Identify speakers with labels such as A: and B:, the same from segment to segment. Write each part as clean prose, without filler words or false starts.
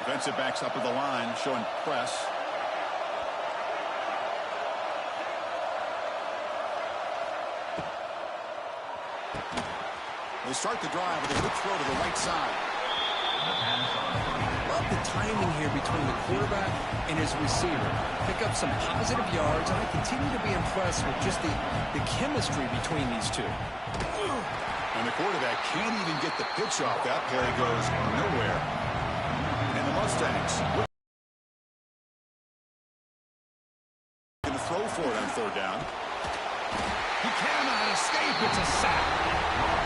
A: Defensive backs up at the line, showing press. They start the drive with a good throw to the right side.
B: Love the timing here between the quarterback and his receiver. Pick up some positive yards, and I continue to be impressed with just the chemistry between these two.
A: And the quarterback can't even get the pitch off. That play goes nowhere. And the Mustangs going to throw for it on third down. He cannot escape. It's a sack.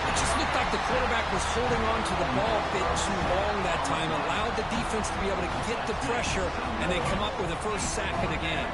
B: It just looked like the quarterback was holding on to the ball a bit too long that time, allowed the defense to be able to get the pressure, and they come up with the first sack of the game.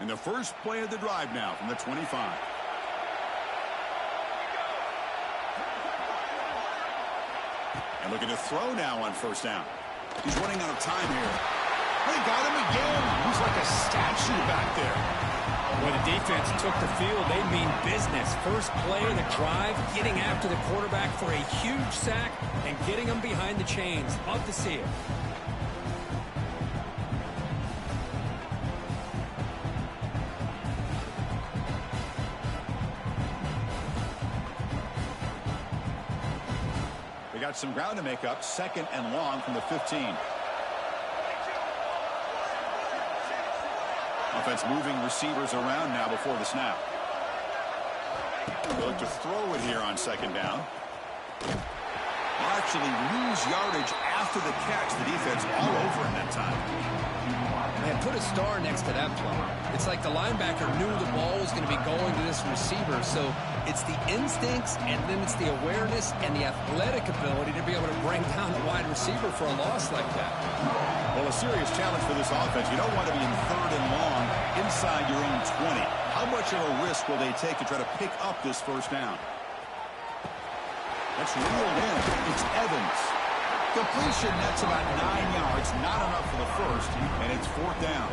A: And the first play of the drive now from the 25. And looking to throw now on first down. He's running out of time here. They got him again. He's like a statue back there.
B: When the defense took the field, they mean business. First play of the drive, getting after the quarterback for a huge sack and getting him behind the chains. Love to see it.
A: Got some ground to make up. Second and long from the 15. Offense moving receivers around now before the snap. They'll look to throw it here on second down. They'll actually lose yardage after the catch. The defense all over in that time.
B: Man, put a star next to that play. It's like the linebacker knew the ball was going to be going to this receiver, so it's the instincts, and then it's the awareness and the athletic ability to be able to bring down the wide receiver for a loss like that.
A: Well, a serious challenge for this offense. You don't want to be in third and long inside your own 20. How much of a risk will they take to try to pick up this first down? That's reeled in. It's Evans. Completion, that's about 9 yards. Not enough for the first, and it's fourth down.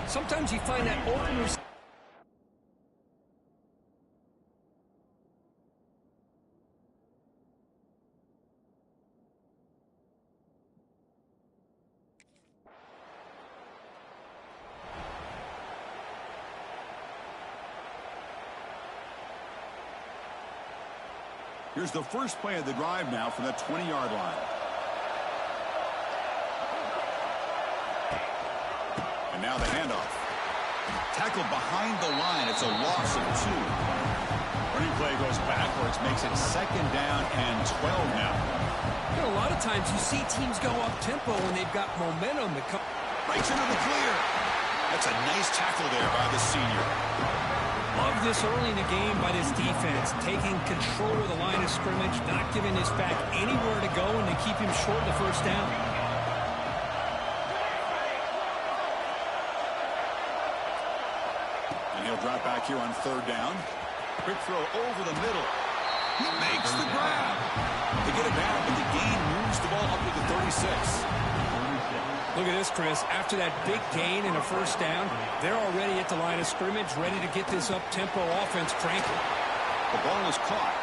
B: Sometimes you find that open receiver.
A: Here's the first play of the drive now from the 20-yard line. And now the handoff. Tackled behind the line. It's a loss of 2. Running play goes backwards, makes it second down and 12 now.
B: You know, a lot of times you see teams go up-tempo when they've got momentum.
A: Breaks into the clear. That's a nice tackle there by the senior.
B: Love this early in the game by this defense, taking control of the line of scrimmage, not giving this back anywhere to go, and they keep him short of the first down.
A: And he'll drop back here on third down. Quick throw over the middle. He makes the grab. They get it back, but the gain moves the ball up to the 36.
B: Look at this, Chris. After that big gain and a first down, they're already at the line of scrimmage, ready to get this up-tempo offense cranking.
A: The ball is caught.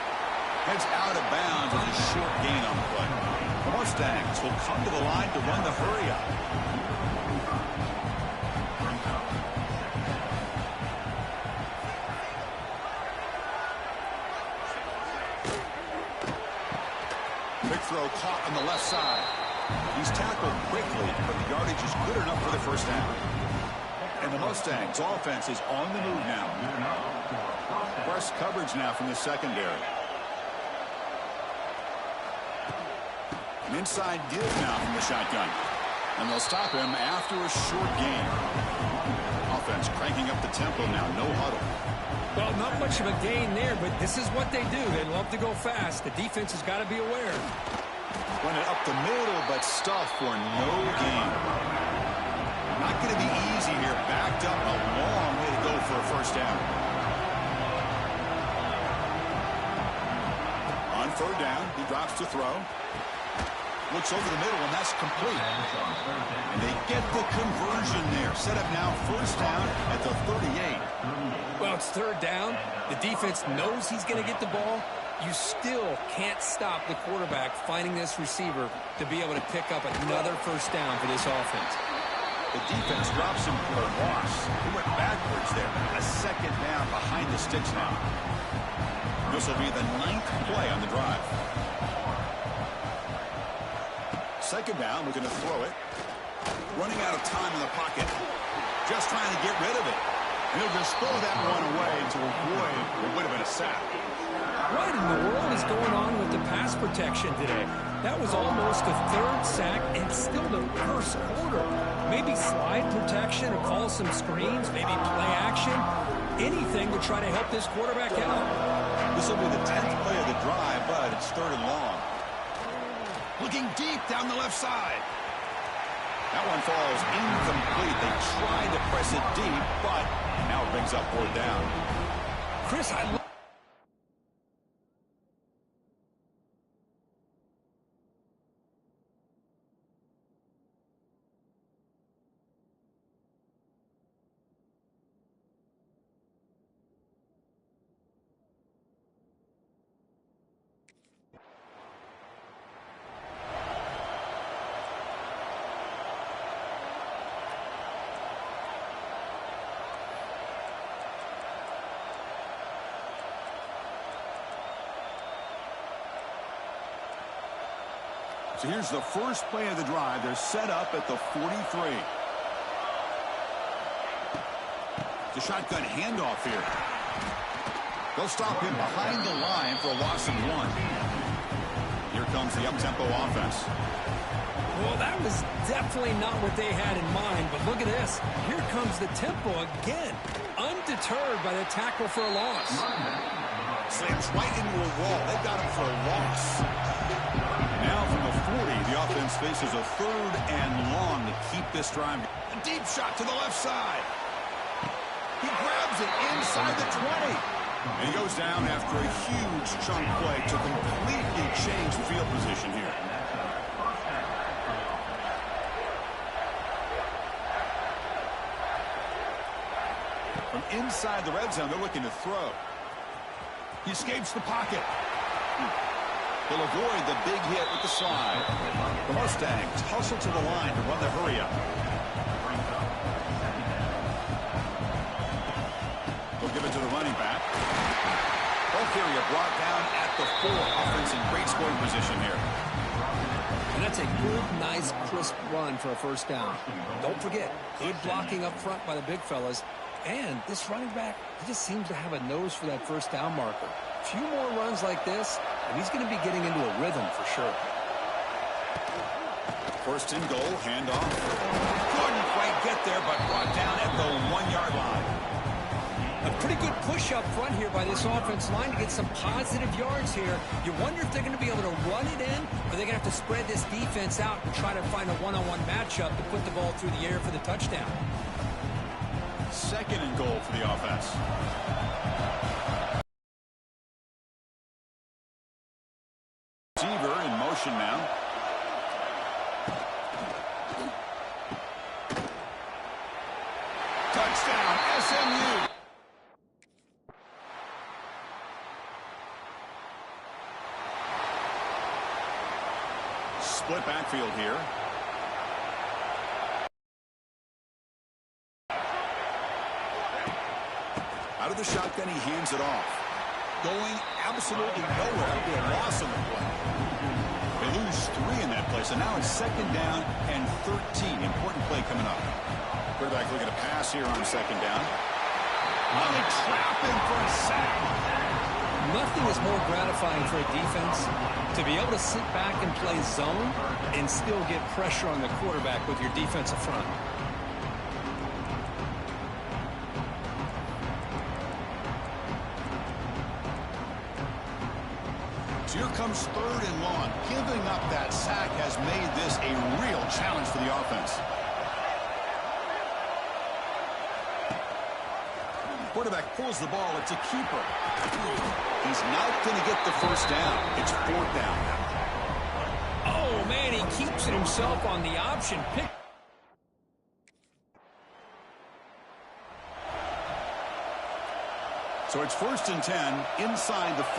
A: Heads out of bounds with a short gain on the play. The Mustangs will come to the line to run the hurry-up. Big throw caught on the left side. He's tackled quickly, but the yardage is good enough for the first down. And the Mustangs offense is on the move now. Press coverage now from the secondary. An inside give now from the shotgun. And they'll stop him after a short gain. Offense offense cranking up the tempo now. No huddle.
B: Well, not much of a gain there, but this is what they do. They love to go fast. The defense has got to be aware.
A: Run it up the middle, but stuffed for no gain. Not going to be easy here. Backed up a long way to go for a first down. On third down, he drops to throw. Looks over the middle, and that's complete. And they get the conversion there. Set up now first down at the 38.
B: Well, it's third down. The defense knows he's going to get the ball. You still can't stop the quarterback finding this receiver to be able to pick up another first down for this offense.
A: The defense drops him for a loss. He went backwards there. A second down behind the sticks now. This will be the 9th play on the drive. Second down, we're going to throw it. Running out of time in the pocket. Just trying to get rid of it. And he'll just throw that one away to avoid what would have been a sack.
B: What in the world is going on with the pass protection today? That was almost a third sack and still the first quarter. Maybe slide protection or call some screens, maybe play action. Anything to try to help this quarterback out.
A: This will be the 10th play of the drive, but it's third and long. Looking deep down the left side. That one falls incomplete. They tried to press it deep, but now it brings up fourth down.
B: Chris,
A: So here's the first play of the drive. They're set up at the 43. The shotgun handoff here. They'll stop him behind the line for a loss of 1. Here comes the up-tempo offense.
B: well, that was definitely not what they had in mind, but look at this. Here comes the tempo again. Undeterred by the tackle for a loss.
A: Slams right into a wall. They've got him for a loss. Now from the 40, the offense faces a third and long to keep this drive. A deep shot to the left side. He grabs it inside the 20. And he goes down after a huge chunk play to completely change the field position here. From inside the red zone, they're looking to throw. He escapes the pocket. He'll avoid the big hit with the slide. The Mustangs hustle to the line to run the hurry-up. They'll give it to the running back. Ball carrier brought down at the 4. Offense in great scoring position here.
B: And that's a good, nice, crisp run for a first down. Don't forget, good blocking up front by the big fellas. And this running back, he just seems to have a nose for that first down marker. A few more runs like this, and he's going to be getting into a rhythm for sure.
A: First and goal, handoff. Couldn't quite get there, but brought down at the 1-yard line.
B: A pretty good push up front here by this offense line to get some positive yards here. You wonder if they're going to be able to run it in, or they're going to have to spread this defense out and try to find a one-on-one matchup to put the ball through the air for the touchdown.
A: Second and goal for the offense. Receiver in motion now. Touchdown, SMU. Split backfield here. Out of the shotgun, he hands it off. Going absolutely nowhere. That'll be a loss on the play. They lose 3 in that play, so now it's second down and 13. Important play coming up. Quarterback looking to pass here on second down. Oh, they trap him for a sack.
B: Nothing is more gratifying for a defense to be able to sit back and play zone and still get pressure on the quarterback with your defensive front.
A: So here comes 3rd and long. Giving up that sack has made this a real challenge for the offense. Quarterback pulls the ball. It's a keeper. He's not going to get the first down. It's 4th down.
B: Oh, man, he keeps it himself on the option pick.
A: So it's 1st and 10 inside the 5.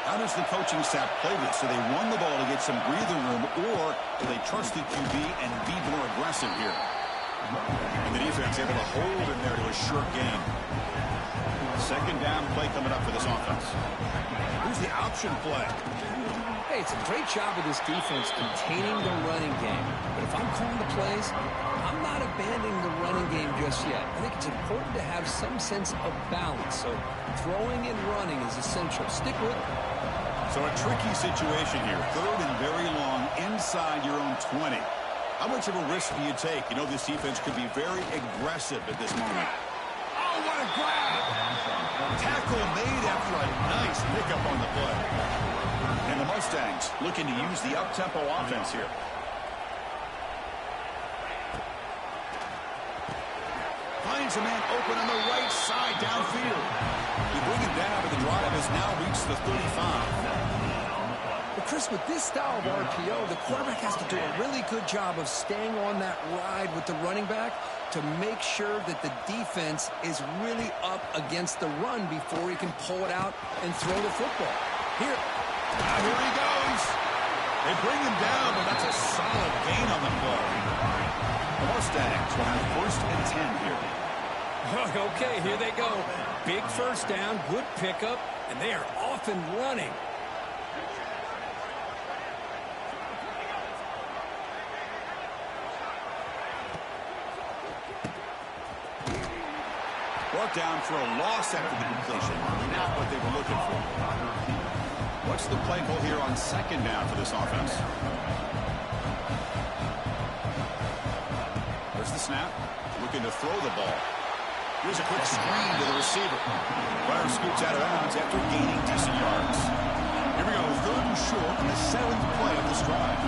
A: How does the coaching staff play this? Do they run the ball to get some breathing room, or do they trust the QB and be more aggressive here? And the defense able to hold in there to a short gain. 2nd down play coming up for this offense. Here's the option play.
B: Hey, it's a great job of this defense containing the running game. But if I'm calling the plays, I'm not abandoning the running game just yet. I think it's important to have some sense of balance. So throwing and running is essential. Stick with it.
A: So a tricky situation here. 3rd and very long inside your own 20. How much of a risk do you take? You know this defense could be very aggressive at this moment. Oh, what a grab! Tackle made after a nice pickup on the play. And the Mustangs looking to use the up-tempo offense here. Finds a man open on the right side downfield. They bring him down, but the drive has now reached the 35.
B: But Chris, with this style of RPO, the quarterback has to do a really good job of staying on that ride with the running back to make sure that the defense is really up against the run before he can pull it out and throw the football. Here
A: he goes. They bring him down, but that's a solid gain on the play. The Mustangs will have 1st and 10 here.
B: Okay, here they go. Big 1st down, good pickup, and they are off and running.
A: Brought down for a loss after the completion. Not what they were looking for. What's the play call here on 2nd down for this offense? There's the snap. Looking to throw the ball. Here's a quick screen to the receiver. Runner scoots out of bounds after gaining decent yards. Here we go. 3rd and short in the 7th play of this drive.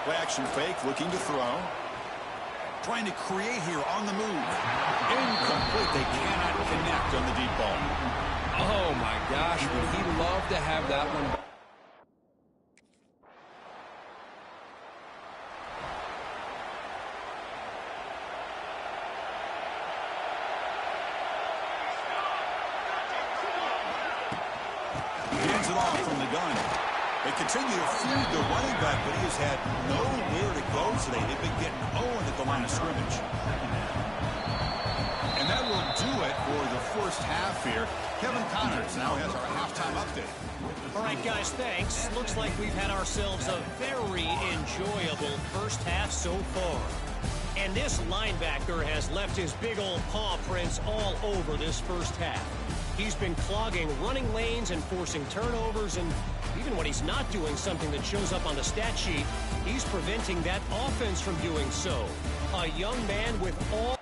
A: Play action fake. Looking to throw. Trying to create here on the move. Incomplete. They cannot connect on the deep ball.
B: Oh, my gosh. Would he love to have that one?
A: He hands it off from the gun. They continue to feed the running back, but he has had nowhere to go today. They've been getting Owen at the line of scrimmage. And that will do it for the 1st half here. Kevin Connors now has our halftime update.
C: All right, guys, thanks. Looks like we've had ourselves a very enjoyable 1st half so far. And this linebacker has left his big old paw prints all over this 1st half. He's been clogging running lanes and forcing turnovers, and even when he's not doing something that shows up on the stat sheet, he's preventing that offense from doing so. A young man with all...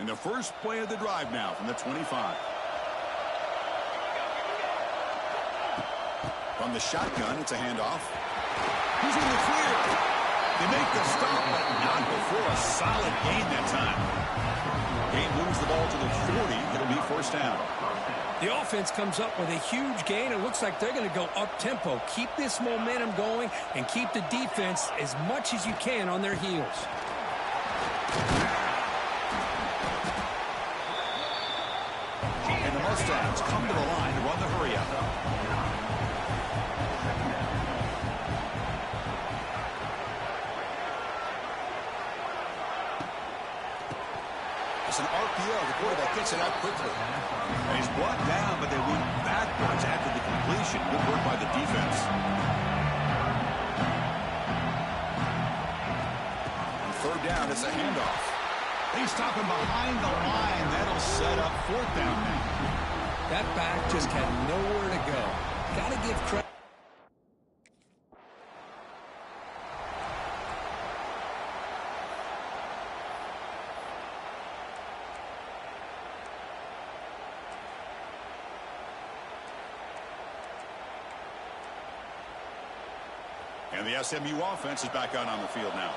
A: In the first play of the drive now from the 25. From the shotgun, it's a handoff. He's in the clear. They make the stop, but not before a solid gain that time. Gain moves the ball to the 40. It'll be 1st down.
B: The offense comes up with a huge gain. It looks like they're going to go up-tempo. Keep this momentum going and keep the defense as much as you can on their heels.
A: And the Mustangs come to the line to run the hurry-up. It's an RPO. The quarterback gets it out quickly. And he's brought down, but they went backwards after the completion. Good work by the defense. On 3rd down, it's a handoff. They stop him behind the line. That'll set up 4th down now.
B: That back just had nowhere to go. Got to give credit.
A: And the SMU offense is back out on the field now.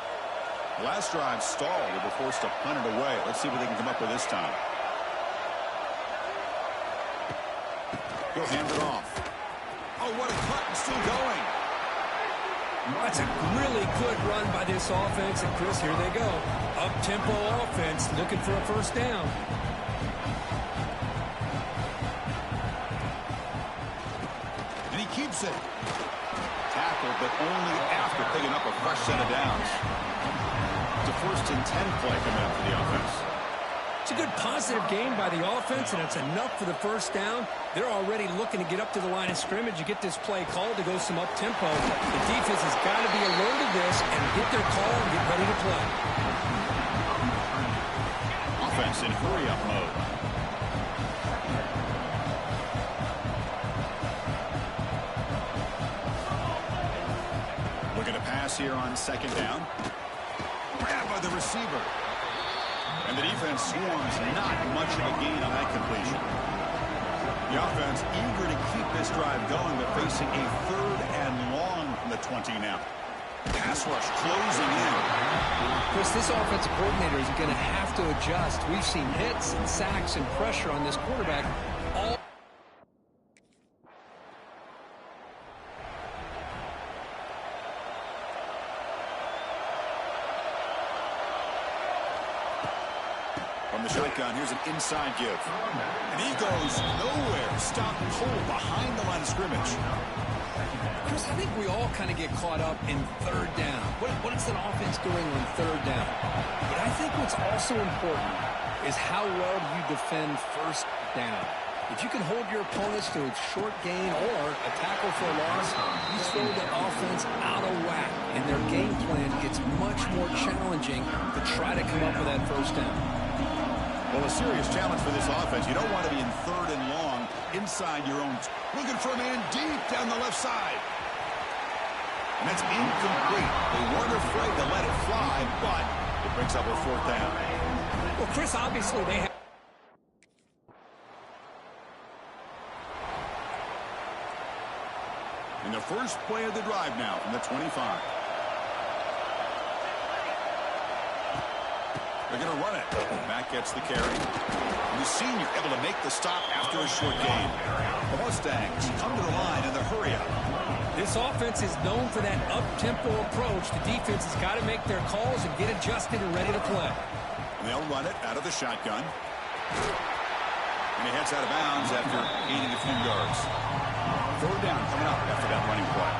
A: Last drive stalled. They were forced to punt it away. Let's see what they can come up with this time. He'll hand it off. Oh, what a cut, and still going.
B: That's a really good run by this offense. And, Chris, here they go. Up-tempo offense looking for a first down.
A: And he keeps it. Tackled, but only after picking up a fresh set of downs. It's a 1st and 10 play coming up for the offense.
B: It's a good positive game by the offense, and it's enough for the first down. They're already looking to get up to the line of scrimmage. You get this play called to go some up-tempo. The defense has got to be alert to this and get their call and get ready to play.
A: Offense in hurry-up mode. Looking to pass here on 2nd down. Grabbed by the receiver. And the defense swarms not much of a gain on that completion. The offense eager to keep this drive going, but facing a 3rd and long from the 20 now. Pass rush closing in.
B: Chris, this offensive coordinator is going to have to adjust. We've seen hits and sacks and pressure on this quarterback all.
A: From the shotgun, here's an inside give. And he goes nowhere. Stopped cold behind the line of scrimmage.
B: Chris, I think we all kind of get caught up in 3rd down. What is an offense doing on 3rd down? But I think what's also important is how well do you defend 1st down. If you can hold your opponents to a short gain or a tackle for a loss, you throw the offense out of whack, and their game plan gets much more challenging to try to come up with that 1st down.
A: Well, a serious challenge for this offense. You don't want to be in 3rd and long inside your own. Looking for a man deep down the left side. And that's incomplete. They weren't afraid to let it fly, but it brings up a 4th down.
B: Well, Chris, obviously they have.
A: In the first play of the drive now from the 25. They're going to run it. Matt gets the carry. And the senior able to make the stop after a short gain. The Mustangs come to the line in the hurry-up.
B: This offense is known for that up-tempo approach. The defense has got to make their calls and get adjusted and ready to play.
A: And they'll run it out of the shotgun. And he heads out of bounds after gaining a few yards. 3rd down coming up after that running play.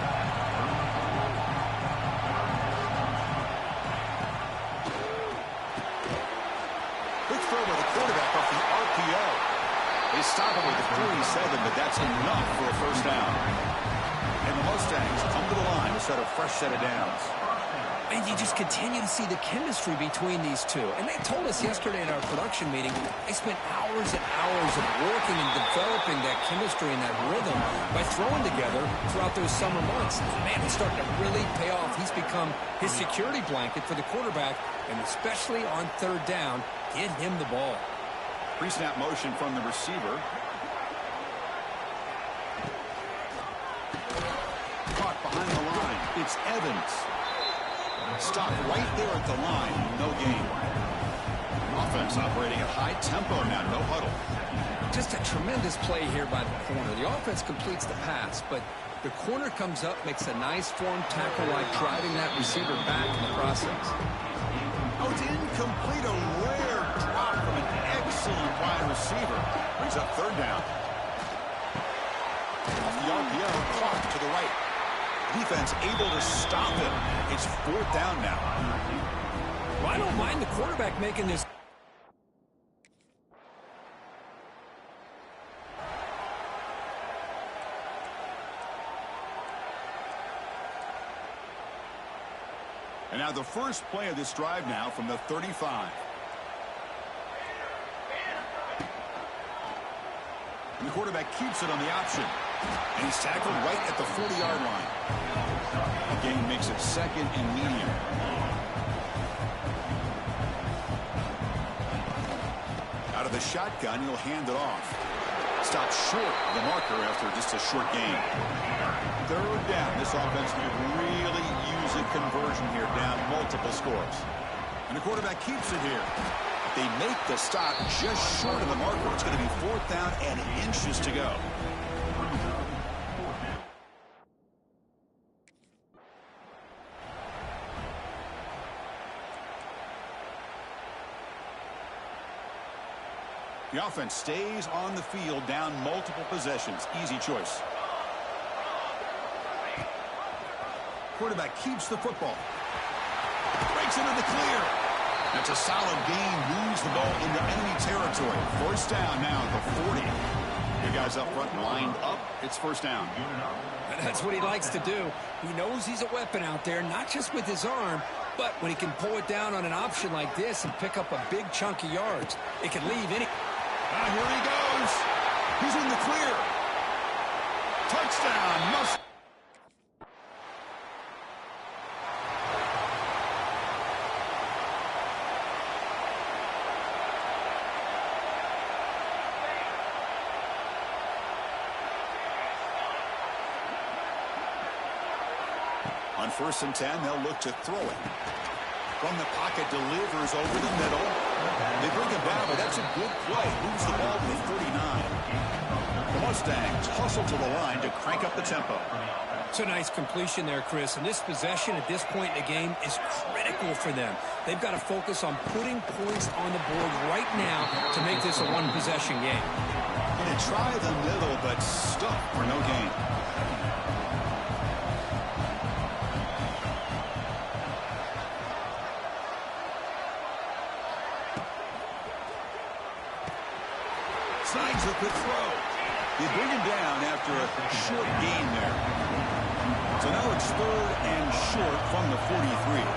A: Quick throw by the quarterback off the RPO. They stop him with the 47, but that's enough for a 1st down. And the Mustangs come to the line to set a fresh set of downs.
B: And you just continue to see the chemistry between these two. And they told us yesterday in our production meeting, they spent hours and hours of working and developing that chemistry and that rhythm by throwing together throughout those summer months. And man, it's starting to really pay off. He's become his security blanket for the quarterback, and especially on 3rd down, get him the ball.
A: Pre-snap motion from the receiver. Caught behind the line. It's Evans. Stopped right there at the line. No gain. Offense operating at high tempo now. No huddle.
B: Just a tremendous play here by the corner. The offense completes the pass, but the corner comes up, makes a nice form tackle like driving that receiver back in the process.
A: Oh, it's incomplete. A rare drop from an excellent wide receiver. Brings up 3rd down. Off the RPO, clock to the right. Defense able to stop it. It's 4th down now.
B: Well, I don't mind the quarterback making this.
A: And now the first play of this drive now from the 35. And the quarterback keeps it on the option. And he's tackled right at the 40-yard line. The gain makes it second and medium. Out of the shotgun, he'll hand it off. Stopped short of the marker after just a short gain. Third down. This offense could really use a conversion here, down multiple scores. And the quarterback keeps it here. They make the stop just short of the marker. It's going to be fourth down and inches to go. The offense stays on the field, down multiple possessions. Easy choice. Quarterback keeps the football. Breaks into the clear. That's a solid gain. Moves the ball into enemy territory. First down now at the 40. You guys up front lined up. It's first down.
B: And that's what he likes to do. He knows he's a weapon out there, not just with his arm, but when he can pull it down on an option like this and pick up a big chunk of yards, it can leave any...
A: Ah, here he goes. He's in the clear. Touchdown. Must. On 1st and 10, they'll look to throw it. From the pocket, delivers over the middle. They bring him down, but that's a good play. Moves the ball to the 39. The Mustangs hustle to the line to crank up the tempo.
B: It's a nice completion there, Chris. And this possession at this point in the game is critical for them. They've got to focus on putting points on the board right now to make this a one-possession game.
A: Going to try the middle, but stuck for no gain. Signs a quick throw. They bring him down after a short gain there. So now it's 3rd and short from the 43.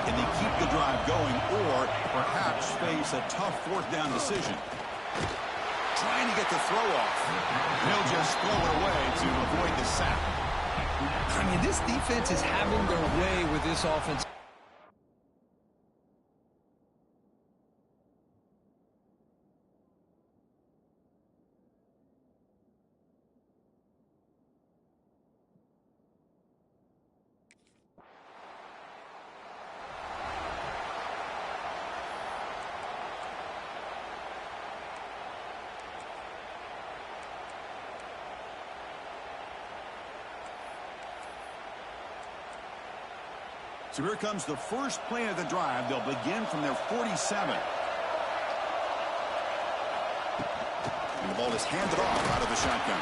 A: Can they keep the drive going or perhaps face a tough 4th down decision? Trying to get the throw off. He'll just throw it away to avoid the sack.
B: I mean, this defense is having their way with this offense.
A: So here comes the first play of the drive. They'll begin from their 47. And the ball is handed off out of the shotgun.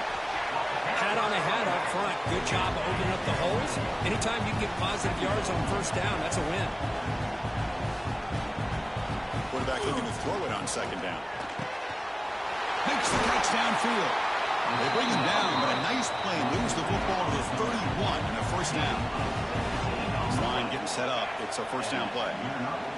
B: Hat on a hat up front. Good job of opening up the holes. Anytime you can get positive yards on 1st down, that's a win.
A: Quarterback looking to throw it on 2nd down. Makes the catch downfield. They bring him down, but a nice play. Moves the football to the 31 and a 1st down. Line getting set up. It's a 1st down play.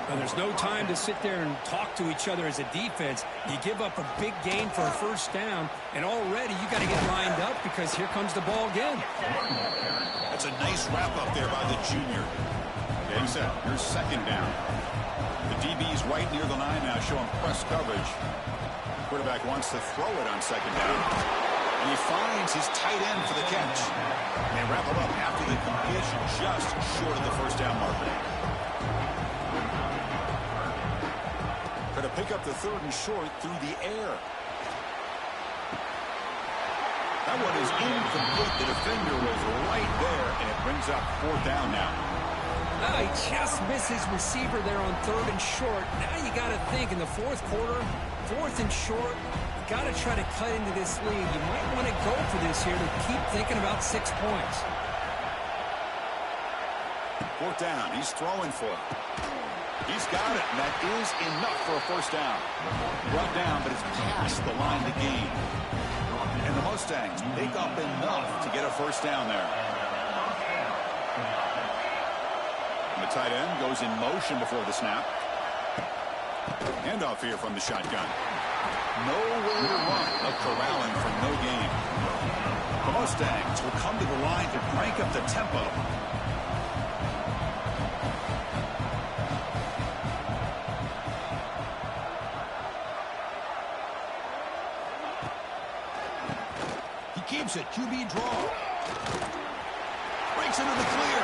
B: Well, there's no time to sit there and talk to each other as a defense. You give up a big gain for a 1st down, and already you got to get lined up because here comes the ball again.
A: That's a nice wrap up there by the junior. Getting set. Here's 2nd down. The DB's right near the line now, showing press coverage. Quarterback wants to throw it on 2nd down. And he finds his tight end for the catch. They wrap him up after the completion just short of the 1st down marker. Going to pick up the 3rd and short through the air. That one is incomplete. The defender was right there, and it brings up 4th down now.
B: Oh, he just misses receiver there on 3rd and short. Now you got to think in the 4th quarter, 4th and short, got to try to cut into this lead. You might want to go for this here to keep thinking about 6 points.
A: 4th down. He's throwing for it. He's got it, and that is enough for a 1st down. Brought down, but it's past the line to gain. And the Mustangs pick up enough to get a 1st down there. And the tight end goes in motion before the snap. Handoff here from the shotgun. Nowhere to run, a corralling from no gain. The Mustangs will come to the line to crank up the tempo. He keeps it, QB draw. Breaks into the clear.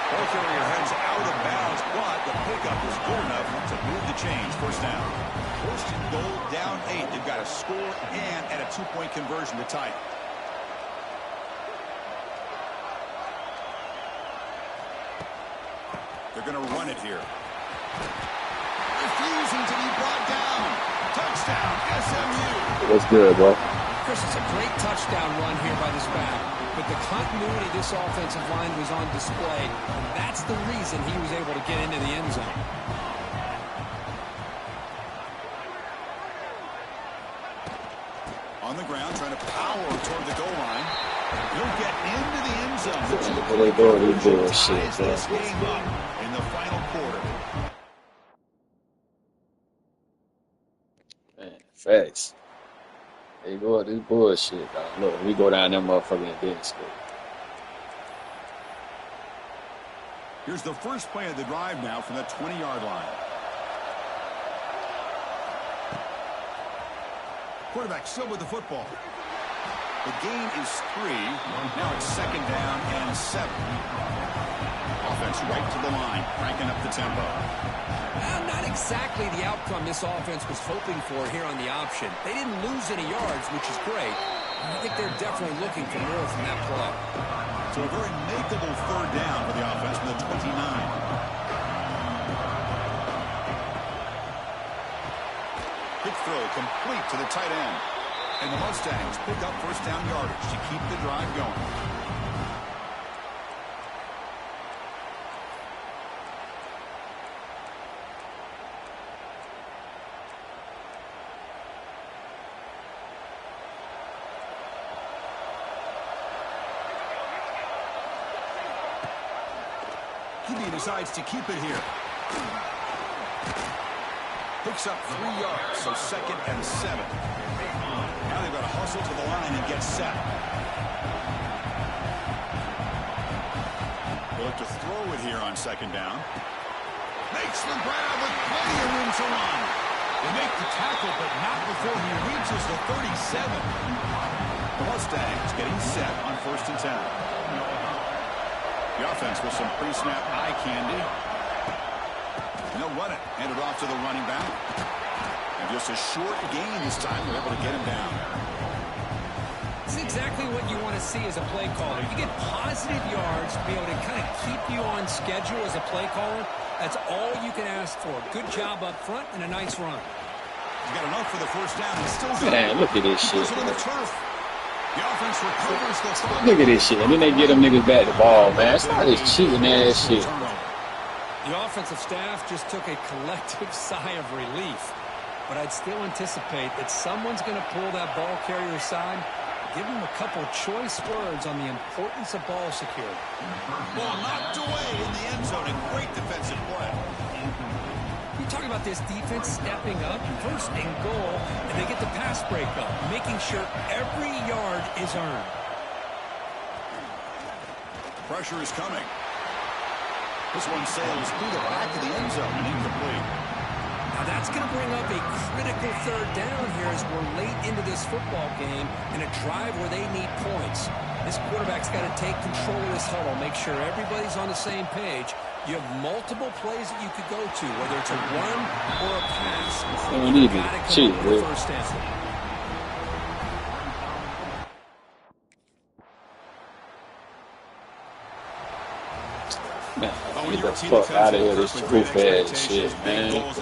A: Ball carrier heads out of bounds, but the pickup is good enough to move the chains. First down. First and goal, down 8. They've got to score and at a 2-point conversion to tie it. They're going to run it here. Refusing to be brought down. Touchdown, SMU.
D: What's good, bro?
B: Chris, it's a great touchdown run here by this back. But the continuity of this offensive line was on display. And that's the reason he was able to get into the end zone.
A: On the ground, trying to power toward the goal line. He'll get into the end zone.
D: They doing this bullshit,
A: Ties this game up in the final quarter.
D: man. Facts. They go this bullshit, dog. Look, we go down that motherfucking bench school.
A: Here's the first play of the drive now from the 20-yard line. Quarterback still with the football. The gain is 3. Now it's 2nd down and 7. Offense right to the line, cranking up the tempo.
B: Not exactly the outcome this offense was hoping for here on the option. They didn't lose any yards, which is great. I think they're definitely looking for more from that play.
A: So a very makeable 3rd down for the offense from the 29. Quick throw complete to the tight end. And the Mustangs pick up first down yardage to keep the drive going. QB decides to keep it here. Picks up 3 yards, so 2nd and 7. Now they've got to hustle to the line and get set. They'll look to throw it here on 2nd down. Makes the grab with plenty of room to run. They make the tackle, but not before he reaches the 37. The Mustangs getting set on 1st and 10. The offense with some pre-snap eye candy. And they'll run it. Hand it off to the running back. And just a short gain this time. They're able to get him down.
B: This is exactly what you want to see as a play caller. You get positive yards to be able to kind of keep you on schedule as a play caller. That's all you can ask for. Good job up front and a nice run.
A: He's got enough for the first down. He's still good.
D: Man, look at this shit.
A: On the turf. The offense recovers the throw.
D: Look at this shit. And then they get them niggas back the ball, man. It's not this cheating ass shit.
B: The offensive staff just took a collective sigh of relief. But I'd still anticipate that someone's going to pull that ball carrier aside, give him a couple choice words on the importance of ball security.
A: Ball knocked away in the end zone. A great defensive play.
B: You talk about this defense stepping up, 1st and goal, and they get the pass breakup, making sure every yard is earned.
A: Pressure is coming. This one sails through the back of the end zone and incomplete.
B: Now that's going to bring up a critical 3rd down here as we're late into this football game in a drive where they need points. This quarterback's got to take control of this huddle, make sure everybody's on the same page. You have multiple plays that you could go to, whether it's a run or a pass.
D: Don't need me. Shit, bro.
B: First down.
D: Man, get the fuck out of here, this goof ass shit, man.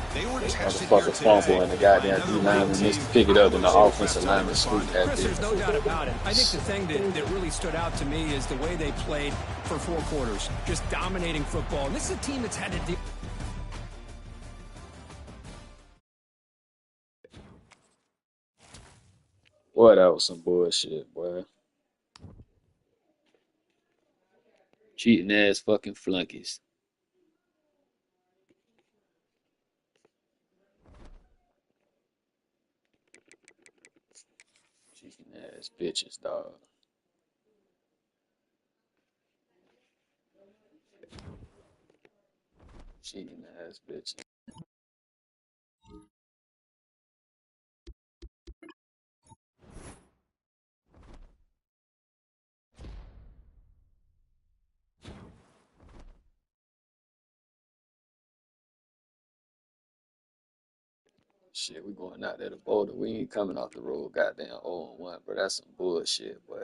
D: Motherfucker fumble and the goddamn D lineman missed to pick it up and the offensive lineman scooped that
B: Chris,
D: bitch.
B: there's no doubt about it. I think the thing that really stood out to me is the way they played for 4 quarters, just dominating football. And this is a team that's had to deal.
D: Boy, that was some bullshit, boy. Cheating ass fucking flunkies. ass bitches, dog. Cheating ass bitches. Shit, we going out there to Boulder. We ain't coming off the road, goddamn 0-1, bro. That's some bullshit, boy.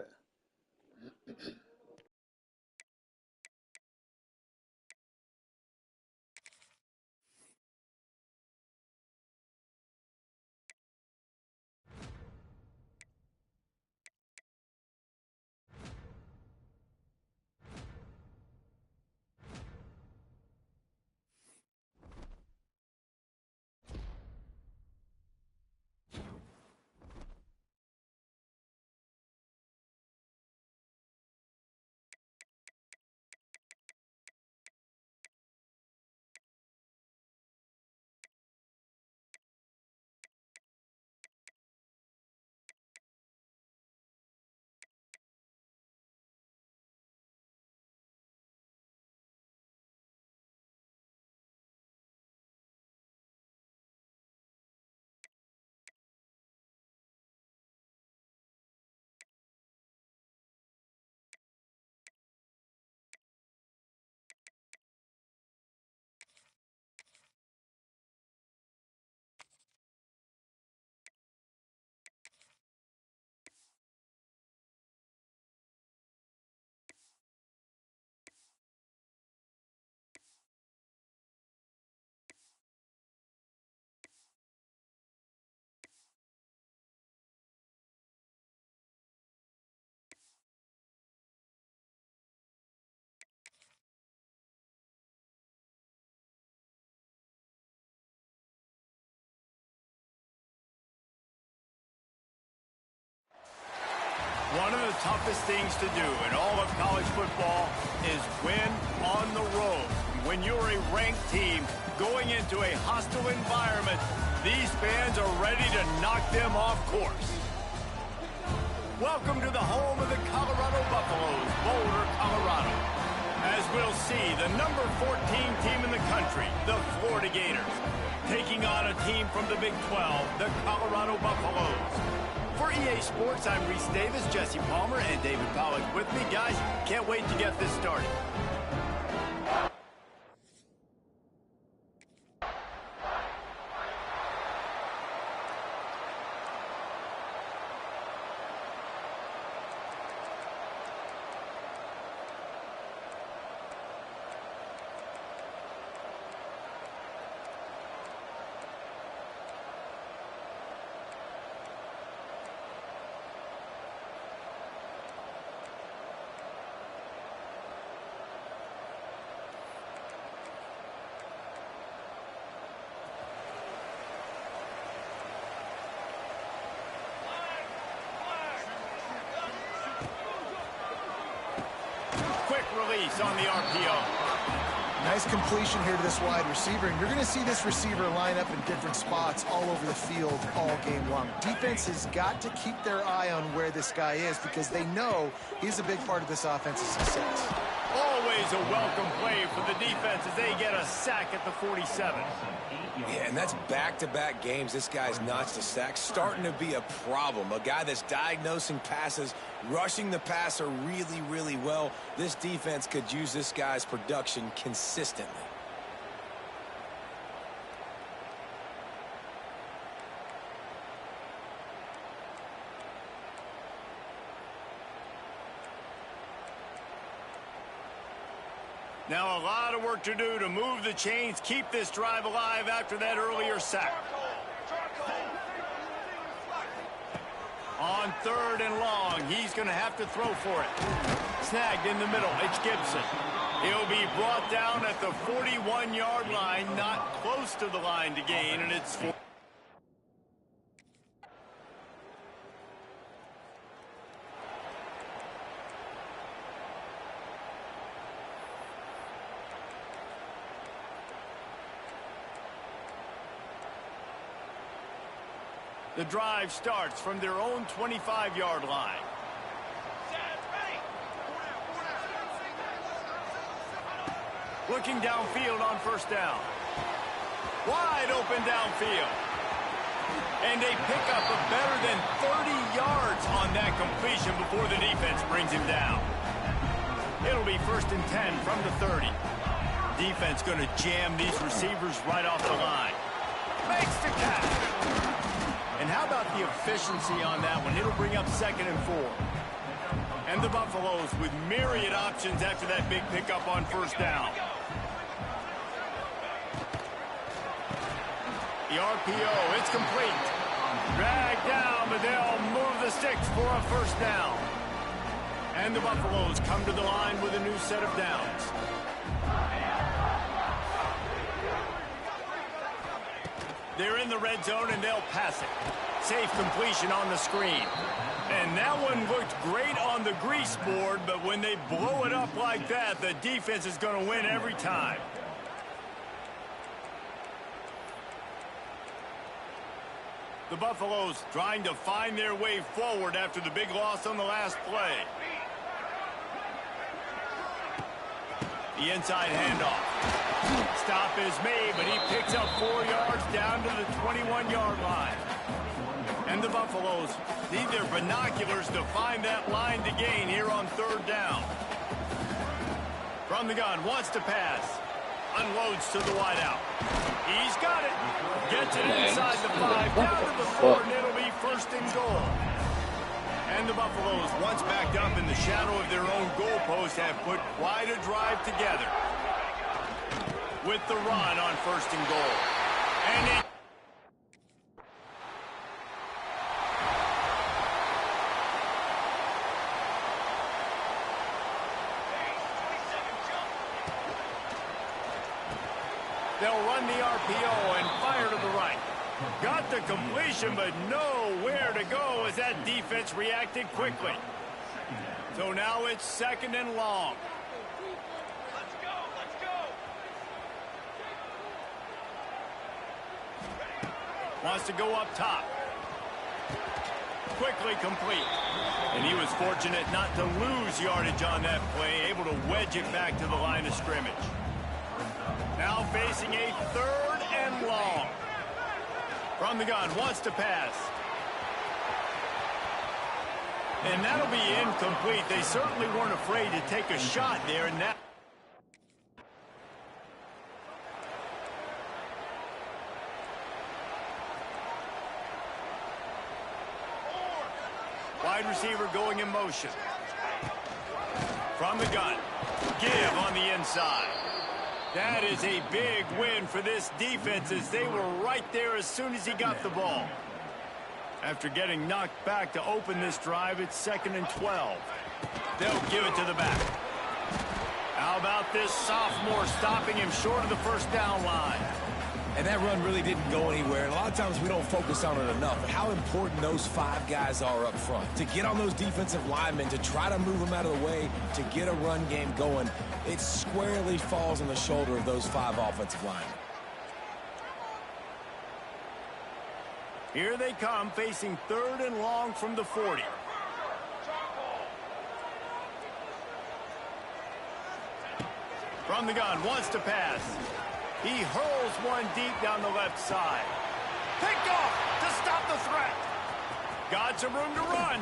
E: One of the toughest things to do in all of college football is win on the road. When you're a ranked team going into a hostile environment, these fans are ready to knock them off course. Welcome to the home of the Colorado Buffaloes, Boulder, Colorado. As we'll see, the number 14 team in the country, the Florida Gators, taking on a team from the Big 12, the Colorado Buffaloes. For EA Sports, I'm Reese Davis, Jesse Palmer, and David Pollack with me. Guys, can't wait to get this started. Release on the RPO.
F: Nice completion here to this wide receiver, and you're going to see this receiver line up in different spots all over the field all game long. Defense has got to keep their eye on where this guy is because they know he's a big part of this offense's success.
E: Always a welcome play for the defense as they get a sack at the 47.
G: Yeah, and that's back-to-back games this guy's notched a sack, starting to be a problem. A guy that's diagnosing passes, rushing the passer really, really well. This defense could use this guy's production consistently.
E: Now a lot of work to do to move the chains, keep this drive alive after that earlier sack. On 3rd and long, he's going to have to throw for it. Snagged in the middle, it's Gibson. He'll be brought down at the 41-yard line, not close to the line to gain, and it's 4. The drive starts from their own 25-yard line. Looking downfield on first down. Wide open downfield. And a pickup of better than 30 yards on that completion before the defense brings him down. It'll be 1st and 10 from the 30. Defense going to jam these receivers right off the line. Makes the catch. And how about the efficiency on that one? It'll bring up 2nd and 4. And the Buffaloes with myriad options after that big pickup on first down. The RPO, it's complete. Dragged down, but they'll move the sticks for a first down. And the Buffaloes come to the line with a new set of downs. They're in the red zone, and they'll pass it. Safe completion on the screen. And that one looked great on the grease board, but when they blow it up like that, the defense is going to win every time. The Buffaloes trying to find their way forward after the big loss on the last play. The inside handoff. Stop is made, but he picks up 4 yards down to the 21-yard line. And the Buffaloes need their binoculars to find that line to gain here on 3rd down. From the gun, wants to pass. Unloads to the wideout. He's got it. Gets it inside the 5, down to the 4, and it'll be 1st and goal. And the Buffaloes, once backed up in the shadow of their own goalpost, have put quite a drive together. With the run on 1st and goal. And he... They'll run the RPO and fire to the right. Got the completion, but nowhere to go as that defense reacted quickly. So now it's 2nd and long. Let's go. Wants to go up top. Quickly complete. And he was fortunate not to lose yardage on that play, able to wedge it back to the line of scrimmage. Now facing a 3rd and long. From the gun, wants to pass. And that'll be incomplete. They certainly weren't afraid to take a shot there, and that... Wide receiver going in motion. From the gun. Give on the inside. That is a big win for this defense as they were right there as soon as he got the ball. After getting knocked back to open this drive, it's 2nd and 12. They'll give it to the back. How about this sophomore stopping him short of the 1st down line?
G: And that run really didn't go anywhere. And a lot of times we don't focus on it enough. But how important those 5 guys are up front. To get on those defensive linemen, to try to move them out of the way, to get a run game going, it squarely falls on the shoulder of those 5 offensive linemen.
E: Here they come, facing 3rd and long from the 40. From the gun, wants to pass. He hurls one deep down the left side. Picked off to stop the threat. Got some room to run.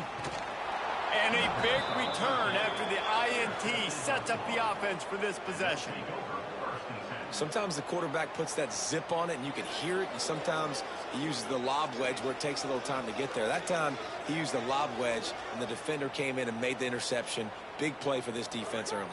E: And a big return after the INT sets up the offense for this possession.
G: Sometimes the quarterback puts that zip on it and you can hear it. And sometimes he uses the lob wedge where it takes a little time to get there. That time he used the lob wedge and the defender came in and made the interception. Big play for this defense early.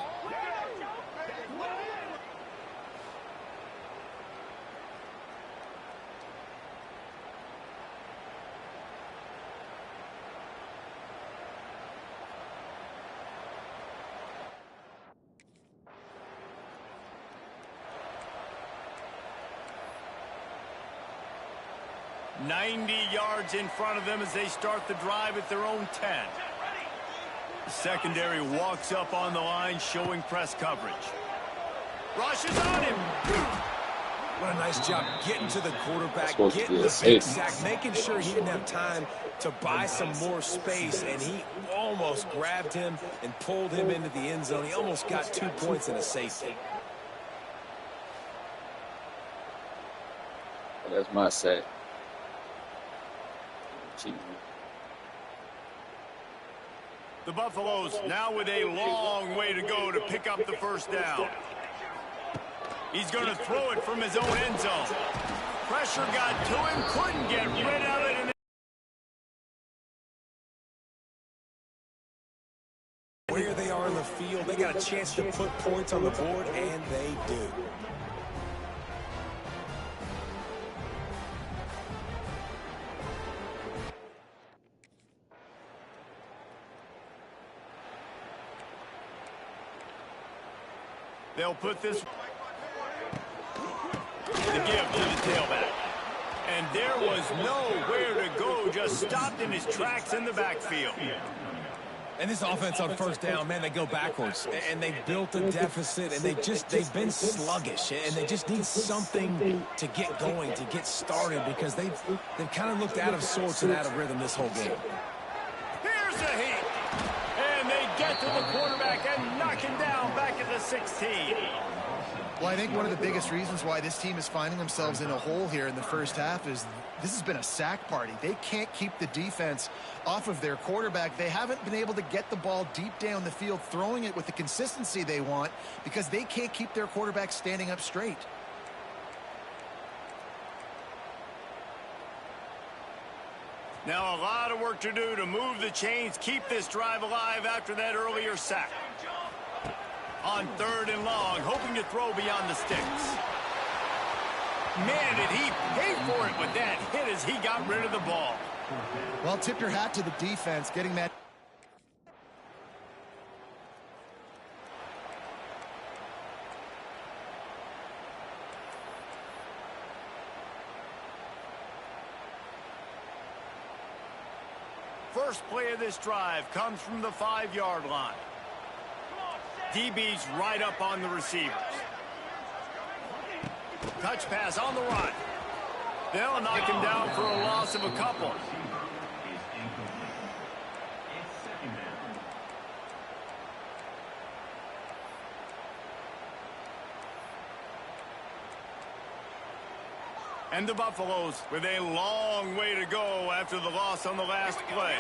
E: .90 yards in front of them as they start the drive at their own 10. The secondary walks up on the line, showing press coverage. Rushes on him.
G: a nice job getting to the quarterback,
D: supposed to
G: getting
D: be a
G: the big
D: safety.
G: sack, making sure he didn't have time to buy some more space, and he almost grabbed him and pulled him into the end zone. He almost got 2 points and a safety.
D: That's my sack. Cheating.
E: The Buffaloes now with a long way to go to pick up the first down. He's going to throw it from his own end zone. Pressure got to him, couldn't get rid of it. And
G: where they are in the field, they got a chance to put points on the board, and they do.
E: they'll put this the give to the tailback. And there was nowhere to go, just stopped in his tracks in the backfield.
G: And this offense on first down, man, they go backwards. And they built a deficit, and they've been sluggish. And they just need something to get going, to get started, because they've kind of looked out of sorts and out of rhythm this whole game.
E: Here's the heat. And they get to the quarterback and knock him down back at the 16.
F: Well, I think one of the biggest reasons why this team is finding themselves in a hole here in the first half is this has been a sack party. They can't keep the defense off of their quarterback. They haven't been able to get the ball deep down the field, throwing it with the consistency they want, because they can't keep their quarterback standing up straight.
E: Now a lot of work to do to move the chains, keep this drive alive after that earlier sack. On 3rd and long, hoping to throw beyond the sticks. Man, did he pay for it with that hit as he got rid of the ball.
F: Well, tip your hat to the defense, getting that.
E: First play of this drive comes from the 5-yard line. DB's right up on the receivers. Touch pass on the run. They'll knock him down for a loss of a couple. And the Buffaloes with a long way to go after the loss on the last play.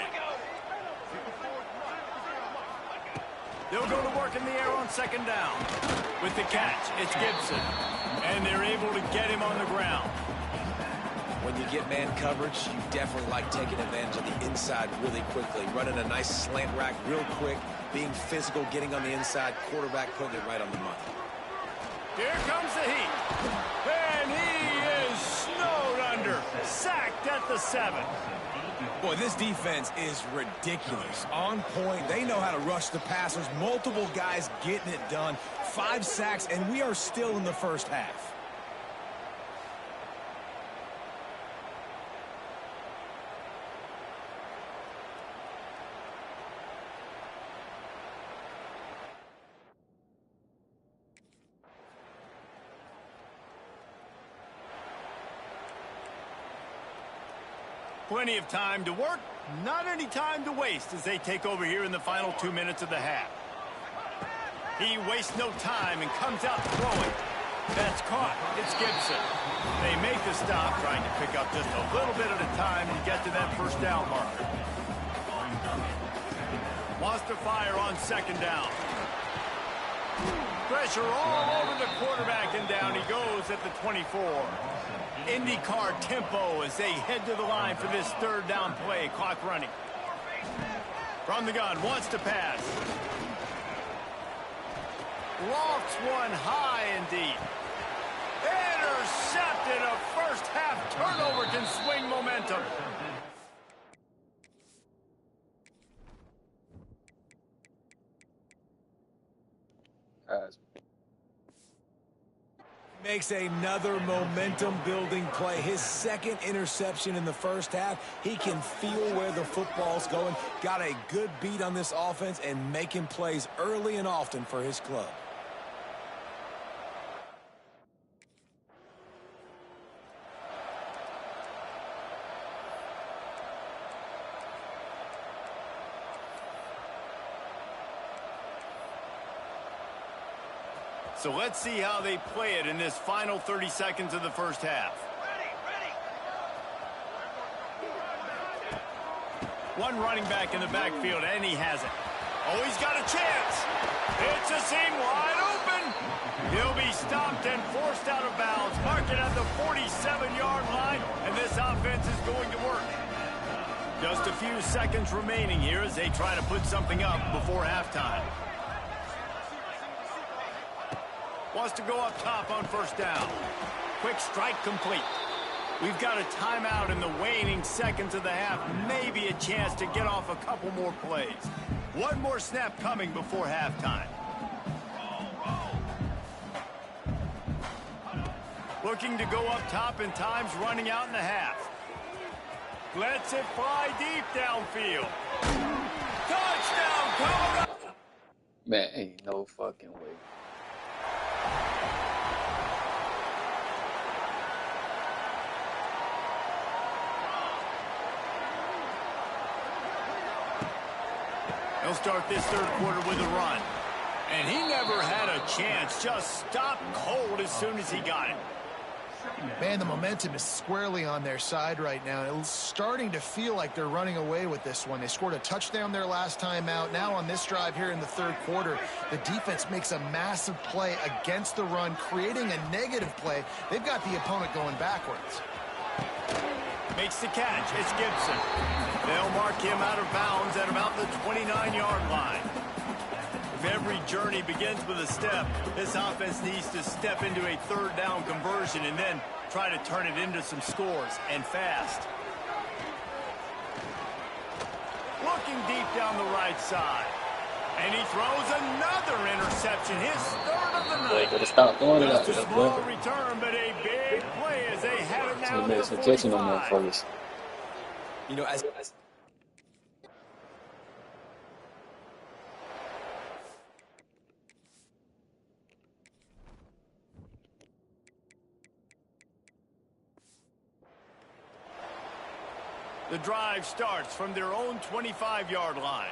E: They'll go to work in the air on 2nd down. With the catch, it's Gibson. And they're able to get him on the ground.
G: When you get man coverage, you definitely like taking advantage of the inside really quickly. Running a nice slant rack real quick, being physical, getting on the inside, quarterback putting it right on the money.
E: Here comes the heat. And he is snowed under. Sacked at the 7.
G: Boy, this defense is ridiculous. On point. They know how to rush the passers. Multiple guys getting it done. 5 sacks, and we are still in the first half.
E: Plenty of time to work, not any time to waste as they take over here in the final 2 minutes of the half. He wastes no time and comes out throwing. That's caught. It's Gibson. They make the stop, trying to pick up just a little bit at a time and get to that first down marker. Wants to fire on 2nd down. Pressure all over the quarterback, and down he goes at the 24. IndyCar tempo as they head to the line for this 3rd down play. Clock running. From the gun, wants to pass. Lofts one high indeed. Intercepted. A first half turnover can swing momentum.
G: Makes another momentum-building play. His 2nd interception in the first half. He can feel where the football's going. Got a good beat on this offense and making plays early and often for his club.
E: So let's see how they play it in this final 30 seconds of the first half. One running back in the backfield, and he has it. Oh, he's got a chance. It's a seam wide open. He'll be stopped and forced out of bounds. Mark it at the 47-yard line, and this offense is going to work. Just a few seconds remaining here as they try to put something up before halftime. Wants to go up top on first down. Quick strike complete. We've got a timeout in the waning seconds of the half. Maybe a chance to get off a couple more plays. One more snap coming before halftime. Looking to go up top, and time's running out in the half. Lets it fly deep downfield. Touchdown, Colorado!
D: Man, ain't no fucking way.
E: He'll start this third quarter with a run. And he never had a chance. Just stopped cold as soon as he got it.
F: Man, the momentum is squarely on their side right now. It's starting to feel like they're running away with this one. They scored a touchdown their last time out. Now on this drive here in the third quarter, the defense makes a massive play against the run, creating a negative play. They've got the opponent going backwards.
E: Makes the catch. It's Gibson. They'll mark him out of bounds at about the 29-yard line. If every journey begins with a step, this offense needs to step into a third down conversion and then try to turn it into some scores, and fast. Looking deep down the right side. And he throws another interception, his third of the night.
D: Better stop throwing it out
E: Just a
D: there,
E: small
D: boy.
E: return, but a big play as they have it now
D: They
E: at
D: made
E: the
D: some catching on
E: 45.
D: that first.
G: You know, as
E: The drive starts from their own 25-yard line.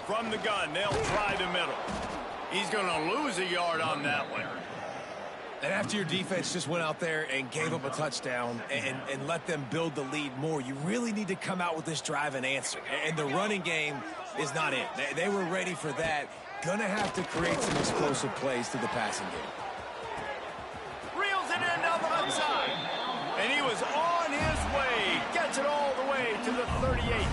E: From the gun, they'll try the middle. He's going to lose a yard on that one.
G: And after your defense just went out there and gave up a touchdown and let them build the lead more, you really need to come out with this drive and answer. And the running game is not it. They were ready for that. Gonna have to create some explosive plays to the passing game.
E: Reels it in down the left side. And he was on his way. Gets it all the way to the 38.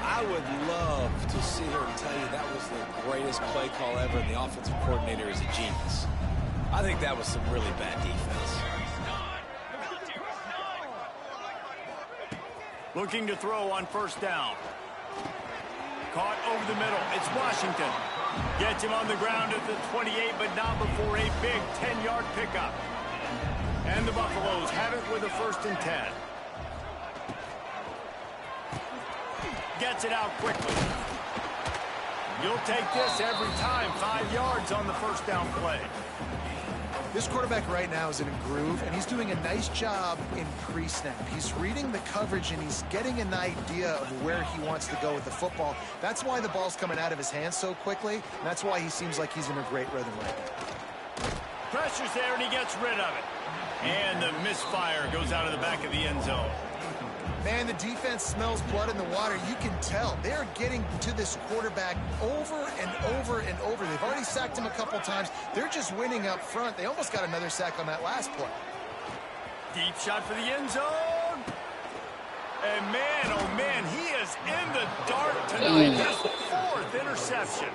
G: I would love to sit here and tell you that was the greatest play call ever, and the offensive coordinator is a genius. I think that was some really bad defense.
E: Looking to throw on first down. Caught over the middle. It's Washington. Gets him on the ground at the 28, but not before a big 10-yard pickup. And the Buffaloes have it with a 1st and 10. Gets it out quickly. You'll take this every time. 5 yards on the first down play.
F: This quarterback right now is in a groove, and he's doing a nice job in pre-snap. He's reading the coverage, and he's getting an idea of where he wants to go with the football. That's why the ball's coming out of his hands so quickly, and that's why he seems like he's in a great rhythm right now.
E: Pressure's there, and he gets rid of it. And the misfire goes out of the back of the end zone.
F: Man, the defense smells blood in the water. You can tell. They're getting to this quarterback over and over and over. They've already sacked him a couple times. They're just winning up front. They almost got another sack on that last play.
E: Deep shot for the end zone. And man, oh man, he is in the dark tonight. His 4th interception.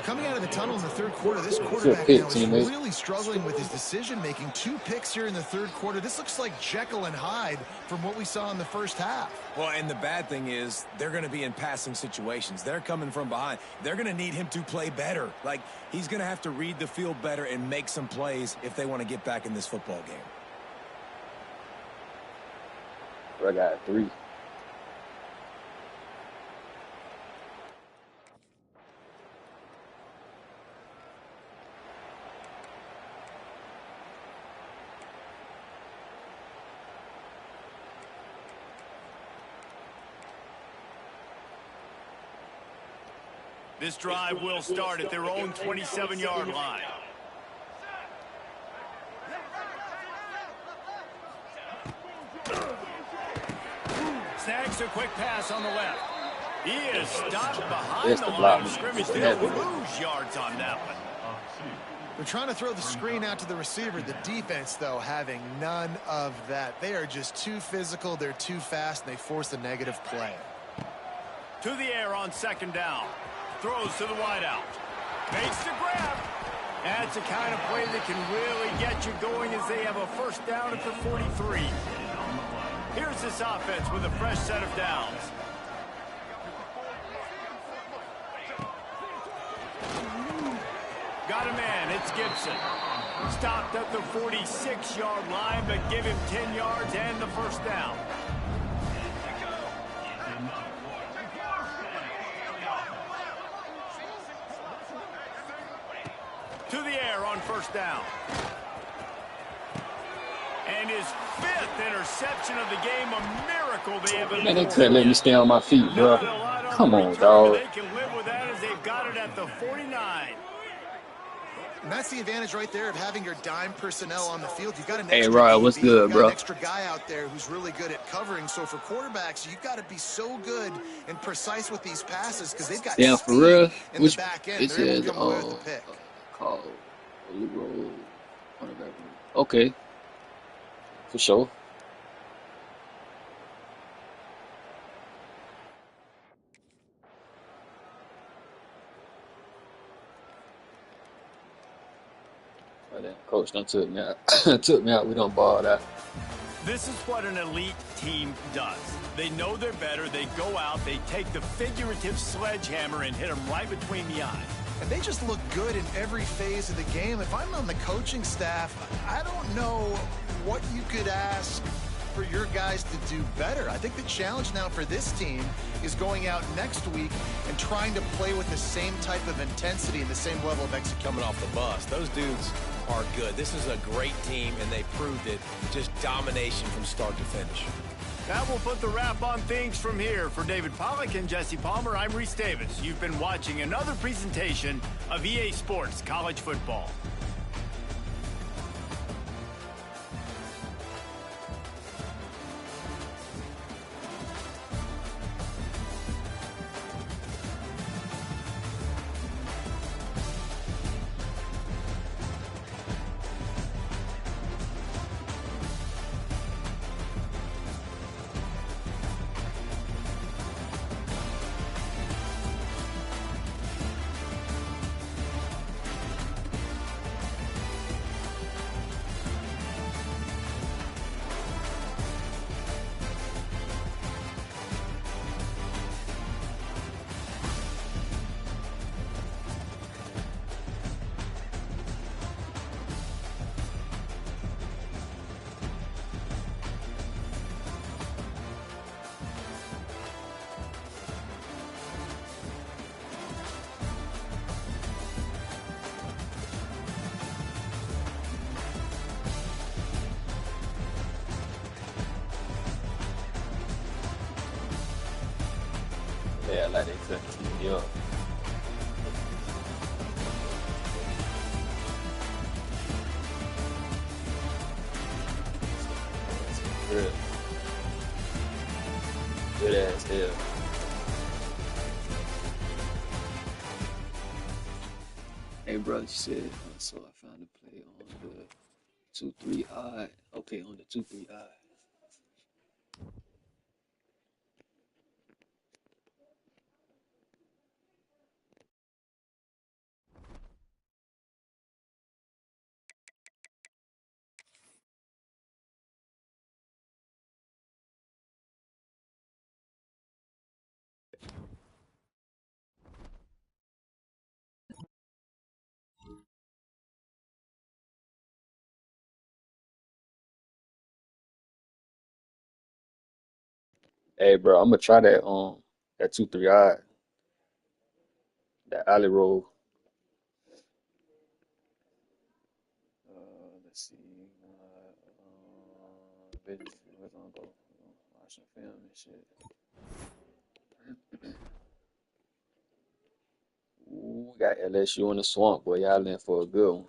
F: Coming out of the tunnel in the third quarter, this quarterback now is
D: teammate.
F: really struggling with his decision-making. 2 picks here in the third quarter. This looks like Jekyll and Hyde from what we saw in the first half.
G: Well, and the bad thing is they're going to be in passing situations. They're coming from behind. They're going to need him to play better. Like, he's going to have to read the field better and make some plays if they want to get back in this football game.
D: I got 3.
E: This drive will start at their own 27-yard line. Snags a quick pass on the left. He is stopped behind the line of scrimmage. They'll lose yards on that one.
F: They're trying to throw the screen out to the receiver. The defense, though, having none of that. They are just too physical. They're too fast, and they force a negative play.
E: To the air on second down. Throws to the wideout. Makes the grab. That's the kind of play that can really get you going as they have a first down at the 43. Here's this offense with a fresh set of downs. Got a man. It's Gibson. Stopped at the 46-yard line, but give him 10 yards and the first down. To the air on first down. And his 5th interception of the game, a miracle they have been.
D: Man, they couldn't let me stay on my feet, bro. Come on, dog.
E: They can live with that as they've got it at the 49.
F: And that's the advantage right there of having your dime personnel on the field. You've got an
D: Hey,
F: extra
D: Ryan,
F: DB,
D: what's good,
F: you've got
D: bro?
F: an extra guy out there who's really good at covering. So for quarterbacks, you've got to be so good and precise with these passes because they've got
D: Damn,
F: speed
D: for real?
F: in
D: Which
F: the back end.
D: it
F: They're able
D: says
F: to come away with the pick.
D: call roll cornerback. Okay, for sure. Oh, damn, coach done took me out. Took me out. We don't ball that.
E: This is what an elite team does. They know they're better. They go out. They take the figurative sledgehammer and hit them right between the eyes.
F: And they just look good in every phase of the game. If I'm on the coaching staff, I don't know what you could ask for your guys to do better. I think the challenge now for this team is going out next week and trying to play with the same type of intensity and the same level of execution.
G: Coming off the bus, those dudes are good. This is a great team, and they proved it. Just domination from start to finish.
E: That will put the wrap on things from here. For David Pollack and Jesse Palmer, I'm Reese Davis. You've been watching another presentation of EA Sports College Football.
D: Yeah, like they couldn't keep me up. Real. Good ass hell. Hey, bro, you said, so I found a play on the 2-3 odd. Okay, on the 2-3 odd. Hey, bro, I'm gonna try that 2-3 odd, that alley roll. Let's see. We're gonna go watch some film and shit. We got LSU in the swamp, boy. Y'all in for a good one.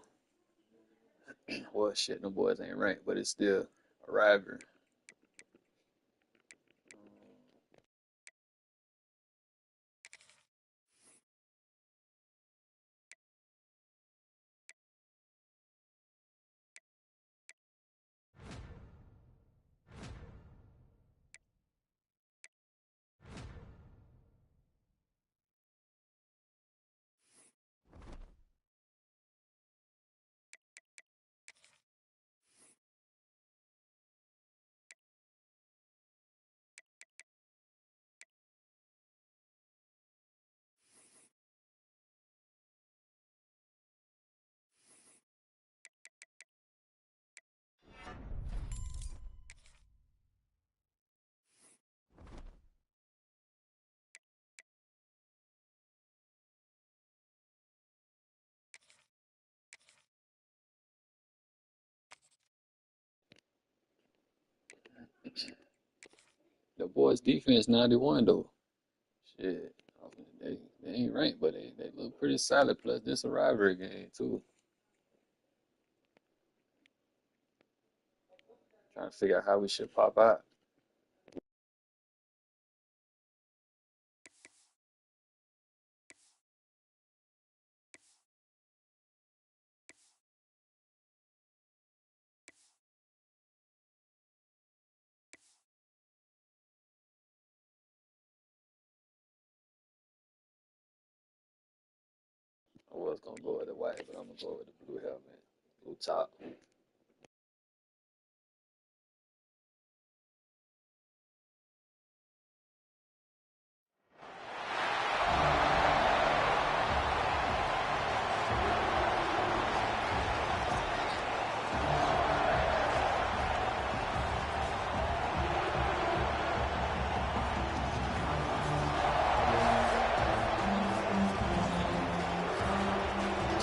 D: Well, shit, them boys ain't ranked, but it's still a rivalry. The boys' defense 91 though. Shit, they ain't ranked, but they look pretty solid. Plus, this a rivalry game too. Trying to figure out how we should pop out. I was gonna go with the white, but I'm gonna go with the blue helmet, blue top.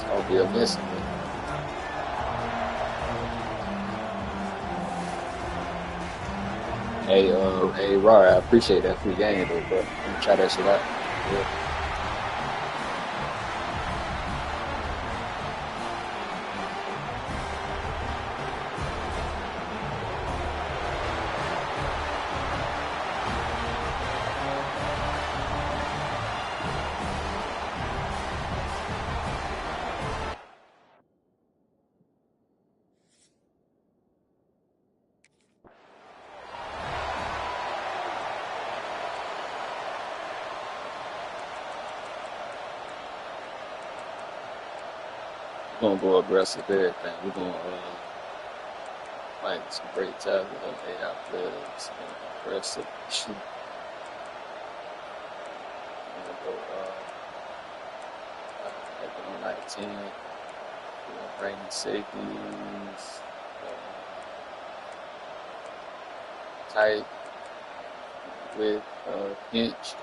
D: I'll be a missing. Hey, Rar, I appreciate that free game though, but I'm gonna try that shit out. Yeah. We're gonna go aggressive everything. We're gonna find some great talent on AI players, aggressive shoot. We're gonna go on like 10. We're gonna bring the safeties tight with pinch.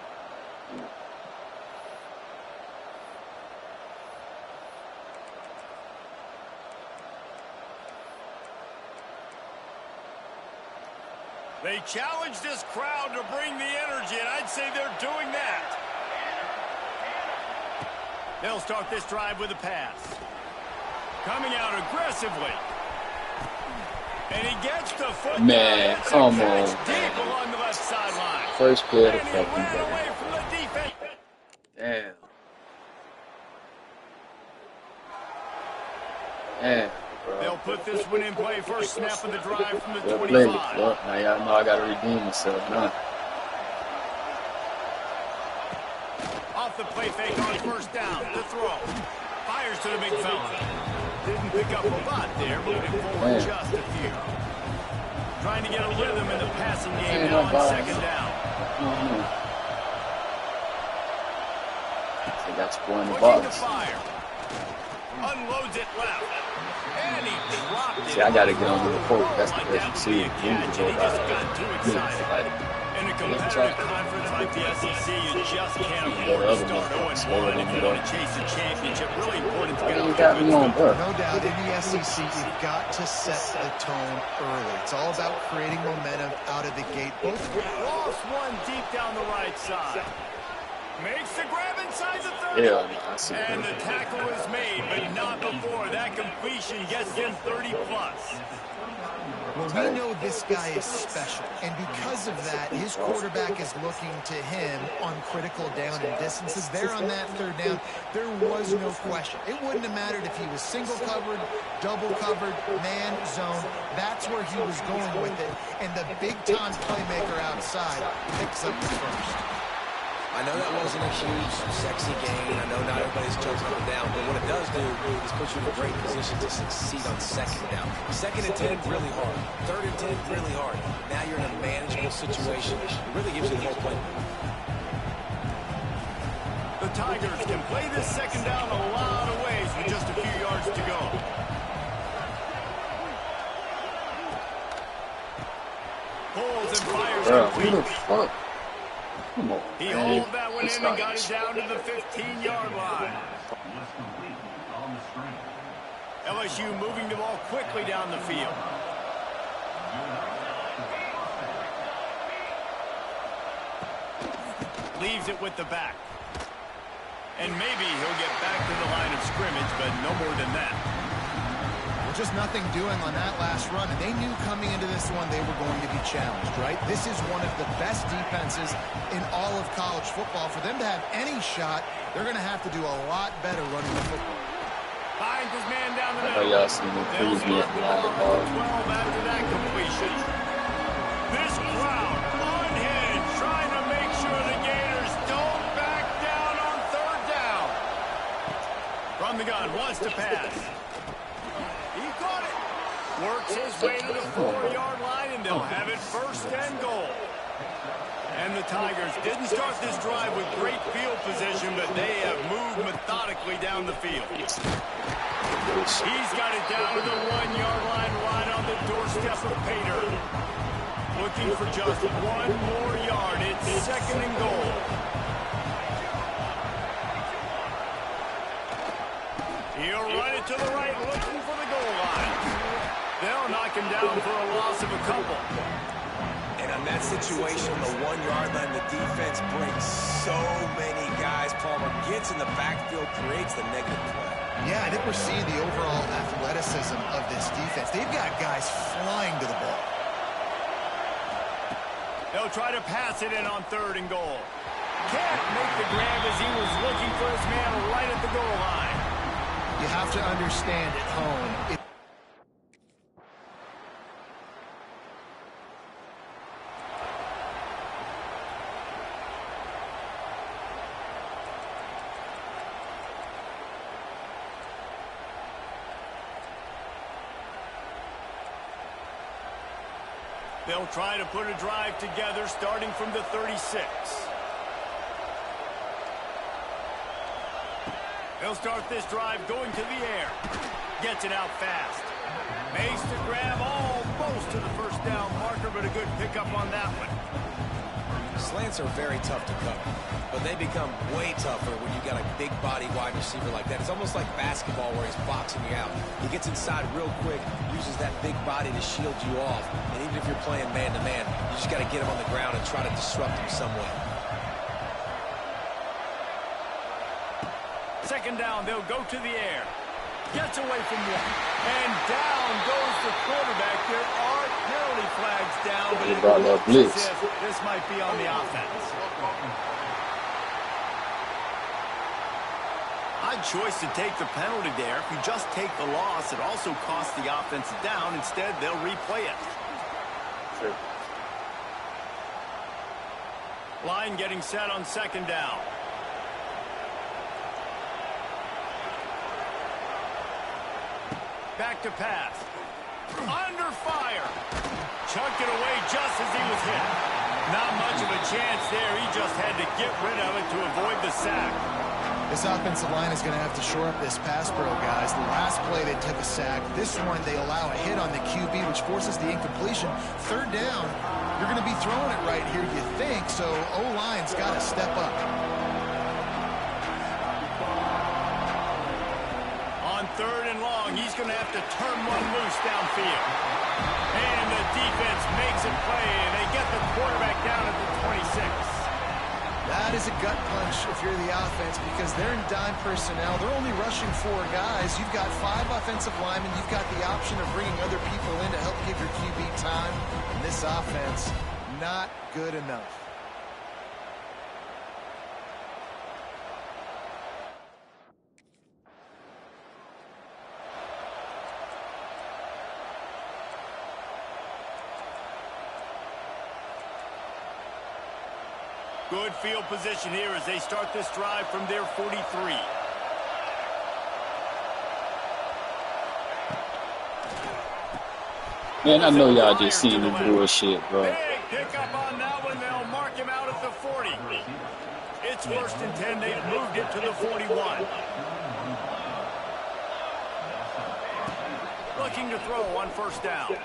E: They challenge this crowd to bring the energy, and I'd say they're doing that. They'll start this drive with a pass. Coming out aggressively. And he gets the foot.
D: Man, come on,
E: deep along the left sideline.
D: First play of the
E: And he
D: fucking
E: ran
D: game.
E: away from the defense.
D: Damn. Damn, bro.
E: They'll put this one in play. First snap of the drive from the
D: Well
E: 25.
D: played. Well, now y'all know I gotta redeem myself now.
E: Off the play fake on first down. The throw. Fires to the big fella. Didn't pick up a lot there, moving forward just a few. Trying to get a rhythm in the passing game now on second down.
D: They got to go in the
E: Looking to
D: box.
E: fire. Unloads it left. And he dropped it.
D: See, I gotta get on the report. That's the best
E: That would
D: see.
E: be a catch, and he just got too excited. In a competitive conference like the SEC, you just can't afford to start 0-1 if you want to chase a championship. Really important to get off to a good start.
F: No doubt, in the SEC, you've got to set the tone early. It's all about creating momentum out of the gate.
E: Lost one deep down the right side. Makes the grab inside the 30.
D: Yeah, I see.
E: And the tackle is made, but not before that completion gets him 30-plus.
F: Well, we know this guy is special, and because of that, his quarterback is looking to him on critical down and distances. There on that third down, there was no question. It wouldn't have mattered if he was single covered, double covered, man, zone. That's where he was going with it, and the big-time playmaker outside picks up the first.
G: I know that wasn't a huge, sexy gain. I know not everybody's jumping up and down, but what it does do is put you in a great position to succeed on second down. Second and 10, really hard. Third and 10, really hard. Now you're in a manageable situation. It really gives you the whole play.
E: The Tigers can play this second down a lot of ways with just a few yards to go. Pulls and fires complete.
D: Who the fuck? Come on,
E: He
D: man.
E: hauled that one
D: It's
E: in
D: not
E: and got it
D: easy.
E: down to the 15-yard line. LSU moving the ball quickly down the field. Leaves it with the back. And maybe he'll get back to the line of scrimmage, but no more than that.
F: Well, just nothing doing on that last run, and they knew coming into this one they were going to be challenged, right? This is one of the best defenses in all of college football. For them to have any shot, they're going to have to do a lot better running the football.
E: Finds his man down the
D: Oh,
E: middle.
D: y'all seen the
E: They'll
D: previous
E: start the ball
D: line
E: from
D: ball.
E: 12 after that completion. This crowd unhinged, trying to make sure the Gators don't back down on third down. From the gun, wants to pass. He caught it. Works his way to the 4-yard line, and they'll have it first and goal. And the Tigers didn't start this drive with great field position, but they have moved methodically down the field. He's got it down to the 1-yard line, right on the doorstep of Pater. Looking for just one more yard. It's second and goal. He'll run it to the right, looking for the goal line. They'll knock him down for a loss of a couple.
G: And on that situation, the 1-yard line, the defense brings so many guys. Palmer gets in the backfield, creates the negative play.
F: Yeah, I think we're seeing the overall athleticism of this defense. They've got guys flying to the ball.
E: They'll try to pass it in on third and goal. Can't make the grab as he was looking for his man right at the goal line.
F: You have to understand at home,
E: They'll try to put a drive together starting from the 36. They'll start this drive going to the air. Gets it out fast. Makes the grab almost to the first down marker, but a good pickup on that one.
G: Slants are very tough to cover, but they become way tougher when you got a big body wide receiver like that. It's almost like basketball where he's boxing you out. He gets inside real quick, uses that big body to shield you off, and even if you're playing man-to-man, you just got to get him on the ground and try to disrupt him some way.
E: Second down, they'll go to the air. Gets away from one. And down goes the quarterback. There are penalty flags down, but it looks as if this might be on the offense. Odd choice to take the penalty there. If you just take the loss, it also costs the offense down. Instead, they'll replay it.
D: Sure.
E: Line getting set on second down. Back to pass. Under fire. Chucked it away just as he was hit. Not much of a chance there. He just had to get rid of it to avoid the sack.
F: this offensive line is going to have to shore up this pass pro, guys. The last play they took a sack. This one they allow a hit on the QB, which forces the incompletion. Third down, you're going to be throwing it right here, you think, so O-line's got to step up.
E: On third and long, he's going to have to turn one loose downfield. And the defense makes a play, and they get the quarterback down at the 26.
F: That is a gut punch if you're the offense because they're in dime personnel. They're only rushing 4 guys. You've got 5 offensive linemen. You've got the option of bringing other people in to help give your QB time. And this offense, not good enough.
E: Good field position here as they start this drive from their 43.
D: Man, I know y'all just seen the bullshit, bro.
E: Big pickup on that one. They'll mark him out at the 40. It's 1st and 10. They've moved it to the 41. Looking to throw on 1st down.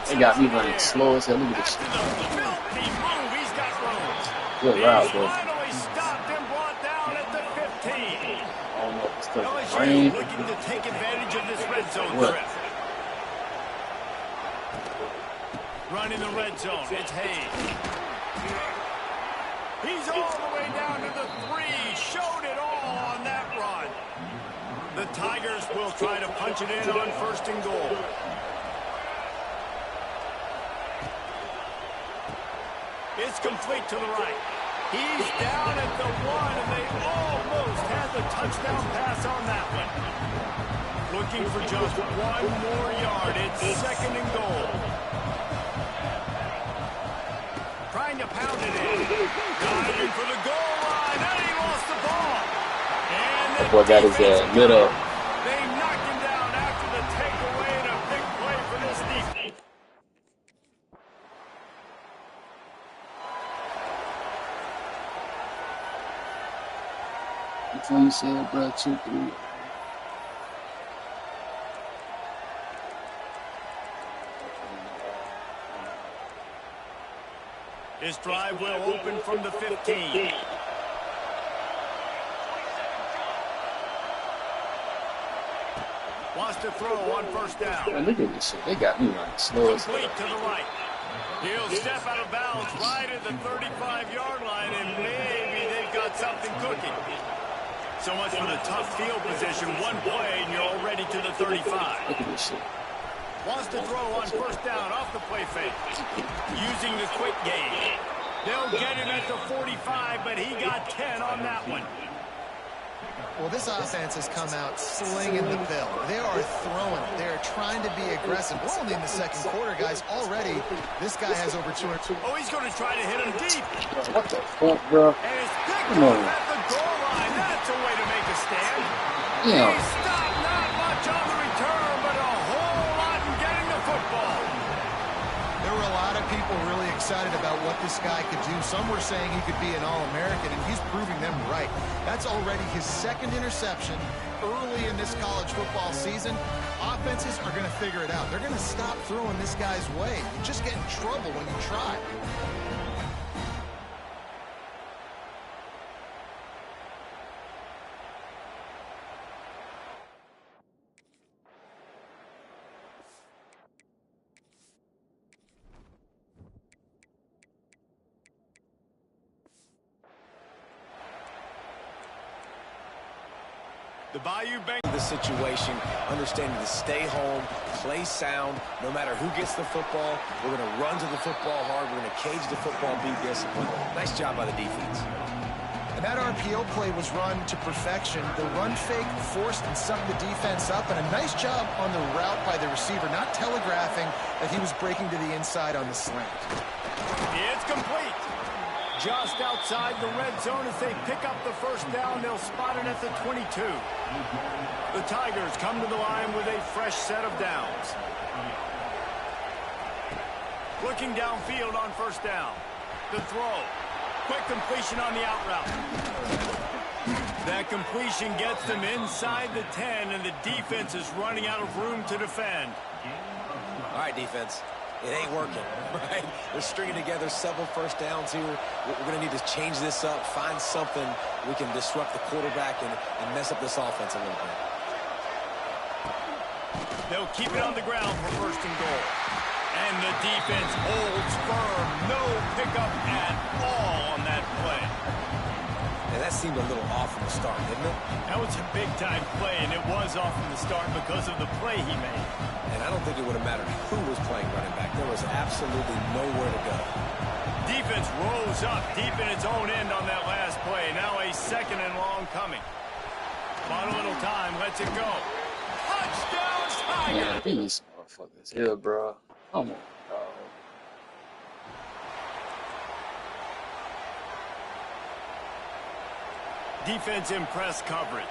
D: They got me running slow as hell. Look at this shit. Good route, bro.
E: Finally stopped and brought down at the 15.
D: I don't know if it's because of
E: LSU
D: rain.
E: looking to take advantage of this red zone
D: What?
E: trip. Running the red zone, it's Hayes. He's all the way down to the 3. Showed it all on that run. The Tigers will try to punch it in on 1st and goal. It's complete to the right. He's down at the 1, and they almost had the touchdown pass on that one. Looking for just 1 more yard. It's 2nd and goal. Trying to pound it in. Diving for the goal line, and he lost the ball. And
D: That boy got his lit up.
E: they knocked him down after the takeaway and a big play for this defense.
D: That's what you said, bro. 2-3.
E: This drive will open from the 15. Wants to throw on 1st down.
D: Man, look at this shit. They got me running slow as hell.
E: Complete to the right. He'll step out of bounds right at the 35-yard line, and maybe they've got something cooking. So much for the tough field position. One play, and you're already to the 35.
D: Look at this shit.
E: Wants to throw on 1st down off the play fake. Using the quick game. They'll get him at the 45, but he got 10 on that one.
F: Well, this offense has come out slinging the pill. They are throwing. They are trying to be aggressive. We're only in the 2nd quarter, guys. Already, this guy has over 200.
E: Oh, he's going to try to hit him deep.
D: What the fuck, bro?
E: And it's picked
D: Come
E: up
D: on.
E: at the goal line. That's a way to make a stand.
D: Yeah.
E: He stopped not much on the return, but a whole lot in getting the football.
F: There were a lot of people really excited about what this guy could do. Some were saying he could be an All-American, and he's proving them right. That's already his 2nd interception early in this college football season. Offenses are going to figure it out. They're going to stop throwing this guy's way. You just get in trouble when you try.
E: The Bayou Bengals.
G: The situation, understanding to stay home, play sound, no matter who gets the football. We're going to run to the football hard. We're going to cage the football, be disciplined. Nice job by the defense.
F: And that RPO play was run to perfection. The run fake forced and sucked the defense up, and a nice job on the route by the receiver, not telegraphing that he was breaking to the inside on the slant.
E: It's complete. Just outside the red zone as they pick up the 1st down. They'll spot it at the 22. The Tigers come to the line with a fresh set of downs. Looking downfield on 1st down. The throw. Quick completion on the out route. That completion gets them inside the 10, and the defense is running out of room to defend.
G: All right, defense. It ain't working, right? They're stringing together several 1st downs here. We're going to need to change this up, find something we can disrupt the quarterback and mess up this offense a little bit.
E: They'll keep it on the ground for 1st and goal. And the defense holds firm. No pickup at all on that play.
G: And that seemed a little off from the start, didn't it?
E: That was a big-time play, and it was off from the start because of the play he made.
G: And I don't think it would have mattered who was playing running back. There was absolutely nowhere to go.
E: Defense rose up deep in its own end on that last play. Now a 2nd and long coming. Bought a little time. Lets it go. Touchdown, Tiger!
D: Man, these motherfuckers here, bro. Come on, dog.
E: Defense in press coverage.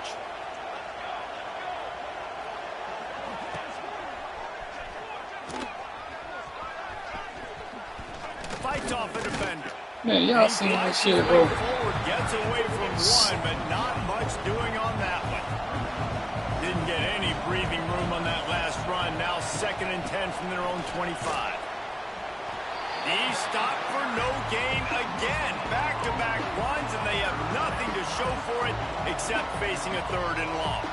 E: Fights off a defender.
D: Man, y'all seen that shit, bro?
E: Forward, gets away from one, but not much doing on that one. Didn't get any breathing room on that last run. Now 2nd and 10 from their own 25. He stopped for no gain again. Back-to-back runs, and they have nothing to show for it except facing a 3rd and long.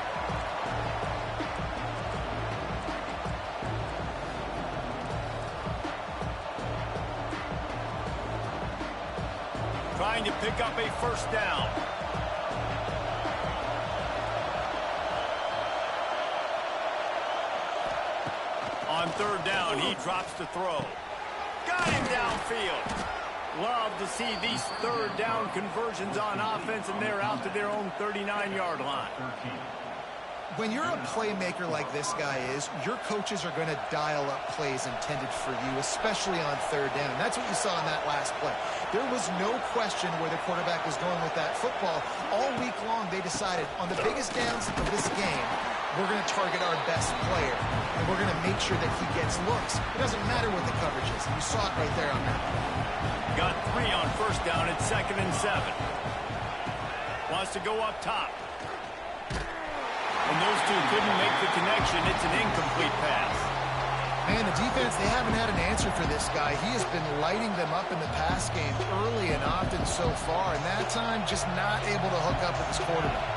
E: Trying to pick up a 1st down. On 3rd down, he drops the throw. Got him downfield. Love to see these 3rd down conversions on offense, and they're out to their own 39-yard line.
F: When you're a playmaker like this guy is, your coaches are going to dial up plays intended for you, especially on 3rd down. That's what you saw in that last play. There was no question where the quarterback was going with that football. All week long, they decided on the biggest downs of this game, we're going to target our best player, and we're going to make sure that he gets looks. It doesn't matter what the coverage is. You saw it right there on that.
E: Got 3 on 1st down at 2nd and 7. Wants to go up top. And those two couldn't make the connection. It's an incomplete pass.
F: Man, the defense, they haven't had an answer for this guy. He has been lighting them up in the pass game early and often so far, and that time just not able to hook up with his quarterback.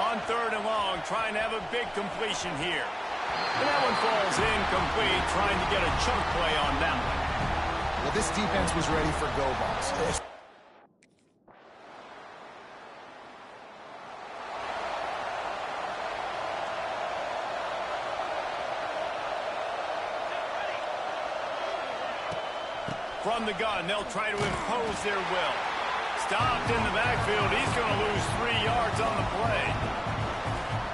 E: On 3rd and long, trying to have a big completion here. And that one falls incomplete, trying to get a chunk play on that one.
F: Well, this defense was ready for go balls.
E: From the gun, they'll try to impose their will. Stopped in the backfield. He's going to lose 3 yards on the play.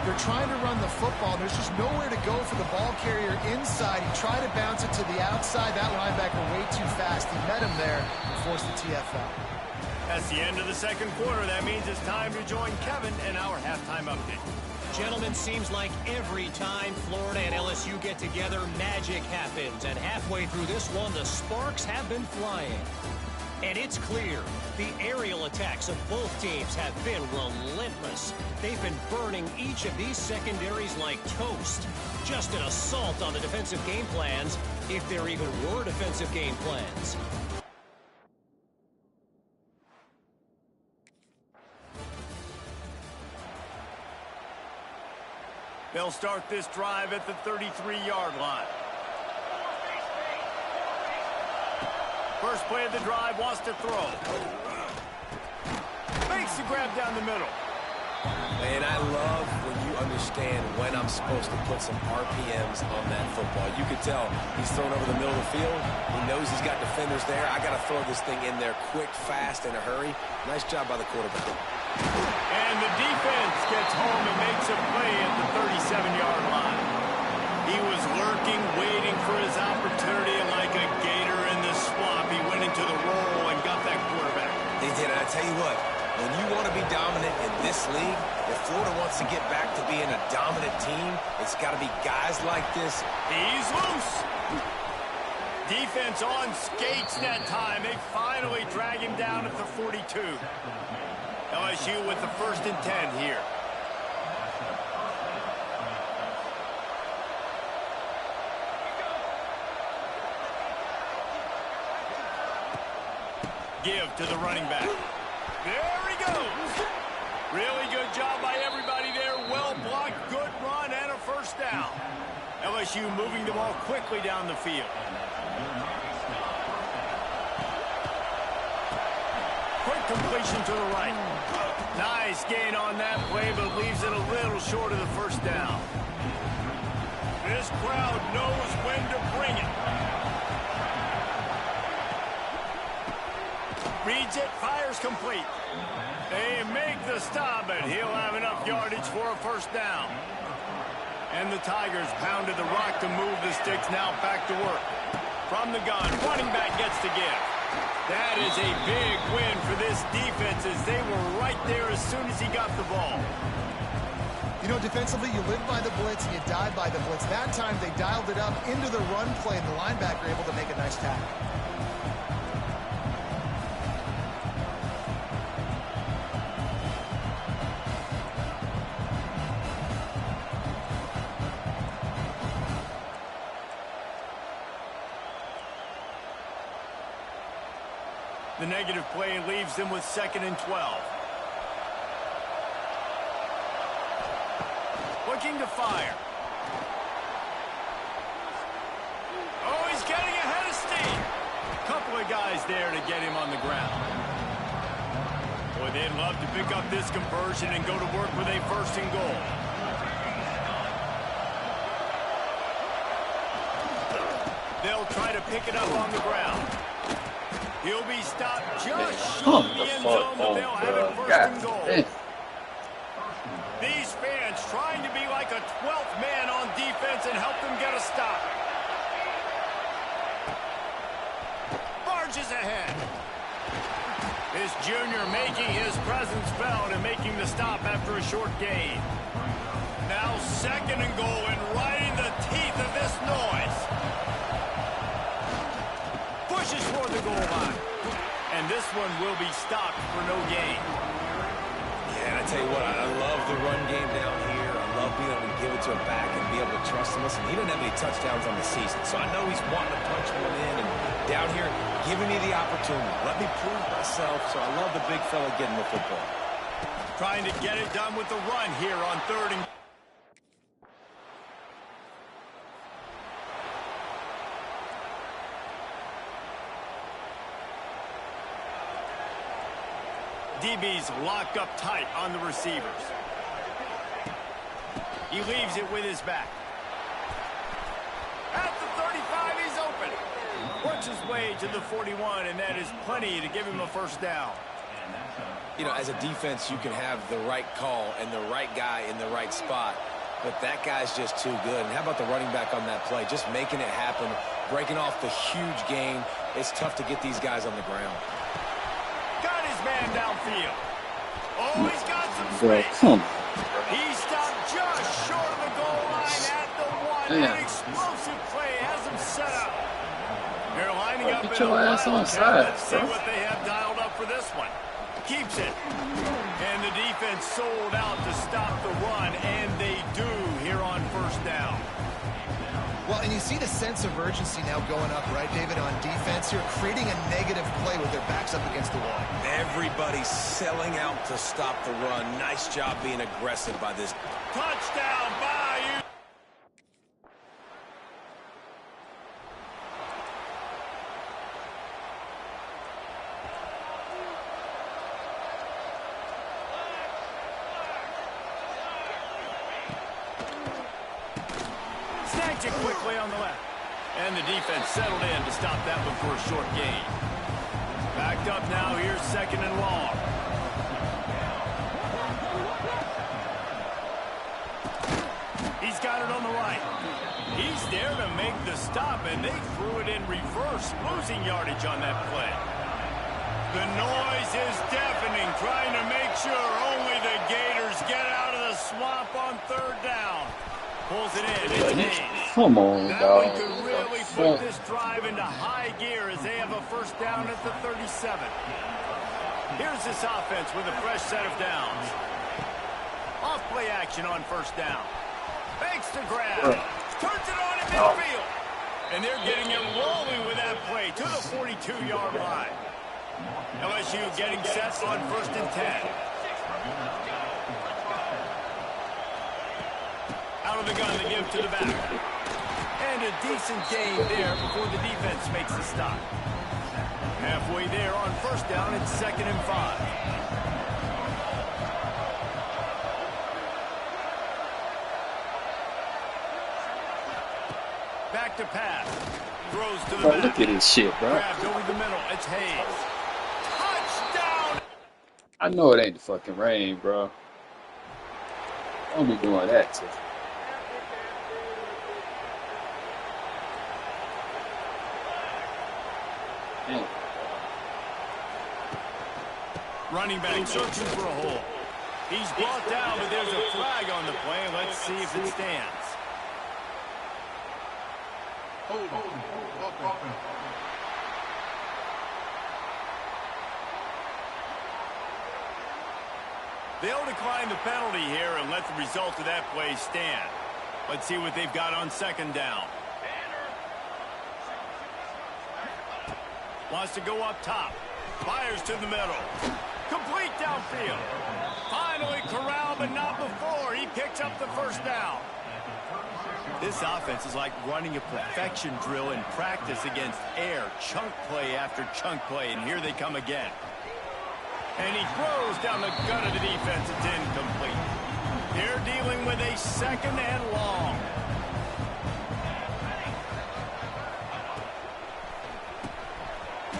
F: They're trying to run the football. There's just nowhere to go for the ball carrier inside. He tried to bounce it to the outside. That linebacker way too fast. He met him there and forced the TFL.
E: That's the end of the 2nd quarter. That means it's time to join Kevin in our halftime update.
C: Gentlemen, seems like every time Florida and LSU get together, magic happens. And halfway through this one, the sparks have been flying. And it's clear, the aerial attacks of both teams have been relentless. They've been burning each of these secondaries like toast. Just an assault on the defensive game plans, if there even were defensive game plans.
E: They'll start this drive at the 33-yard line. First play of the drive, wants to throw. Makes the grab down the middle.
G: And I love when you understand when I'm supposed to put some RPMs on that football. You could tell he's thrown over the middle of the field. He knows he's got defenders there. I got to throw this thing in there quick, fast, in a hurry. Nice job by the quarterback.
E: And the defense gets home and makes a play at the 37-yard line. He was lurking, waiting for his opportunity, and like a gator in the swamp, he went into the roll and got that quarterback.
G: He did, and I tell you what, when you want to be dominant in this league, if Florida wants to get back to being a dominant team, it's got to be guys like this.
E: He's loose. Defense on skates that time. They finally drag him down at the 42. LSU with the 1st and 10 here. Give to the running back. There he goes. Really good job by everybody there. Well blocked, good run, and a 1st down. LSU moving the ball quickly down the field. Quick completion to the right. Nice gain on that play, but leaves it a little short of the first down. This crowd knows when to bring it. Reads it, fires complete. They make the stop, but he'll have enough yardage for a first down. And the Tigers pounded the rock to move the sticks, now back to work. From the gun, running back gets to give. That is a big win for this defense as they were right there as soon as he got the ball.
F: You know, defensively, you live by the blitz and you die by the blitz. That time, they dialed it up into the run play, and the linebacker able to make a nice tackle.
E: The negative play leaves them with 2nd and 12. Looking to fire. Oh, he's getting ahead of steam. Couple of guys there to get him on the ground. Boy, they'd love to pick up this conversion and go to work with a 1st and goal. They'll try to pick it up on the ground. He'll be stopped just short of the end zone, but they'll have it 1st and goal. These fans trying to be like a 12th man on defense and help them get a stop. Barges ahead. This junior making his presence felt and making the stop after a short gain. Now 2nd and goal and right in the teeth of this noise. Pushes for the goal line. And this one will be stopped for no gain.
G: Yeah, and I tell you what, I love the run game down here. I love being able to give it to him back and be able to trust him. Listen, he doesn't have any touchdowns on the season, so I know he's wanting to punch one in. And down here, giving me the opportunity. Let me prove myself, so I love the big fella getting the football.
E: Trying to get it done with the run here on 3rd and... DB's locked up tight on the receivers. He leaves it with his back. At the 35, he's open. Works his way to the 41, and that is plenty to give him a 1st down.
G: You know, as a defense, you can have the right call and the right guy in the right spot, but that guy's just too good. And how about the running back on that play? Just making it happen, breaking off the huge gain. It's tough to get these guys on the ground.
E: Got his man downfield. Oh, he's got some
D: Bro,
E: space.
D: come on.
E: He stopped just short of the goal line at the 1.
D: Yeah.
E: An explosive play has him set up. They're lining up
D: Get
E: in a
D: your ass on
E: wildcat.
D: side,
E: Let's see
D: bro.
E: what they have dialed up for this one. Keeps it. And the defense sold out to stop the run, and they do here on 1st down.
F: Well, and you see the sense of urgency now going up, right, David, on defense here, creating a negative play with their backs up against the wall.
G: Everybody's selling out to stop the run. Nice job being aggressive by this.
E: Touchdown, Bayou. Snags it quickly on the left. And the defense settled in to stop that one for a short gain. Backed up now, here's 2nd and long. He's got it on the right. He's there to make the stop, and they threw it in reverse, losing yardage on that play. The noise is deafening, trying to make sure only the Gators get out of the swamp on 3rd down. Pulls it in. It's Hayes.
D: Come on,
E: That
D: dog.
E: one could really put this drive into high gear as they have a 1st down at the 37. Here's this offense with a fresh set of downs. Off play action on 1st down. Fakes to grab. Turns it on in midfield. And they're getting it rolling with that play to the 42-yard line. LSU getting set on 1st and 10. Out of the gun to give to the back. find a decent gain there before the defense makes the stop. Halfway there on first down, it's 2nd and 5. Back to pass. Throws to the
D: Bro,
E: back.
D: look at this shit, bro.
E: Grabbed over the middle. It's Hayes. Touchdown!
D: I know it ain't the fucking rain, bro. Don't be doing that to me. Damn.
E: Running back searching for a hole. He's brought down, but there's a flag on the play. Let's see if it stands. They'll decline the penalty here and let the result of that play stand. Let's see what they've got on 2nd down. Wants to go up top. Fires to the middle. Complete downfield. Finally corralled, but not before. He picks up the first down. This offense is like running a perfection drill in practice against air. Chunk play after chunk play, and here they come again. And he throws down the gut of the defense. It's incomplete. They're dealing with a 2nd and long.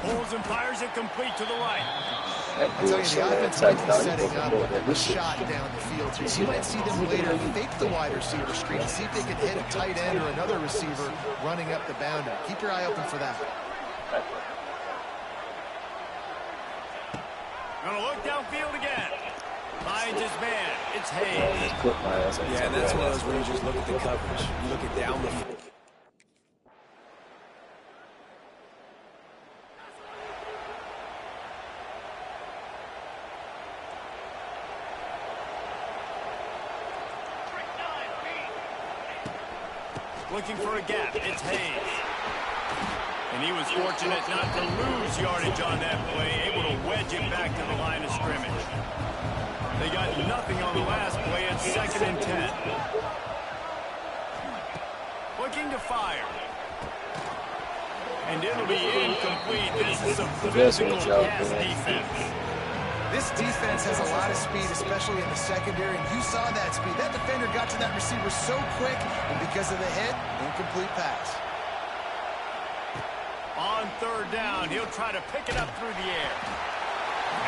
E: Pulls and fires it complete to the right.
F: I tell you, the offense might be setting up a shot down the field here. You might see them later fake the wide receiver screen, see if they can hit a tight end or another receiver running up the boundary. Keep your eye open for that.
E: Gonna look downfield again. Finds his man. It's Hayes.
G: Yeah, that's one of those where you just look at the coverage. You look at down the field.
E: Looking for a gap. It's Hayes. And he was fortunate not to lose yardage on that play, able to wedge it back to the line of scrimmage. They got nothing on the last play. It's 2nd and 10. Looking to fire. And it'll be incomplete. This is a physical pass defense.
F: This defense has a lot of speed, especially in the secondary, and you saw that speed. That defender got to that receiver so quick, and because of the hit, incomplete pass.
E: On 3rd down, he'll try to pick it up through the air.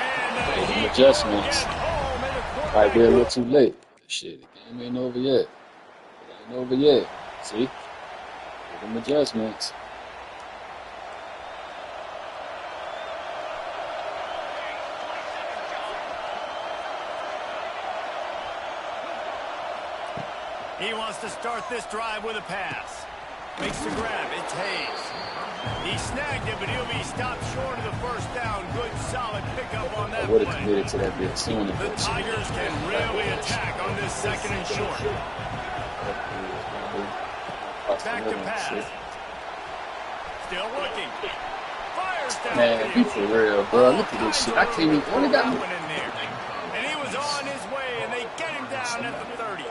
E: And
D: Some adjustments. Might be a little too late. Shit, the game ain't over yet. It ain't over yet. See? Give them adjustments.
E: He wants to start this drive with a pass. Makes the grab. It's Hayes. He snagged it, but he'll be stopped short of the first down. Good, solid pickup on that
D: I would have
E: play.
D: committed to that bit sooner.
E: The Tigers can really attack on this 2nd and short. Back to pass. Still looking. Fires down.
D: Man, be for real, bro. Look at this shit. I can't even. Only got me.
E: And he was on his way, and they get him down at the 30.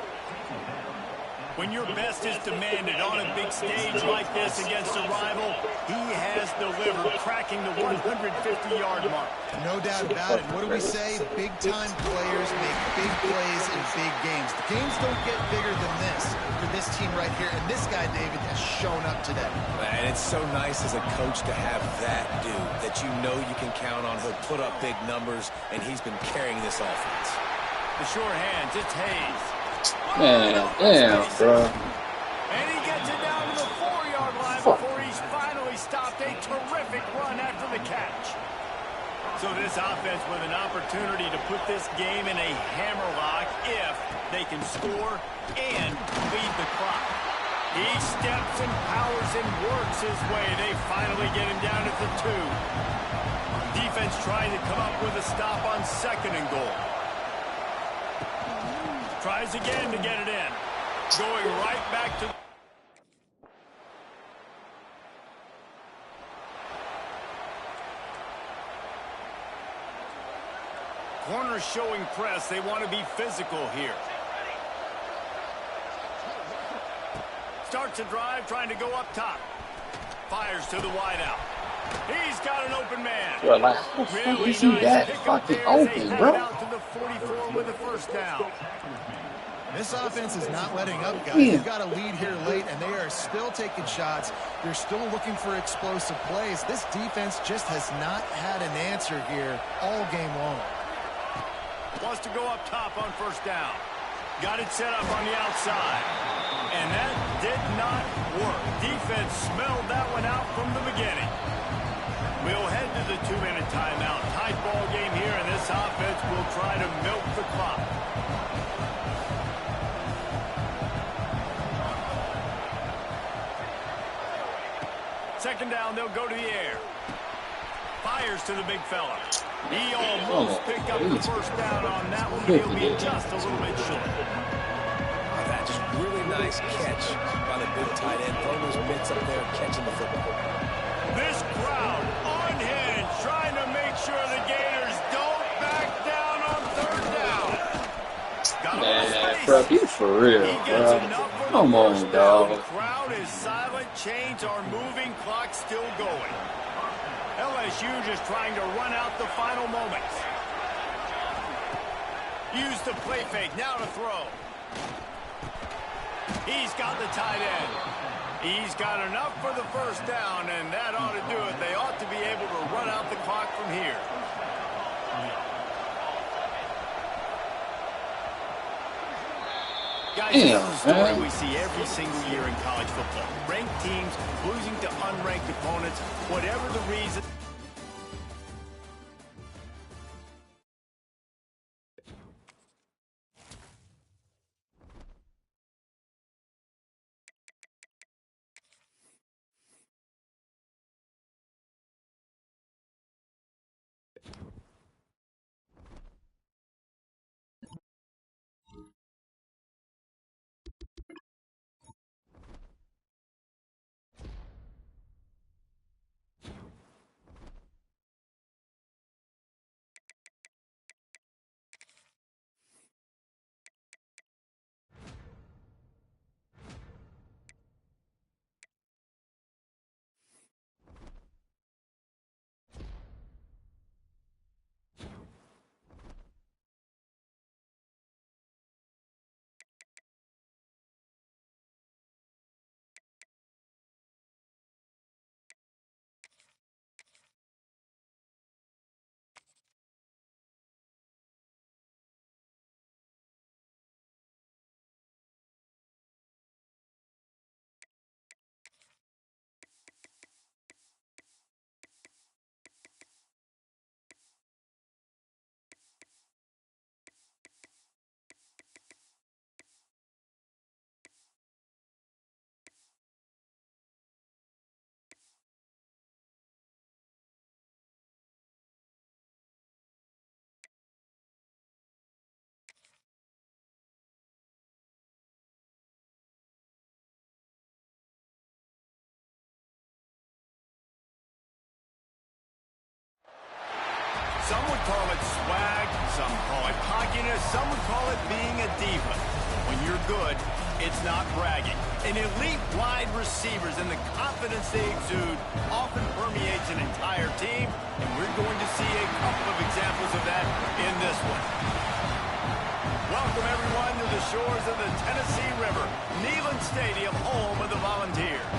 E: When your best is demanded on a big stage like this against a rival, he has delivered, cracking the 150-yard mark.
F: No doubt about it. What do we say? Big-time players make big plays in big games. The games don't get bigger than this for this team right here, and this guy, David, has shown up today.
G: And it's so nice as a coach to have that dude that you know you can count on. He'll put up big numbers, and he's been carrying this offense.
E: The short hands, it's Hayes.
D: Man, damn, bro.
E: And he gets it down to the 4-yard line before he's finally stopped. A terrific run after the catch. So this offense with an opportunity to put this game in a hammerlock if they can score and lead the clock. He steps and powers and works his way. They finally get him down at the 2. Defense trying to come up with a stop on 2nd and goal. Tries again to get it in. Going right back to... Corners showing press. They want to be physical here. Starts a drive trying to go up top. Fires to the wideout. He's got an open man.
D: Bro, like, how the fuck
E: Really
D: is he
E: nice
D: that
E: pickup
D: fucking
E: there as they
D: open,
E: head
D: bro?
E: out to the 44 with a first down.
F: This offense is not letting up, guys.
D: Yeah.
F: They've got a lead here late, and they are still taking shots. They're still looking for explosive plays. This defense just has not had an answer here all game long.
E: Wants to go up top on first down. Got it set up on the outside. And that did not work. Defense smelled that one out from the beginning. We'll head to the 2-minute timeout. Tight ball game here, and this offense will try to milk the clock. Second down, they'll go to the air. Fires to the big fella. He almost picked up the first down on that one, but he'll be just a little bit short.
G: Oh, that just really nice catch by the big tight end. Throwing those mitts up there and catching the football.
E: This crowd unhinged, trying to make sure the Gators don't back down on third down. Got him in space.
D: Bro, be for real,
E: He gets
D: bro.
E: enough for
D: Come
E: the
D: on,
E: first down.
D: dog.
E: The crowd is silent. Chains are moving. Clock still going. LSU just trying to run out the final moments. Use the play fake. Now to throw. He's got the tight end. He's got enough for the first down, and that ought to do it. They ought to be able to run out the clock from here. Guys, this is a story we see every single year in college football. Ranked teams losing to unranked opponents, whatever the reason. Some would call it swag, some call it cockiness, some would call it being a diva. When you're good, it's not bragging. An elite wide receivers and the confidence they exude often permeates an entire team, and we're going to see a couple of examples of that in this one. Welcome, everyone, to the shores of the Tennessee River, Neyland Stadium, home of the Volunteers.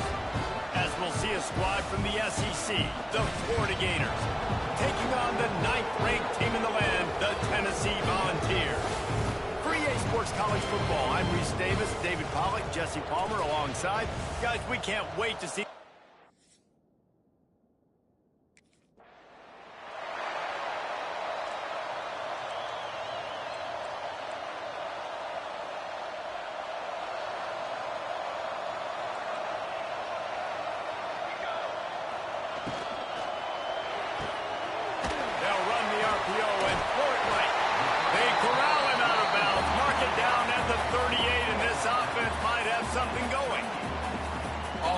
E: As we'll see a squad from the SEC, the Florida Gators, taking on the 9th-ranked team in the land, the Tennessee Volunteers. For EA Sports College Football, I'm Reese Davis, David Pollack, Jesse Palmer alongside. Guys, we can't wait to see...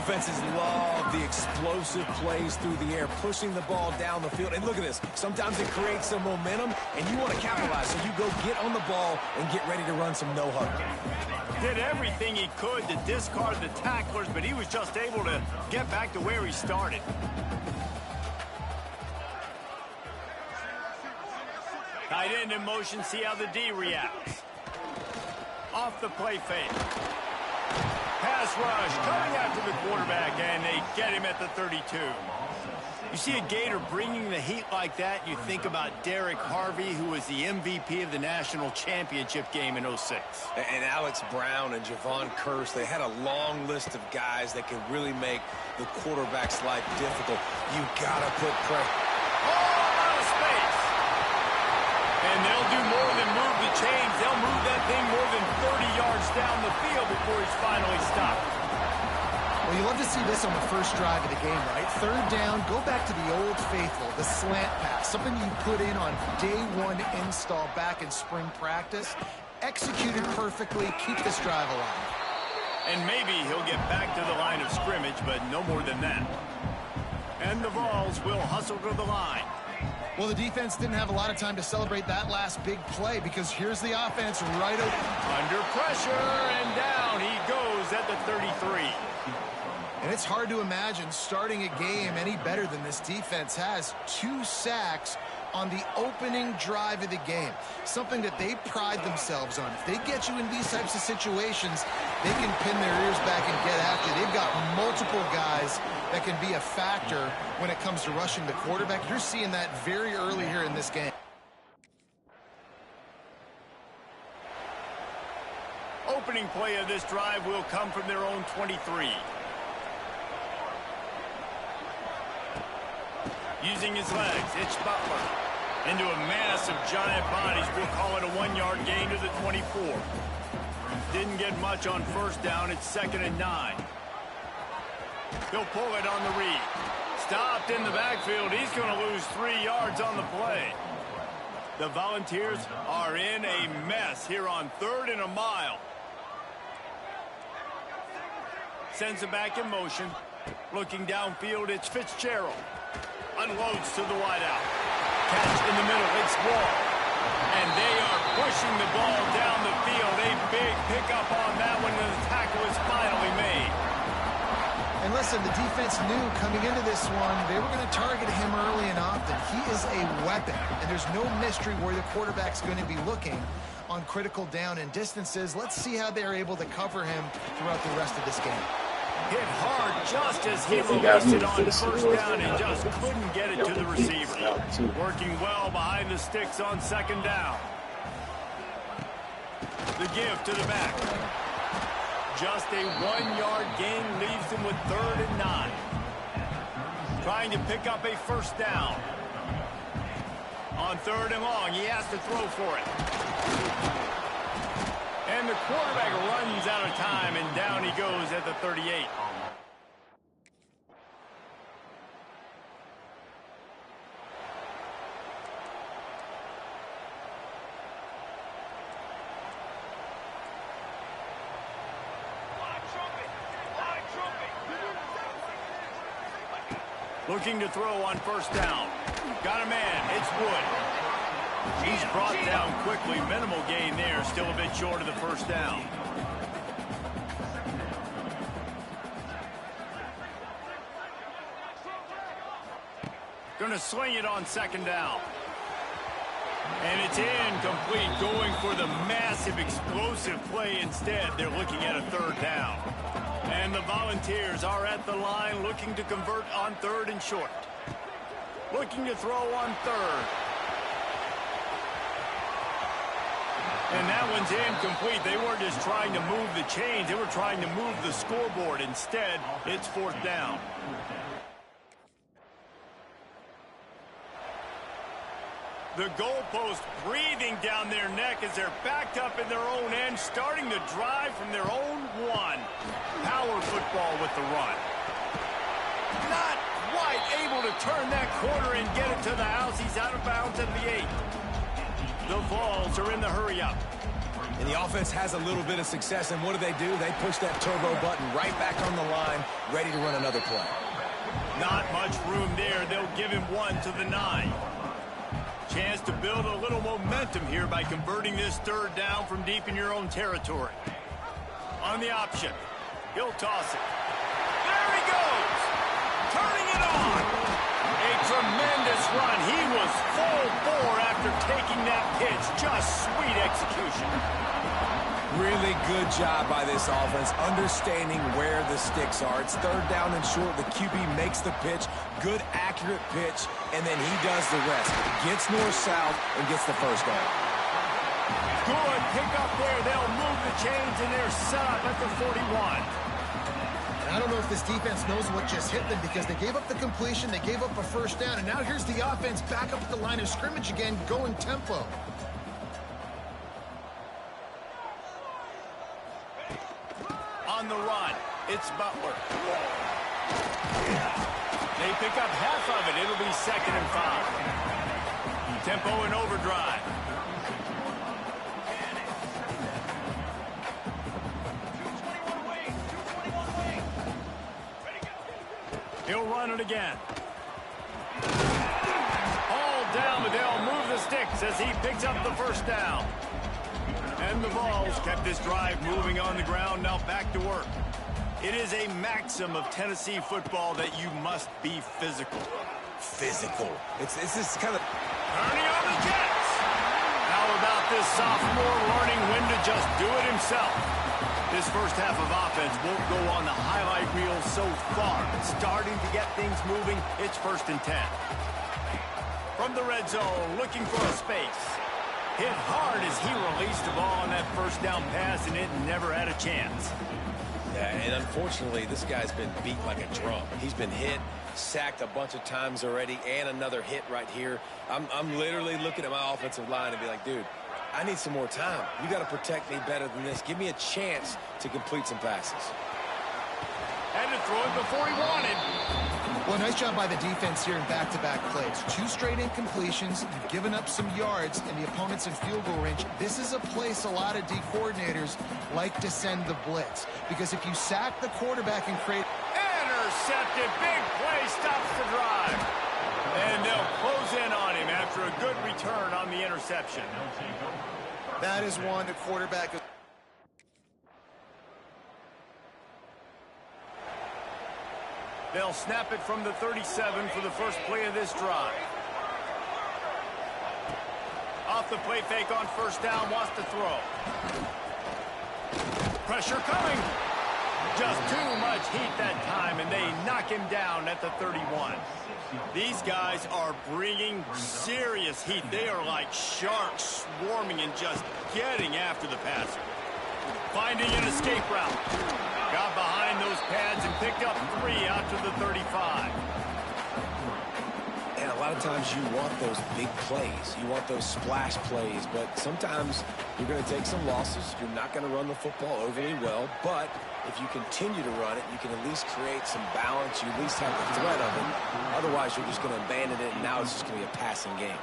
G: Offenses love the explosive plays through the air, pushing the ball down the field. And look at this. Sometimes it creates some momentum, and you want to capitalize. So you go get on the ball and get ready to run some no-huddle.
E: Did everything he could to discard the tacklers, but he was just able to get back to where he started. Tight end in motion, see how the D reacts. Off the play fake. Pass rush, coming after the quarterback, and they get him at the 32. You see a Gator bringing the heat like that, you think about Derek Harvey, who was the MVP of the national championship game in 06.
G: And Alex Brown and Javon Curse, they had a long list of guys that can really make the quarterback's life difficult. You gotta put pressure.
E: Oh, out of space. And they'll do more than move the chains. They'll move that thing more than 30 yards down the field before he's finally stopped.
F: Well, you love to see this on the first drive of the game, right? Third down, go back to the old faithful, the slant pass, something you put in on day one install back in spring practice. Executed perfectly, keep this drive alive.
E: And maybe he'll get back to the line of scrimmage, but no more than that. And the Vols will hustle to the line.
F: Well, the defense didn't have a lot of time to celebrate that last big play because here's the offense right
E: under pressure, and down he goes at the 33.
F: And it's hard to imagine starting a game any better than this defense has. 2 sacks on the opening drive of the game. Something that they pride themselves on. If they get you in these types of situations, they can pin their ears back and get after you. They've got multiple guys that can be a factor when it comes to rushing the quarterback. You're seeing that very early here in this game.
E: Opening play of this drive will come from their own 23. Using his legs, it's Butler. Into a mass of giant bodies, we'll call it a 1-yard gain to the 24. Didn't get much on first down, it's 2nd and 9. He'll pull it on the read. Stopped in the backfield, he's going to lose 3 yards on the play. The Volunteers are in a mess here on 3rd and a mile. Sends it back in motion. Looking downfield, it's Fitzgerald. Unloads to the wideout. Catch in the middle, it's Wall. And they are pushing the ball down the field. A big pickup on that one, and the tackle is finally made.
F: And listen, the defense knew coming into this one, they were going to target him early and often. He is a weapon, and there's no mystery where the quarterback's going to be looking on critical down and distances. Let's see how they're able to cover him throughout the rest of this game.
E: Hit hard just as he released it on first down and just couldn't get it to the receiver. Working well behind the sticks on 2nd down. The give to the back. Just a 1-yard gain leaves him with 3rd and 9. Trying to pick up a first down. On 3rd and long, he has to throw for it. And the quarterback runs out of time, and down he goes at the 38. Looking to throw on first down. Got a man, it's Wood. He's brought down quickly. Minimal gain there. Still a bit short of the first down. Going to sling it on 2nd down. And it's incomplete. Going for the massive explosive play instead. They're looking at a 3rd down. And the Volunteers are at the line looking to convert on 3rd and short. Looking to throw on 3rd. And that one's incomplete. They weren't just trying to move the chains. They were trying to move the scoreboard. Instead, it's 4th down. The goalpost breathing down their neck as they're backed up in their own end, starting the drive from their own 1. Power football with the run. Not quite able to turn that corner and get it to the house. He's out of bounds at the 8. The Vols are in the hurry-up.
G: And the offense has a little bit of success, and what do? They push that turbo button right back on the line, ready to run another play.
E: Not much room there. They'll give him 1 to the 9. Chance to build a little momentum here by converting this third down from deep in your own territory. On the option, he'll toss it. There he goes! Turning it on! A tremendous run. He was full bore after taking that pitch. Just sweet execution.
G: Really good job by this offense, understanding where the sticks are. It's third down and short. The QB makes the pitch. Good, accurate pitch, and then he does the rest. Gets north-south and gets the first down.
E: Good pick up there. They'll move the chains, and they're set up at the 41.
F: I don't know if this defense knows what just hit them because they gave up the completion, they gave up a first down, and now here's the offense back up at the line of scrimmage again, going tempo.
E: On the run, it's Butler. They pick up half of it. It'll be 2nd and 5. Tempo and overdrive. He'll run it again. All down, but they'll move the sticks as he picks up the first down. And the Vols kept this drive moving on the ground, now back to work. It is a maxim of Tennessee football that you must be physical.
G: Physical. It's this kind of...
E: Turning on the Jets. How about this sophomore learning when to just do it himself? This first half of offense won't go on the highlight reel so far. Starting to get things moving, it's 1st and 10. From the red zone, looking for a space. Hit hard as he released the ball on that first down pass, and it never had a chance.
G: Yeah, and unfortunately, this guy's been beat like a drum. He's been hit, sacked a bunch of times already, and another hit right here. I'm literally looking at my offensive line and be like, dude, I need some more time. You got to protect me better than this. Give me a chance to complete some passes.
E: Had to throw it before he wanted.
F: Well, nice job by the defense here in back-to-back plays. 2 straight incompletions. You've given up some yards, and the opponent's in field goal range. This is a place a lot of D coordinators like to send the blitz. Because if you sack the quarterback and create...
E: Intercepted. Big play stops the drive. And they'll close in on him after a good return on the interception.
F: That is one the quarterback...
E: They'll snap it from the 37 for the first play of this drive. Off the play fake on first down, wants to throw. Pressure coming. Just too much heat that time, and they knock him down at the 31. These guys are bringing serious heat. They are like sharks swarming and just getting after the passer. Finding an escape route. Got behind those pads and picked up 3 out to the 35.
G: And a lot of times you want those big plays. You want those splash plays, but sometimes you're going to take some losses. You're not going to run the football overly well, but if you continue to run it, you can at least create some balance. You at least have the threat of it. Otherwise, you're just going to abandon it, and now it's just going to be a passing game.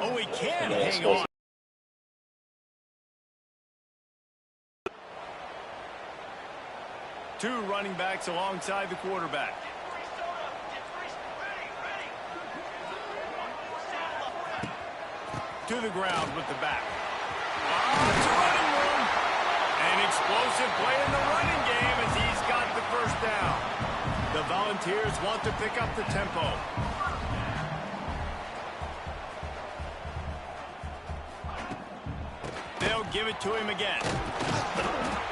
E: Oh, he can hang on. Two running backs alongside the quarterback. To the ground with the back. It's running room. An explosive play in the running game as he's got the first down. The Volunteers want to pick up the tempo. They'll give it to him again.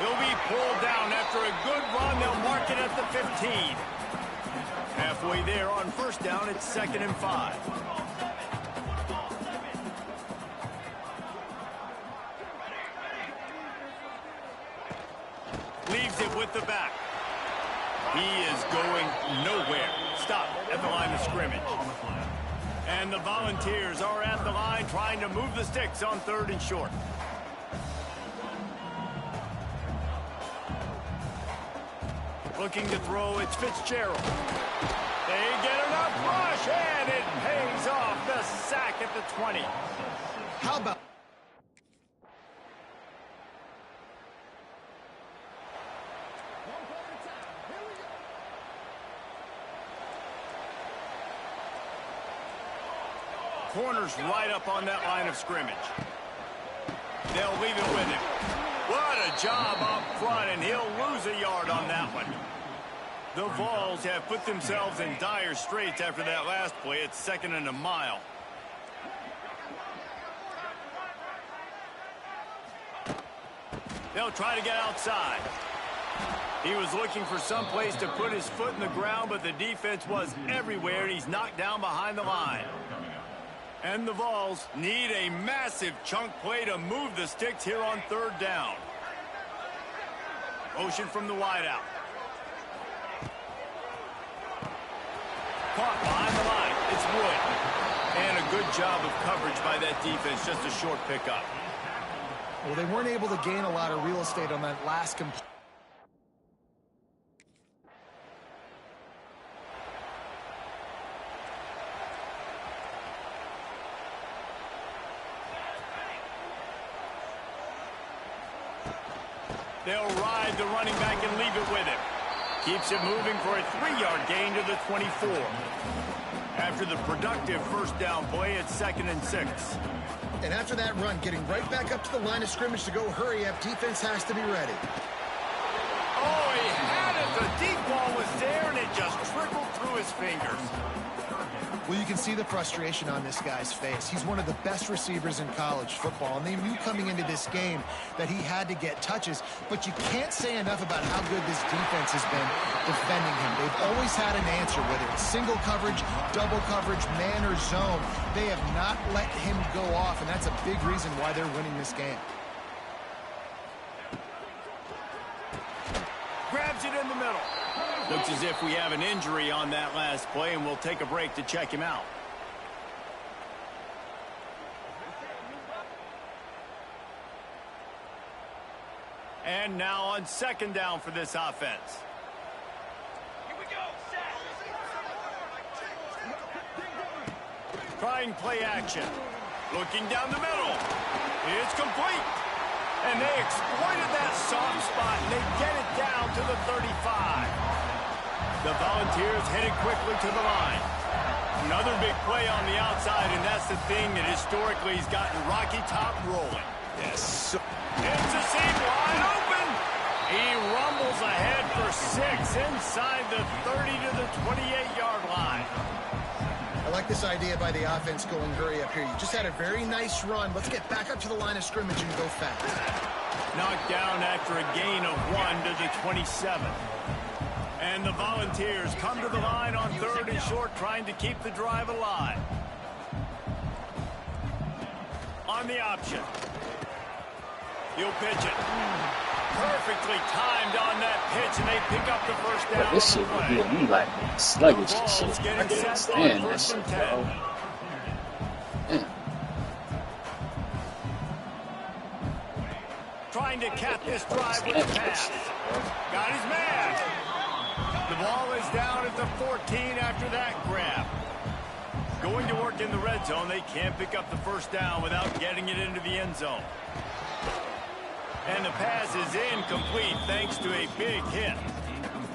E: He'll be pulled down after a good run. They'll mark it at the 15. Halfway there on first down, it's 2nd and 5. Leaves it with the back. He is going nowhere. Stop at the line of scrimmage. And the Volunteers are at the line trying to move the sticks on 3rd and short. Looking to throw, it's Fitzgerald. They get enough rush, and it pays off. The sack at the 20.
F: How about...
E: corner's right up on that line of scrimmage. They'll leave it with him. What a job up front, and he'll lose a yard on that one. The Vols have put themselves in dire straits after that last play. It's 2nd and a mile. They'll try to get outside. He was looking for some place to put his foot in the ground, but the defense was everywhere, and he's knocked down behind the line. And the Vols need a massive chunk play to move the sticks here on 3rd down. Motion from the wideout. Caught behind the line. It's Wood. And a good job of coverage by that defense. Just a short pickup.
F: Well, they weren't able to gain a lot of real estate on that last completion.
E: They'll ride the running back and leave it with him. Keeps it moving for a 3-yard gain to the 24. After the productive first down play, it's 2nd and 6.
F: And after that run, getting right back up to the line of scrimmage to go hurry up, defense has to be ready.
E: Oh, he had it. The deep ball was there, and it just trickled through his fingers.
F: Well, you can see the frustration on this guy's face. He's one of the best receivers in college football, and they knew coming into this game that he had to get touches, but you can't say enough about how good this defense has been defending him. They've always had an answer, whether it's single coverage, double coverage, man or zone. They have not let him go off, and that's a big reason why they're winning this game.
E: Grabs it in the middle. Looks as if we have an injury on that last play, and we'll take a break to check him out. And now on 2nd down for this offense. Here we go. Trying play action. Looking down the middle. It's complete. And they exploited that soft spot, and they get it down to the 35. The Volunteers headed quickly to the line. Another big play on the outside, and that's the thing that historically has gotten Rocky Top rolling.
G: Yes.
E: It's a seam wide open. He rumbles ahead for 6 inside the 30 to the 28-yard line.
F: I like this idea by the offense going hurry up here. You just had a very nice run. Let's get back up to the line of scrimmage and go fast.
E: Knocked down after a gain of 1 to the 27. And the Volunteers come to the line on 3rd and short, trying to keep the drive alive. On the option. He'll pitch it. Perfectly timed on that pitch, and they pick up the first down.
D: But this shit would be me like sluggish and shit. I can't stand that shit, bro. Damn.
E: Trying to cap this drive with a pass. Got his man. The ball is down at the 14 after that grab. Going to work in the red zone. They can't pick up the first down without getting it into the end zone. And the pass is incomplete thanks to a big hit.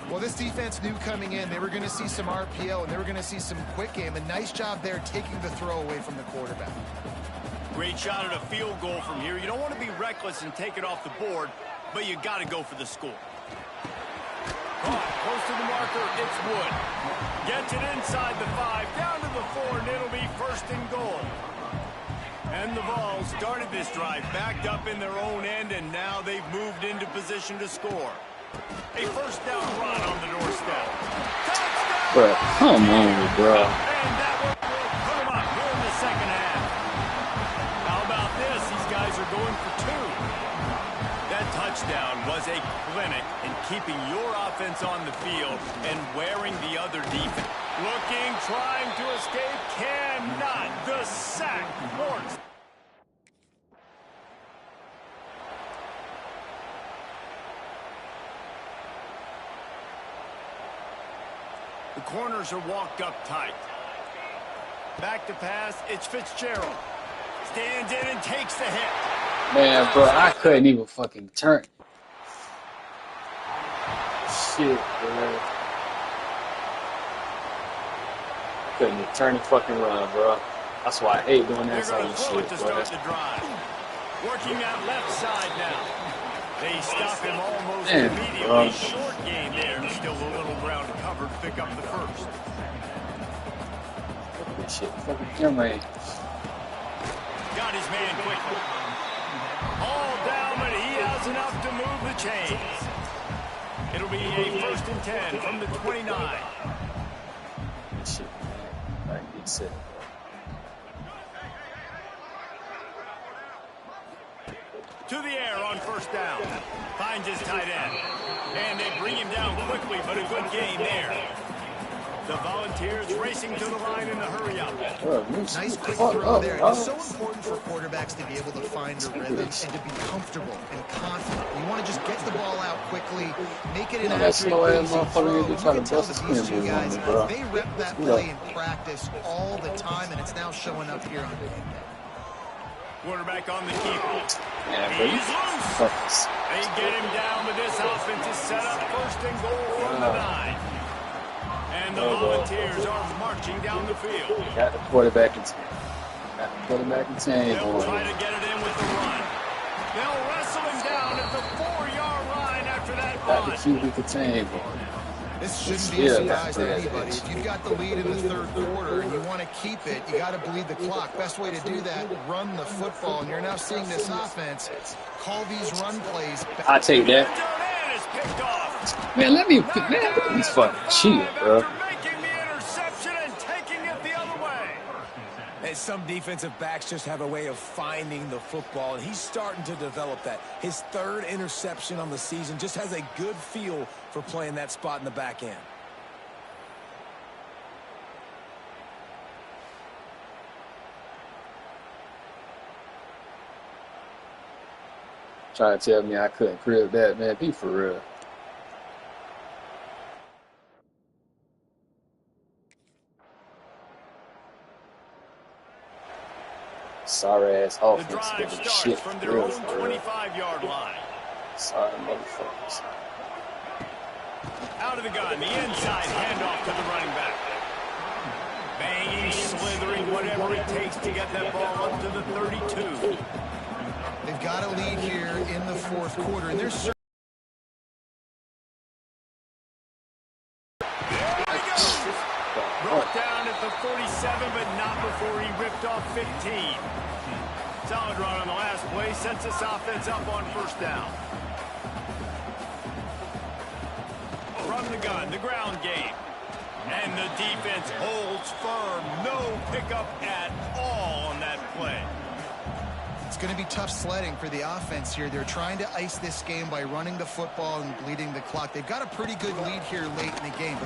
F: Well, this defense knew coming in they were going to see some RPO and they were going to see some quick game. A nice job there taking the throw away from the quarterback.
E: Great shot at a field goal from here. You don't want to be reckless and take it off the board, but you got to go for the score. Caught close to the marker. It's Wood. Gets it inside the 5, down to the 4, and it'll be 1st and goal. And the Vols started this drive backed up in their own end, and now they've moved into position to score. A first down run on the doorstep. Touchdown!
D: Bro, come on, bro.
E: And that one will put them up here in the second half. How about this? These guys are going for 2. That touchdown was a clinic in keeping your offense on the field and wearing the other defense. Looking, trying to escape, cannot. The sack forced. The corners are walked up tight. Back to pass, it's Fitzgerald. Stands in and takes the hit.
D: Man, bro, I couldn't even fucking turn. Shit, bro. Couldn't even turn the fucking around, bro. That's why I hate doing that
E: They're
D: sort
E: going to
D: of
E: throw it
D: shit,
E: to
D: bro.
E: start the drive. Working that left side now. They stop him almost immediately. Short gain there. Still a little ground covered to pick up the first.
D: This shit fucking camera ain't.
E: Got his man quickly. All down, but he has enough to move the chains. It'll be a 1st and 10 from the 29.
D: This shit, man. Alright, get set.
E: To the air on 1st down. Finds his tight end. And they bring him down quickly, but a good gain there. The Volunteers racing to the line in the hurry-up.
F: Nice quick throw there. It's so important for quarterbacks to be able to find a rhythm and to be comfortable and confident. You want to just get the ball out quickly, make it an accurate throw. You can tell that these two guys, they rep that play in practice all the time, and it's now showing up here on game day.
E: Quarterback on the keeper. He's loose. They get him down, but this offense is set up 1st and goal from the 9. And the Volunteers are marching down the field.
D: Got the quarterback in team.
E: They'll try to get it in with the run. They'll wrestle him down at the 4-yard line after that
D: Got the
E: run.
D: QB contained, boy.
F: This shouldn't be a surprise to anybody. If you've got the lead in the 3rd quarter and you want to keep it, you got to bleed the clock. Best way to do that, run the football. And you're now seeing this offense call these run plays.
D: I take that. Man, let me he's fucking chill, bro.
E: Making the interception and taking it the other way.
G: And some defensive backs just have a way of finding the football, and he's starting to develop that. His 3rd interception on the season, just has a good feel for playing that spot in the back end.
D: Trying to tell me I couldn't crib that, man. Be for real. Sorry ass
E: The
D: offense,
E: drive
D: nigga.
E: starts
D: Shit,
E: from their
D: real,
E: own
D: for real.
E: 25-yard line.
D: Sorry, motherfuckers.
E: Out of the gun, the inside handoff to the running back. Banging, slithering, whatever it takes to get that ball up to the 32.
F: They've got a lead here in the 4th quarter, and there's
E: Brought down at the 47, but not before he ripped off 15. Solid run on the last play, sets this offense up on 1st down. From the gun, the ground game. And the defense holds firm. No pickup at all on that play.
F: It's going to be tough sledding for the offense here. They're trying to ice this game by running the football and bleeding the clock. They've got a pretty good lead here late in the game.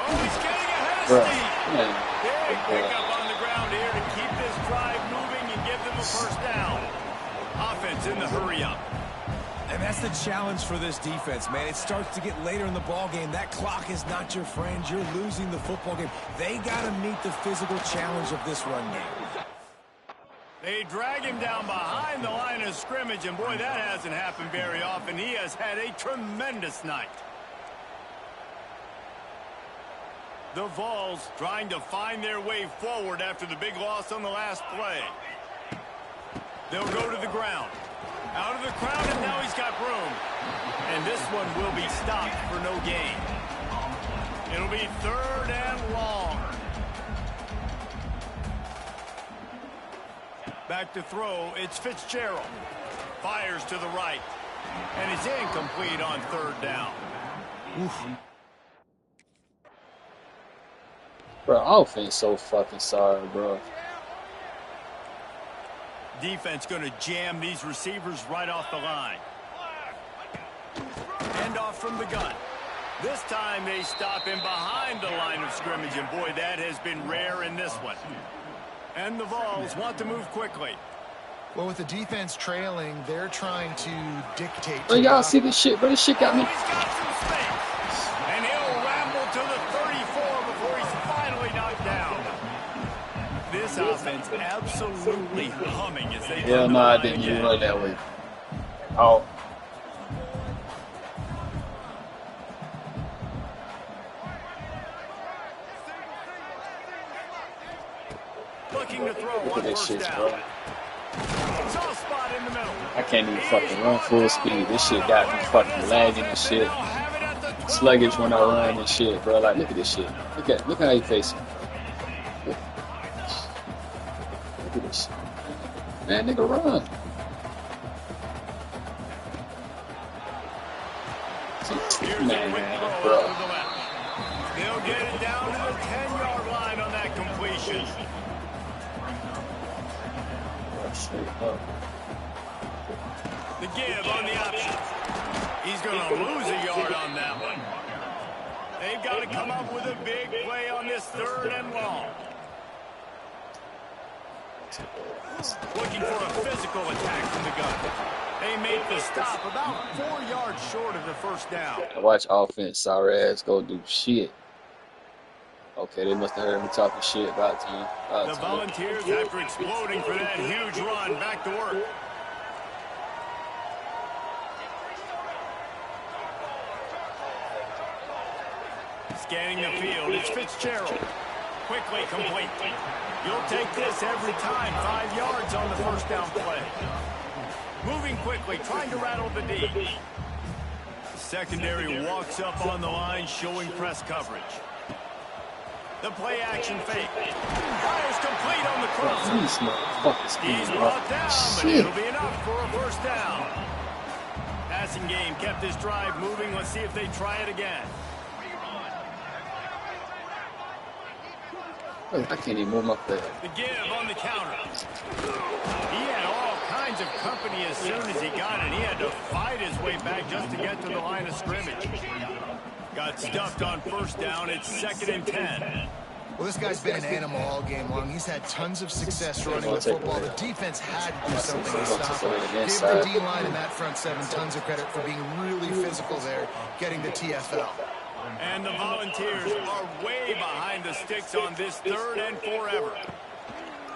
E: Oh, he's getting ahead of Steve. Big pickup on the ground here to keep this drive moving and give them a 1st down. Offense in the hurry-up.
G: And that's the challenge for this defense, man. It starts to get later in the ball game. That clock is not your friend. You're losing the football game. They got to meet the physical challenge of this run game.
E: They drag him down behind the line of scrimmage, and boy, that hasn't happened very often. He has had a tremendous night. The Vols trying to find their way forward after the big loss on the last play. They'll go to the ground. Out of the crowd, and now he's got room. And this one will be stopped for no gain. It'll be 3rd and long. Back to throw, it's Fitzgerald. Fires to the right. And it's incomplete on 3rd down.
F: Oof.
D: Bro, offense so fucking sorry, bro.
E: Defense going to jam these receivers right off the line. Hand off from the gun. This time they stop him behind the line of scrimmage, and boy, that has been rare in this one. And the Vols want to move quickly.
F: Well, with the defense trailing, they're trying to dictate.
D: Bro, y'all see this shit, bro? This shit got me.
E: He's got some space. And he'll ramble to the 34 before he's finally knocked down. This offense absolutely humming as they
D: Hell no, I didn't even run that way. Oh.
E: looking to throw
D: Look
E: on
D: at this
E: first
D: shit,
E: down.
D: bro.
E: Soft spot in the middle.
D: I can't even fucking run full speed. This shit got me fucking lagging and shit. Sluggish when I run and shit, bro. Like, look at this shit. Look how he facing. Look at this shit. Man, nigga, run. Man, bro.
E: They'll get it down to the 10-yard line on that completion. The give on the option. He's going to lose a yard on that one. They've got to come up with a big play on this 3rd and long. Looking for a physical attack from the gun. They make the stop about 4 yards short of the first down.
D: Watch offense, sorry ass, go do shit. Okay, they must have heard me talking shit about time.
E: The Volunteers, after exploding for that huge run, back to work. Scanning the field, it's Fitzgerald. Quickly complete. You'll take this every time. 5 yards on the first down play. Moving quickly, trying to rattle the D. Secondary walks up on the line, showing press coverage. The play action fake. Fires complete on the crosser. He's brought down, but it'll be enough for a first down. Passing game kept this drive moving. Let's see if they try it again.
D: I can't even move my foot.
E: The give on the counter. He had all kinds of company as soon as he got it. He had to fight his way back just to get to the line of scrimmage. Got stuffed on first down. It's 2nd and 10.
F: Well, this guy's been an animal all game long. He's had tons of success running the football. The defense had to do something to stop him. Give the D-line and that front 7 tons of credit for being really physical there, getting the TFL.
E: And the Volunteers are way behind the sticks on this 3rd and forever.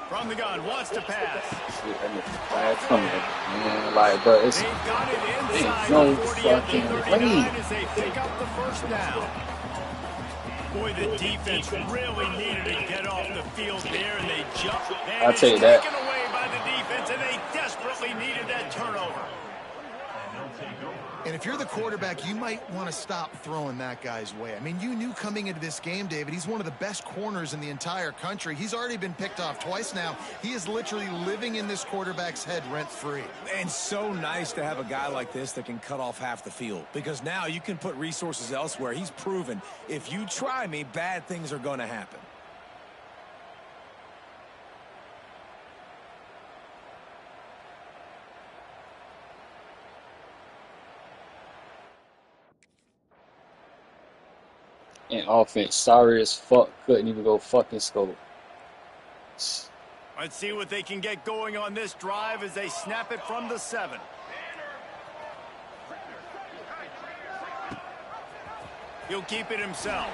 E: From the gun, wants to pass.
D: Like, bro, it's
E: They've got it inside
D: no
E: the 40 at the
D: fucking
E: 39 as they pick up the first down. Boy, the defense really needed to get off the field there, and they jumped. And
D: I'll tell you that.
E: taken away by the defense, and they desperately needed that turnover.
F: And if you're the quarterback, you might want to stop throwing that guy's way. I mean, you knew coming into this game, David, he's one of the best corners in the entire country. He's already been picked off twice now. He is literally living in this quarterback's head rent-free.
G: And so nice to have a guy like this that can cut off half the field, because now you can put resources elsewhere. He's proven if you try me, bad things are going to happen.
D: And offense, sorry as fuck, couldn't even go fucking score.
E: Let's see what they can get going on this drive as they snap it from the 7. He'll keep it himself.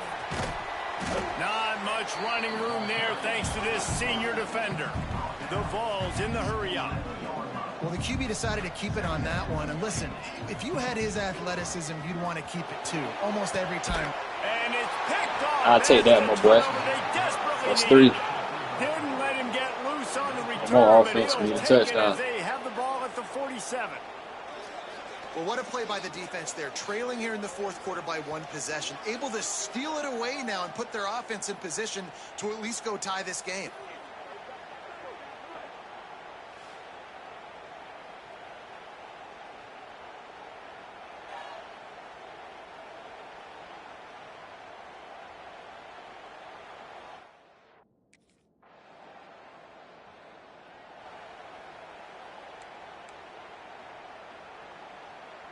E: Not much running room there thanks to this senior defender. The Vols in the hurry-up.
F: Well, the QB decided to keep it on that one. And listen, if you had his athleticism, you'd want to keep it too, almost every time.
E: And it's picked off.
D: I'll take that, my boy. That's 3.
E: Didn't let him get loose on the return.
D: More offense, we need a touchdown.
E: They have the ball at the 47.
F: Well, what a play by the defense there. Trailing here in the 4th quarter by 1 possession. Able to steal it away now and put their offense in position to at least go tie this game.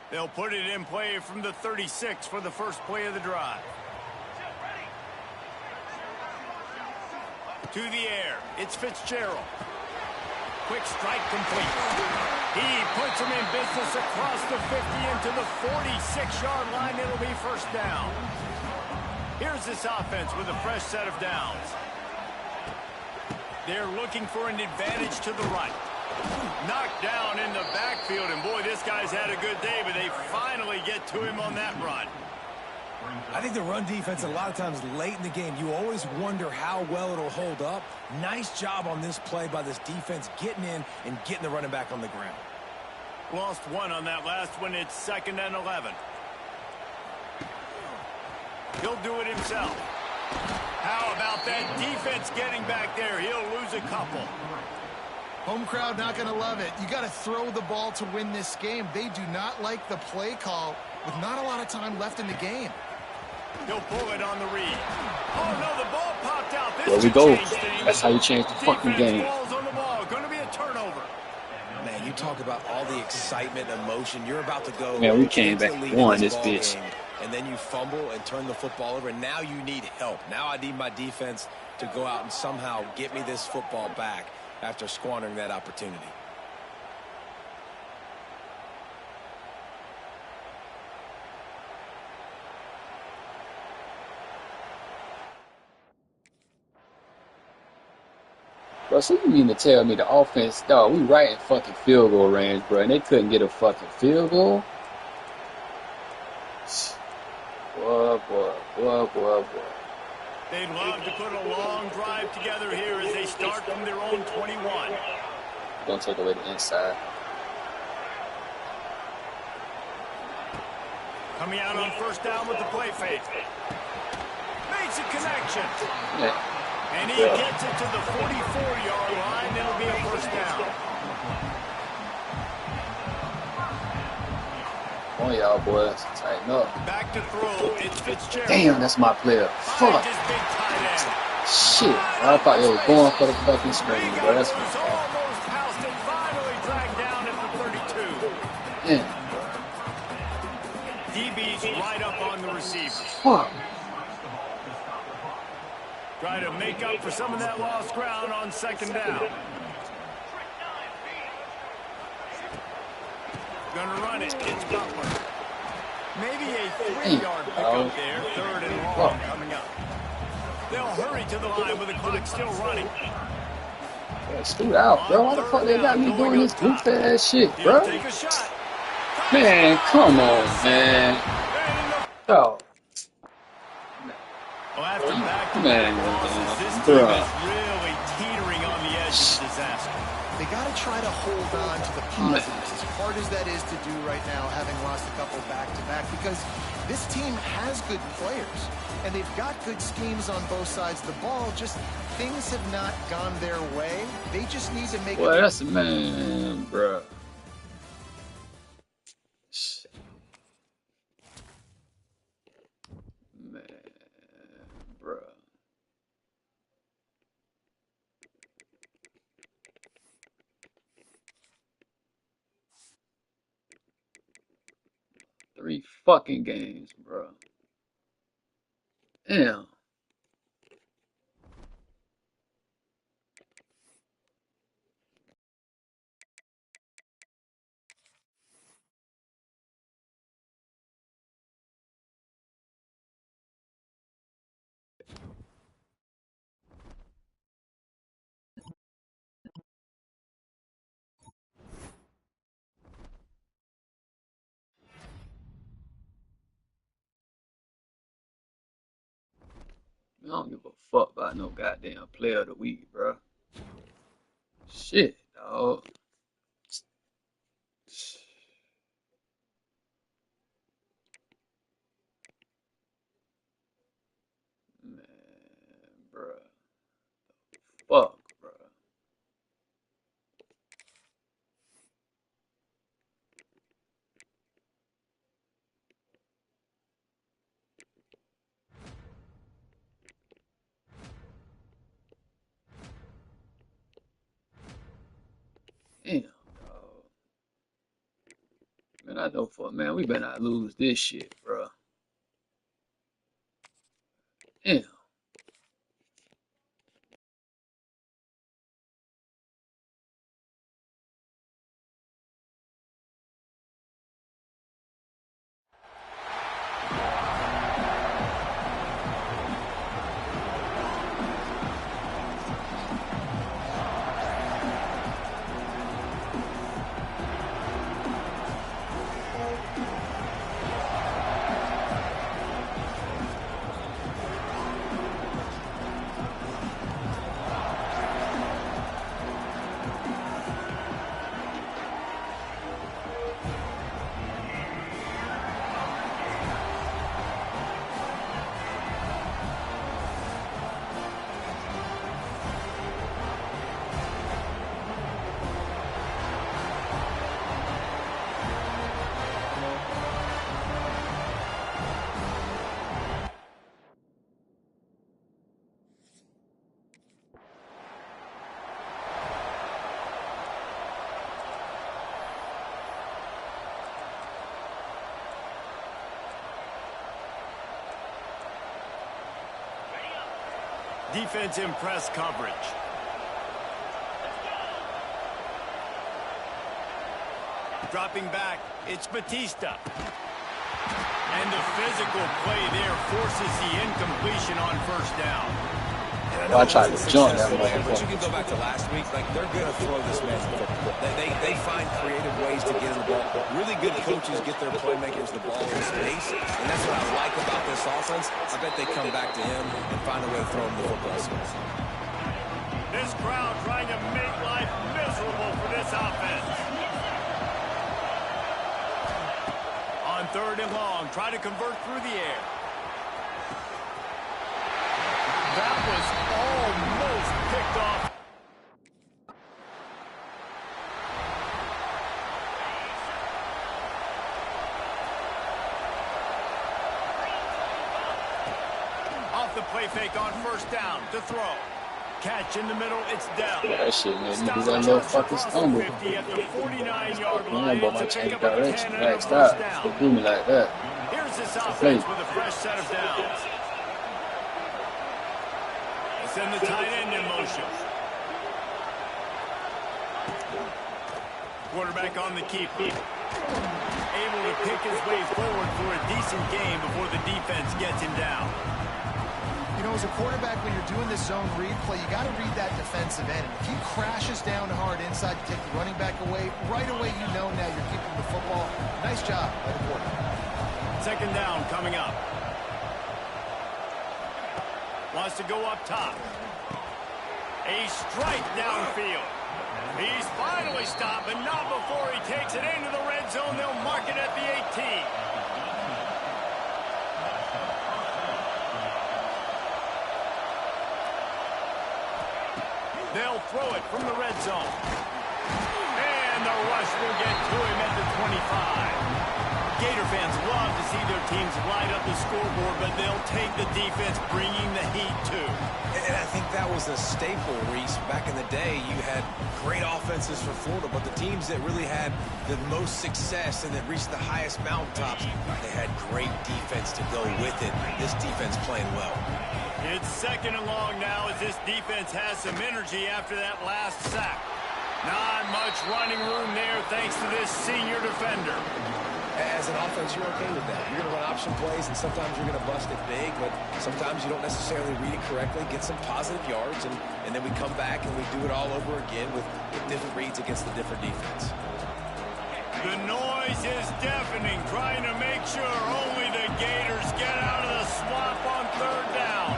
E: They'll put it in play from the 36 for the first play of the drive. To the air, it's Fitzgerald. Quick strike complete. He puts him in business across the 50 into the 46-yard line. It'll be first down. Here's this offense with a fresh set of downs. They're looking for an advantage to the right. Knocked down in the backfield, and boy, this guy's had a good day, but they finally get to him on that run.
G: I think the run defense, a lot of times late in the game, you always wonder how well it'll hold up. Nice job on this play by this defense getting in and getting the running back on the ground.
E: Lost one on that last one. It's 2nd and 11. He'll do it himself. How about that defense getting back there? He'll lose a couple.
F: Home crowd not going to love it. You got to throw the ball to win this game. They do not like the play call with not a lot of time left in the game.
E: He'll pull it on the read. Oh, no, the ball popped out. This
D: There we go.
E: things.
D: That's how you change the fucking game.
E: Falls on the ball. Going to be a turnover.
G: Man, you talk about all the excitement, emotion. You're about to go.
D: Man, we came back and won this bitch.
G: Game, and then you fumble and turn the football over. And now you need help. Now I need my defense to go out and somehow get me this football back after squandering that opportunity.
D: Bro, so you mean to tell me the offense, dog, we right in fucking field goal range, bro, and they couldn't get a fucking field goal? Boy.
E: They'd love to put a long drive together here as they start from their own 21.
D: Don't take away the inside.
E: Coming out on 1st down with the play fake. Makes a connection.
D: Yeah.
E: And he gets it to the 44-yard line. It'll be a 1st down.
D: Come on, y'all boys. Tighten up.
E: Back to throw. It's Fitzgerald.
D: Damn, that's my player. Fuck.
E: His big tight end.
D: Shit. I thought they was going for the fucking screen, bro. That's
E: was
D: my fault.
E: almost housed and finally dragged down at the 32.
D: Damn.
E: DB's right up on the receiver.
D: Fuck.
E: Try to make up for some of that lost ground on 2nd down. Gonna run it. It's Butler. Maybe a 3-yard pickup there. 3rd and long coming up. They'll hurry to the line with the clock still running.
D: Scoot out, bro. Why the fuck they got me doing this goofy ass shit, bro?
E: Take a shot.
D: Man, come on, man. Oh.
E: Well, after back-to-back
D: Man,
E: losses, this team
D: bro.
E: is really teetering on the edge of disaster.
F: They got to try to hold on to the positives, as hard as that is to do right now, having lost a couple back-to-back, because this team has good players, and they've got good schemes on both sides of the ball. Just things have not gone their way. They just need to make
D: Well, that's man, bro. Man, bro. Three fucking games, bro. Damn. I don't give a fuck about no goddamn player of the week, bro. Shit, dog. Man, bro. Fuck, bro. Damn, dog. Man, I know for man, we better not lose this shit, bro. Damn.
E: defense in press coverage. Dropping back, it's Batista. And the physical play there forces the incompletion on first down.
D: I tried to jump that
G: But you
D: motherfucker.
G: can go back to last week. Like, they're going to throw this man the football. They find creative ways to get him the ball. Really good coaches get their playmakers the ball in space, and that's what I like about this offense. I bet they come back to him and find a way to throw him the football.
E: This crowd trying to make life miserable for this offense. On 3rd and long, try to convert through the air. That was almost picked off. Off the play fake on 1st down to throw. Catch in the middle, it's down.
D: Yeah, that shit made me do that little fucking stumble.
E: At the 49-yard
D: I
E: line
D: about my
E: to
D: change
E: pick up a
D: direction.
E: 10 and a
D: Maxed
E: first
D: out.
E: down.
D: They do me like that.
E: Here's this
D: Play.
E: offense with a fresh set of downs. They send the tight end in motion. Quarterback on the keep. Able to pick his way forward for a decent game before the defense gets him down.
F: You know, as a quarterback, when you're doing this zone read play, you got to read that defensive end. If he crashes down hard inside to take the running back away, right away you know now you're keeping the football. Nice job by the quarterback.
E: 2nd down coming up. Wants to go up top. A strike downfield. He's finally stopped, but not before he takes it into the red zone. They'll mark it at the 18. They'll throw it from the red zone. And the rush will get to him at the 25. Gator fans love to see their teams light up the scoreboard, but they'll take the defense bringing the heat too.
G: And I think that was a staple, Reese. Back in the day, you had great offenses for Florida, but the teams that really had the most success and that reached the highest mountaintops, they had great defense to go with it. This defense playing well.
E: It's 2nd and long now as this defense has some energy after that last sack. Not much running room there thanks to this senior defender.
G: As an offense, you're okay with that. You're going to run option plays, and sometimes you're going to bust it big, but sometimes you don't necessarily read it correctly, get some positive yards, and then we come back and we do it all over again with different reads against the different defense.
E: The noise is deafening, trying to make sure only the Gators get out of the swamp on 3rd down.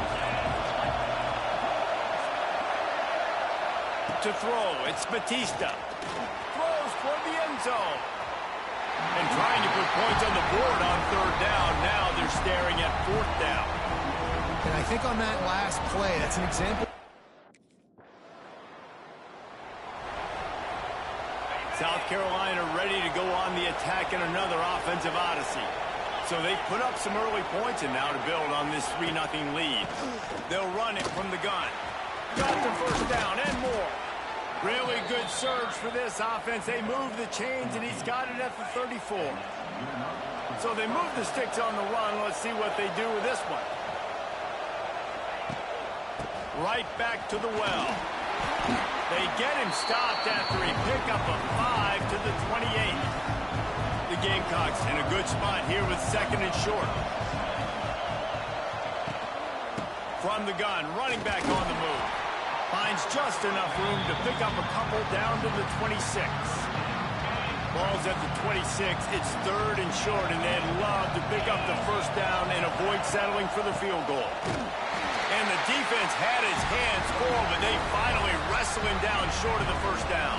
E: To throw, it's Batista. Throws toward the end zone. And trying to put points on the board on 3rd down. Now they're staring at 4th down.
F: And I think on that last play, that's an example.
E: South Carolina ready to go on the attack in another offensive odyssey. So they put up some early points and now to build on this 3-0 lead. They'll run it from the gun. Got the 1st down and more. Really good surge for this offense. They move the chains, and he's got it at the 34. So they move the sticks on the run. Let's see what they do with this one. Right back to the well. They get him stopped after he picked up a 5 to the 28. The Gamecocks in a good spot here with 2nd and short. From the gun, running back on the move. Finds just enough room to pick up a couple down to the 26. Ball's at the 26. It's 3rd and short, and they'd love to pick up the 1st down and avoid settling for the field goal. And the defense had his hands full, but they finally wrestle him down short of the 1st down.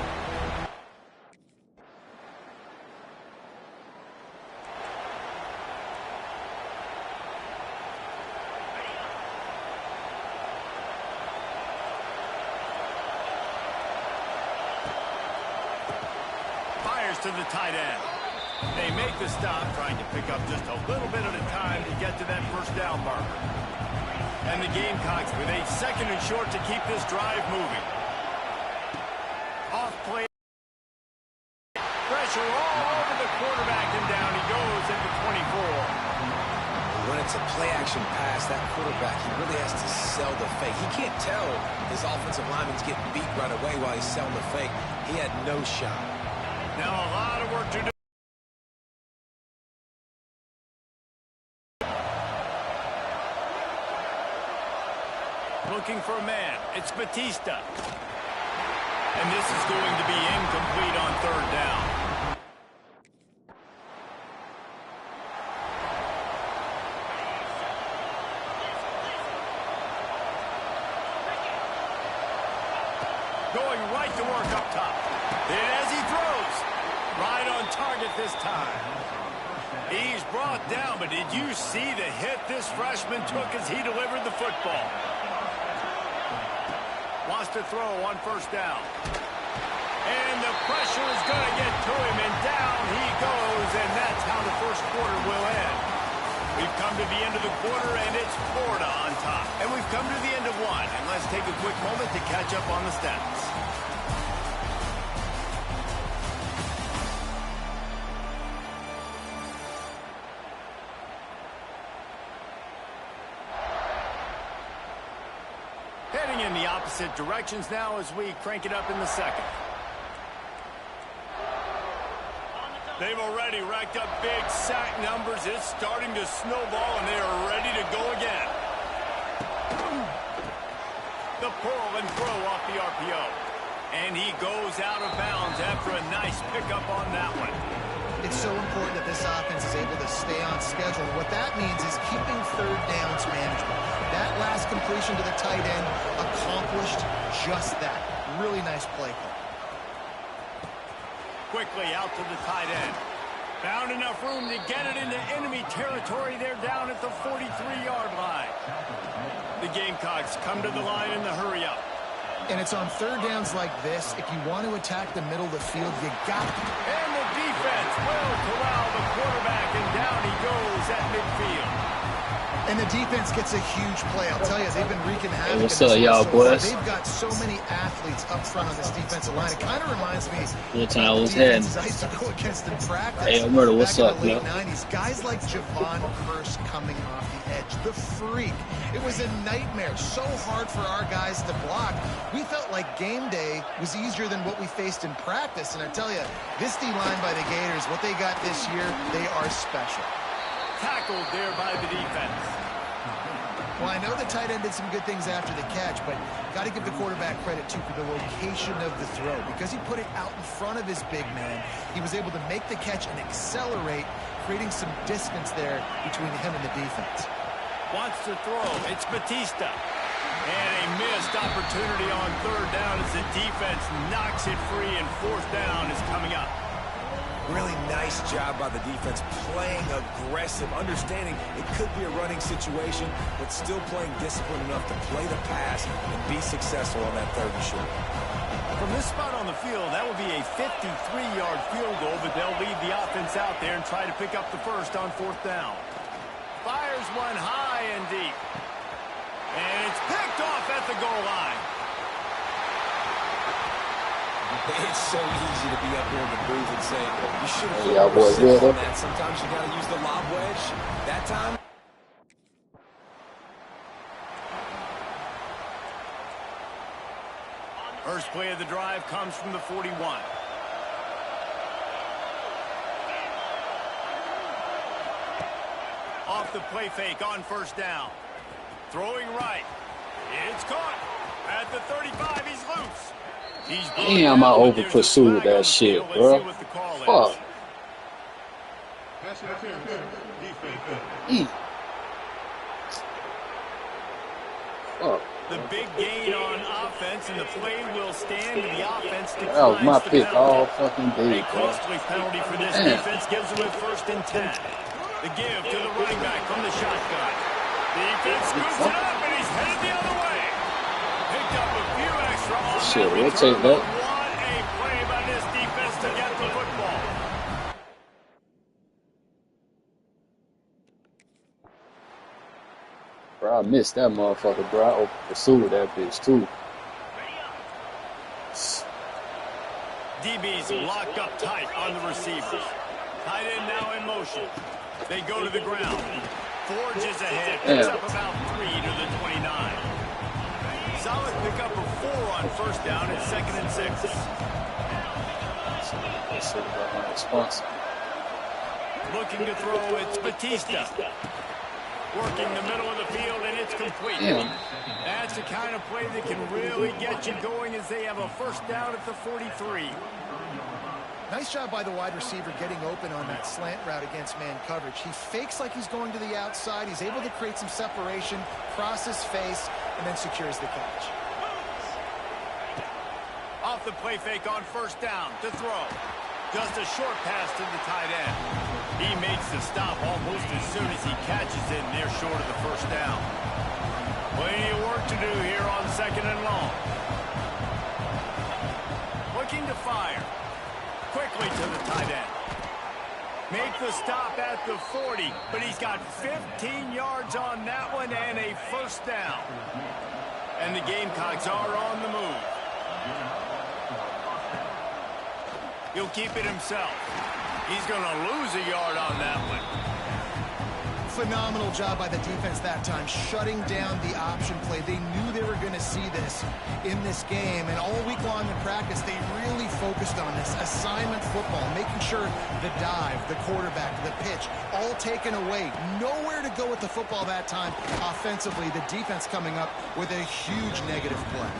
E: To the tight end. They make the stop, trying to pick up just a little bit at a time to get to that 1st down marker. And the Gamecocks with a 2nd and short to keep this drive moving. Off play. Pressure all over the quarterback, and down he goes at the 24.
G: When it's a play-action play-action pass, that quarterback, he really has to sell the fake. He can't tell his offensive lineman's getting beat right away while he's selling the fake. He had no shot.
E: Now a lot of work to do. Looking for a man. It's Batista. And this is going to be incomplete on third down. Going right to work up top. And as he throws, right on target this time. He's brought down, but did you see the hit this freshman took as he delivered the football? Wants to throw on first down. And the pressure is going to get to him, and down he goes, and that's how the first quarter will end. We've come to the end of the quarter, and it's Florida on top. And we've come to the end of one, and let's take a quick moment to catch up on the stats. Heading in the opposite directions now as we crank it up in the second. They've already racked up big sack numbers. It's starting to snowball, and they are ready to go again. The pull and throw off the RPO. And he goes out of bounds after a nice pickup on that one.
F: It's so important that this offense is able to stay on schedule. What that means is keeping third downs manageable. That last completion to the tight end accomplished just that. Really nice play call. Quickly out to the tight end. Found enough room to get it into enemy territory. They're down at the 43-yard line. The Gamecocks come to the line in the hurry-up. And it's on third downs like this. If you want to attack the middle of the field, you got to. And the defense will corral the quarterback, and down he goes at midfield. And the defense gets a huge play. I'll tell you, they've been wreaking havoc.
D: Hey, what's up, y'all, boys?
F: They've got so many athletes up front on this defensive line. It kind of reminds me
D: what time was heading.
F: I used to go against in practice.
D: Hey, Murder, what's
F: back
D: up,
F: in the late
D: yo?
F: 90s. Guys like Javon Curse coming off the edge. The freak. It was a nightmare. So hard for our guys to block. We felt like game day was easier than what we faced in practice. And I tell you, this D-line by the Gators, what they got this year, they are special. Tackled there by the defense. Well, I know the tight end did some good things after the catch, but got to give the quarterback credit, too, for the location of the throw. Because he put it out in front of his big man, he was able to make the catch and accelerate, creating some distance there between him and the defense. Wants to throw. It's Batista. And a missed opportunity on third down as the defense knocks it free, and fourth down is coming up.
G: Really nice job by the defense, playing aggressive, understanding it could be a running situation, but still playing disciplined enough to play the pass and be successful on that third and short.
E: From this spot on the field, that would be a 53-yard field goal, but they'll lead the offense out there and try to pick up the first on fourth down. Fires one high and deep. And it's picked off at the goal line.
G: It's so easy to be up here in the booth and say, you should have
D: y'all boys good, huh?
G: that. Sometimes you got to use the lob wedge. That time.
E: First play of the drive comes from the 41. Off the play fake on first down. Throwing right. It's caught. At the 35, he's loose.
D: Damn, I over pursued that shit, bro. Fuck. Fuck.
E: The big gain on offense, and the play will stand, and the offense declines.
D: That was my pick all fucking day,
E: A
D: bro.
E: costly penalty for this defense gives them a first and 10. The give to the running back from the shotgun. Defense scoops it up, and he's headed the other way. Picked up a few extra on
D: Shit,
E: that
D: we'll take
E: return.
D: that.
E: What a play by this defense to get the football.
D: Bro, I missed that motherfucker, bro. I over pursued that bitch, too.
E: DB's locked up tight on the receivers. Tight end now in motion. They go to the ground. forges ahead. Picks up about 3 to the 29. Solid pickup of 4 on first down and 2nd and 6. Looking to throw, it's Batista. Working the middle of the field, and it's complete. That's the kind of play that can really get you going as they have a first down at the 43.
F: Nice job by the wide receiver getting open on that slant route against man coverage. He fakes like he's going to the outside. He's able to create some separation, cross his face, and then secures the catch.
E: Off the play fake on first down to throw. Just a short pass to the tight end. He makes the stop almost as soon as he catches it, and they're short of the first down. Plenty of work to do here on 2nd and long. Looking to fire. Quickly to the tight end. Make the stop at the 40, but he's got 15 yards on that one and a first down. And the Gamecocks are on the move. He'll keep it himself. He's going to lose a yard on that one.
F: Phenomenal job by the defense that time, shutting down the option play. They knew they were going to see this in this game, and all week long in practice, they really focused on this assignment football, making sure the dive, the quarterback, the pitch, all taken away. Nowhere to go with the football that time offensively. The defense coming up with a huge negative play.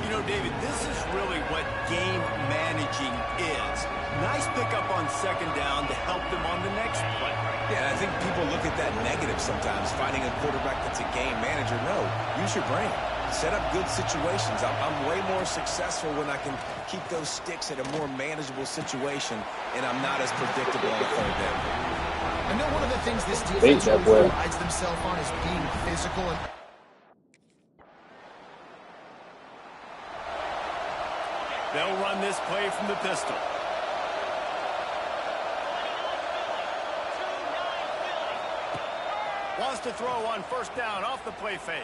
E: You know, David, this is really what game managing is. Nice pickup on 2nd down to help them on the next play.
G: Yeah, and I think people look at that negative sometimes, finding a quarterback that's a game manager. No, use your brain. Set up good situations. I'm way more successful when I can keep those sticks at a more manageable situation, and I'm not as predictable on 3rd down.
F: I know one of the things this defense prides themselves on is being physical and
E: they'll run this play from the pistol. Wants to throw on first down off the play fake.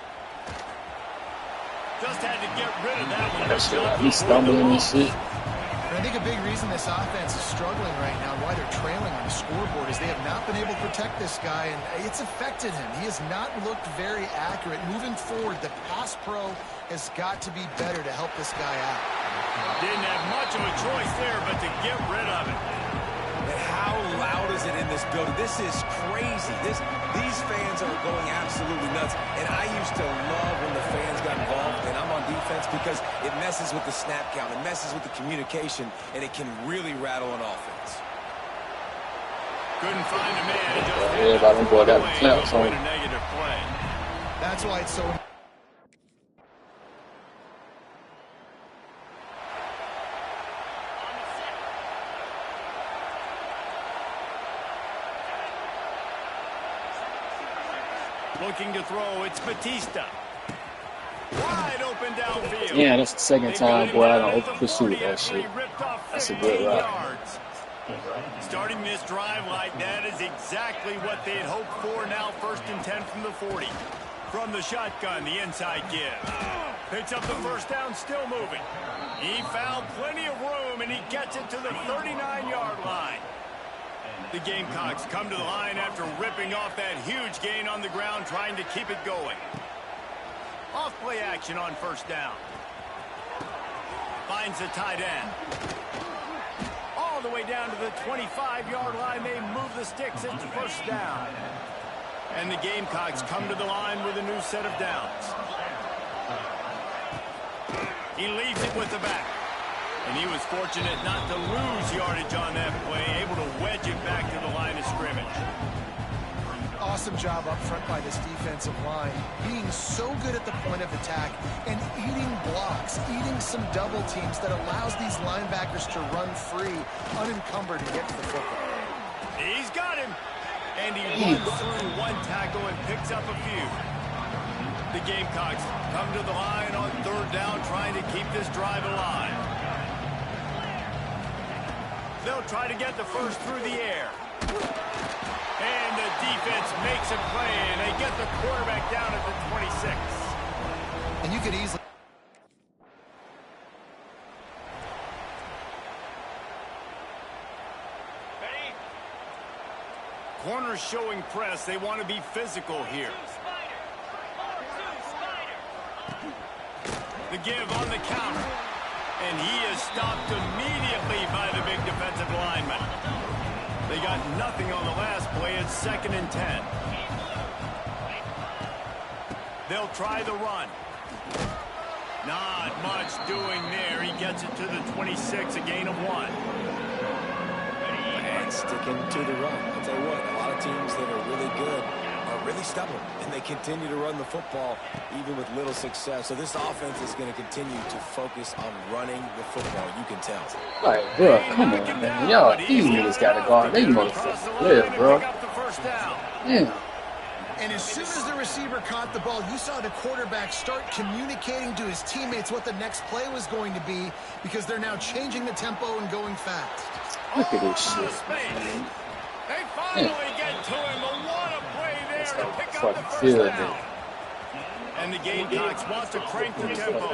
E: Just had to get rid of that one.
D: He's stumbling and shit.
F: And I think a big reason this offense is struggling right now, why they're trailing on the scoreboard, is they have not been able to protect this guy, and it's affected him. He has not looked very accurate. Moving forward, the pass pro has got to be better to help this guy out.
E: Didn't have much of a choice there, but to get rid of it.
G: And how loud is it in this building? This is crazy. These fans are going absolutely nuts. And I used to love when the fans got involved, and I'm on defense, because it messes with the snap count, it messes with the communication, and it can really rattle an offense.
E: Couldn't find a man.
D: Everybody boy got the clamps on.
E: A negative play.
F: That's why it's so...
E: Looking to throw, it's Batista. Wide open downfield.
D: Yeah, that's the second time, boy, I don't pursue that shit. That's a good ride.
E: Starting this drive like that is exactly what they had hoped for. Now 1st and 10 from the 40. From the shotgun, the inside give. Picks up the first down, still moving. He found plenty of room, and he gets it to the 39-yard line. The Gamecocks come to the line after ripping off that huge gain on the ground, trying to keep it going. Off play action on first down. Finds the tight end. All the way down to the 25-yard line. They move the sticks. It's first down. And the Gamecocks come to the line with a new set of downs. He leaves it with the back. And he was fortunate not to lose yardage on that play, able to wedge it back to the line of scrimmage.
F: Awesome job up front by this defensive line, being so good at the point of attack and eating blocks, eating some double teams that allows these linebackers to run free, unencumbered, and get to the football.
E: He's got him. And he runs through one tackle and picks up a few. The Gamecocks come to the line on 3rd down, trying to keep this drive alive. They'll try to get the first through the air. And the defense makes a play, and they get the quarterback down at the 26.
F: And you could easily...
E: Corners showing press. They want to be physical here. The give on the counter. And he is stopped immediately by the big defensive lineman. They got nothing on the last play. It's 2nd and 10. They'll try the run. Not much doing there. He gets it to the 26, a gain of 1.
G: And sticking to the run. I'll tell you what, a lot of teams that are really good are really stubborn, and they continue to run the football even with little success. So this offense is going to continue to focus on running the football. You can tell.
D: Like, bro, come on, man. Y'all, these niggas got to guard. They motherfuckers live, bro. Damn.
F: And as soon as the receiver caught the ball, you saw the quarterback start communicating to his teammates what the next play was going to be, because they're now changing the tempo and going fast.
D: Look at this shit.
E: They finally get to him, but what a play there to pick up the first down. And the Gamecocks want to crank the tempo.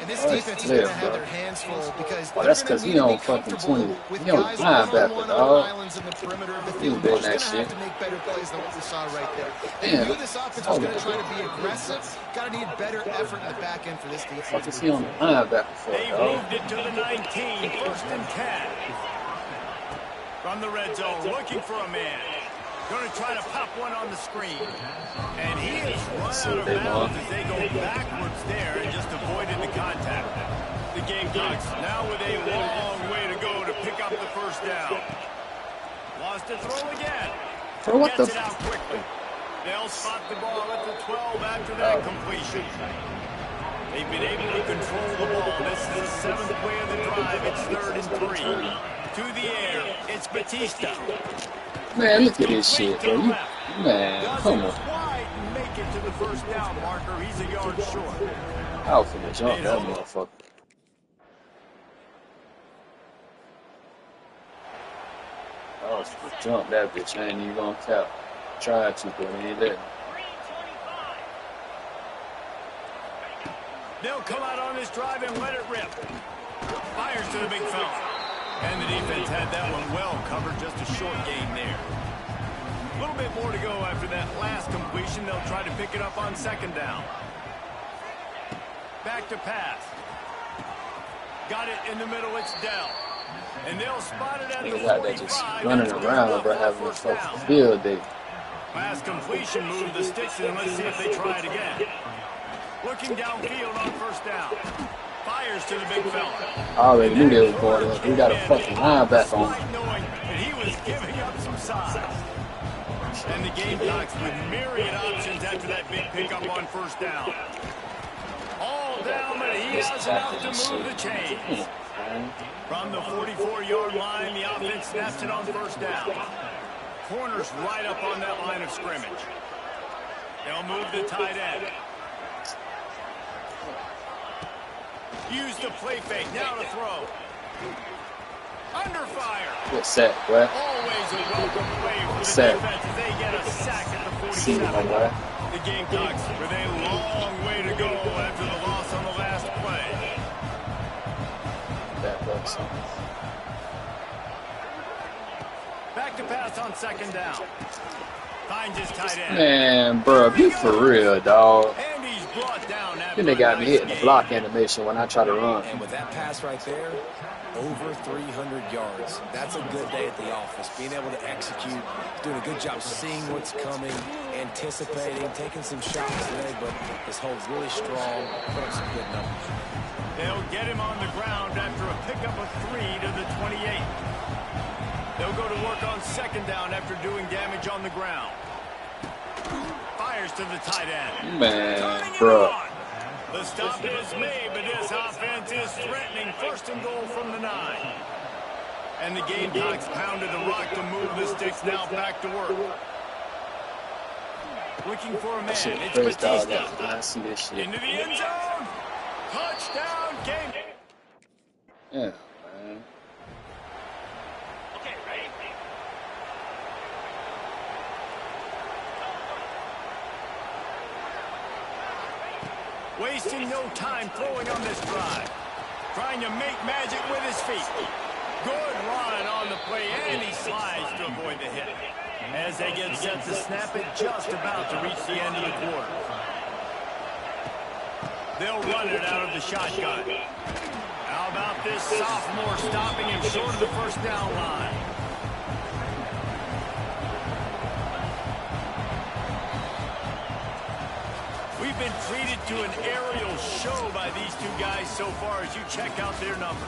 F: And this defense is going to have their hands full, because
D: that's because he on fucking 20. He on linebacker, dog.
F: Islands in the perimeter of the field. They're going to have to make better plays than what we saw right there. They knew this offense was going to try to be aggressive. Got to need better effort in the back end for this defense.
D: What is he on the linebacker for,
E: They
D: dog?
E: moved it to the 19, 1st and 10. From the red zone, looking for a man. Going to try to pop one on the screen. And he is run out of bounds as they go backwards there and just avoided the contact. The Gamecocks now with a long way to go to pick up the first down. Lost to throw again.
D: Bro, what
E: Gets
D: the?
E: it out quickly. They'll spot the ball at the 12 after that completion. They've been able to control the ball. This is the 7th play of the drive. It's 3rd and 3. To the air, it's Batista.
D: Man, look at this shit, bro. Man, come on.
E: Quite make it to the first down marker. He's a yard short.
D: I was finna jump that motherfucker. I was finna jump that bitch. I ain't even gonna tap. Tried to, but he ain't letting me.
E: They'll come out on this drive and let it rip. Fires to the big fella. And the defense had that one well covered, just a short gain there. A little bit more to go after that last completion. They'll try to pick it up on 2nd down. Back to pass. Got it in the middle, it's Dell. And they'll spot it at the 45.
D: They just running around, bro, having a fucking field day.
E: Last completion, move the sticks, and let's see if they try it again. Looking downfield on 1st down. Fires to the big fella.
D: I already knew they was going up. We got a fucking linebacker on.
E: Knowing that he was giving up some size. And the Gamecocks with myriad options after that big pickup on 1st down. All down, but he has enough to move the chains. From the 44-yard line, the offense snaps it on 1st down. Corners right up on that line of scrimmage. They'll move the tight end. Use the play fake. Now to throw. Under fire.
D: Good sack, boy.
E: Always a welcome play for the
D: Sack.
E: defense as they get a sack at the 47.
D: See, my boy.
E: The Gamecocks with a long way to go after the loss on the last play.
D: That was
E: Back to pass on 2nd down. Finds his tight end.
D: Man, bro, be for real, dog.
E: And he's brought down after
D: Then they got me hitting the block animation when I try to run.
G: And with that pass right there, over 300 yards. That's a good day at the office. Being able to execute, doing a good job seeing what's coming, anticipating, taking some shots today, but his hold's really strong, put up some good numbers.
E: They'll get him on the ground after a pickup of 3 to the 28. They'll go to work on 2nd down after doing damage on the ground. Fires to the tight end.
D: Man, bro.
E: The stop is made, but this offense is threatening 1st and goal from the 9. And the Gamecocks pounded the rock to move the sticks now back to work. Looking for a man.
D: Shit,
E: It's
D: first dog.
E: Batista.
D: I see this shit.
E: Into the end zone. Touchdown, game.
D: Yeah, man.
C: Okay, ready?
E: Wasting no time throwing on this drive. Trying to make magic with his feet. Good run on the play, and he slides to avoid the hit. as they get set to snap it just about to reach the end of the quarter. They'll run it out of the shotgun. How about this sophomore stopping him short of the first down line? We've been treated to an aerial show by these two guys so far as you check out their numbers.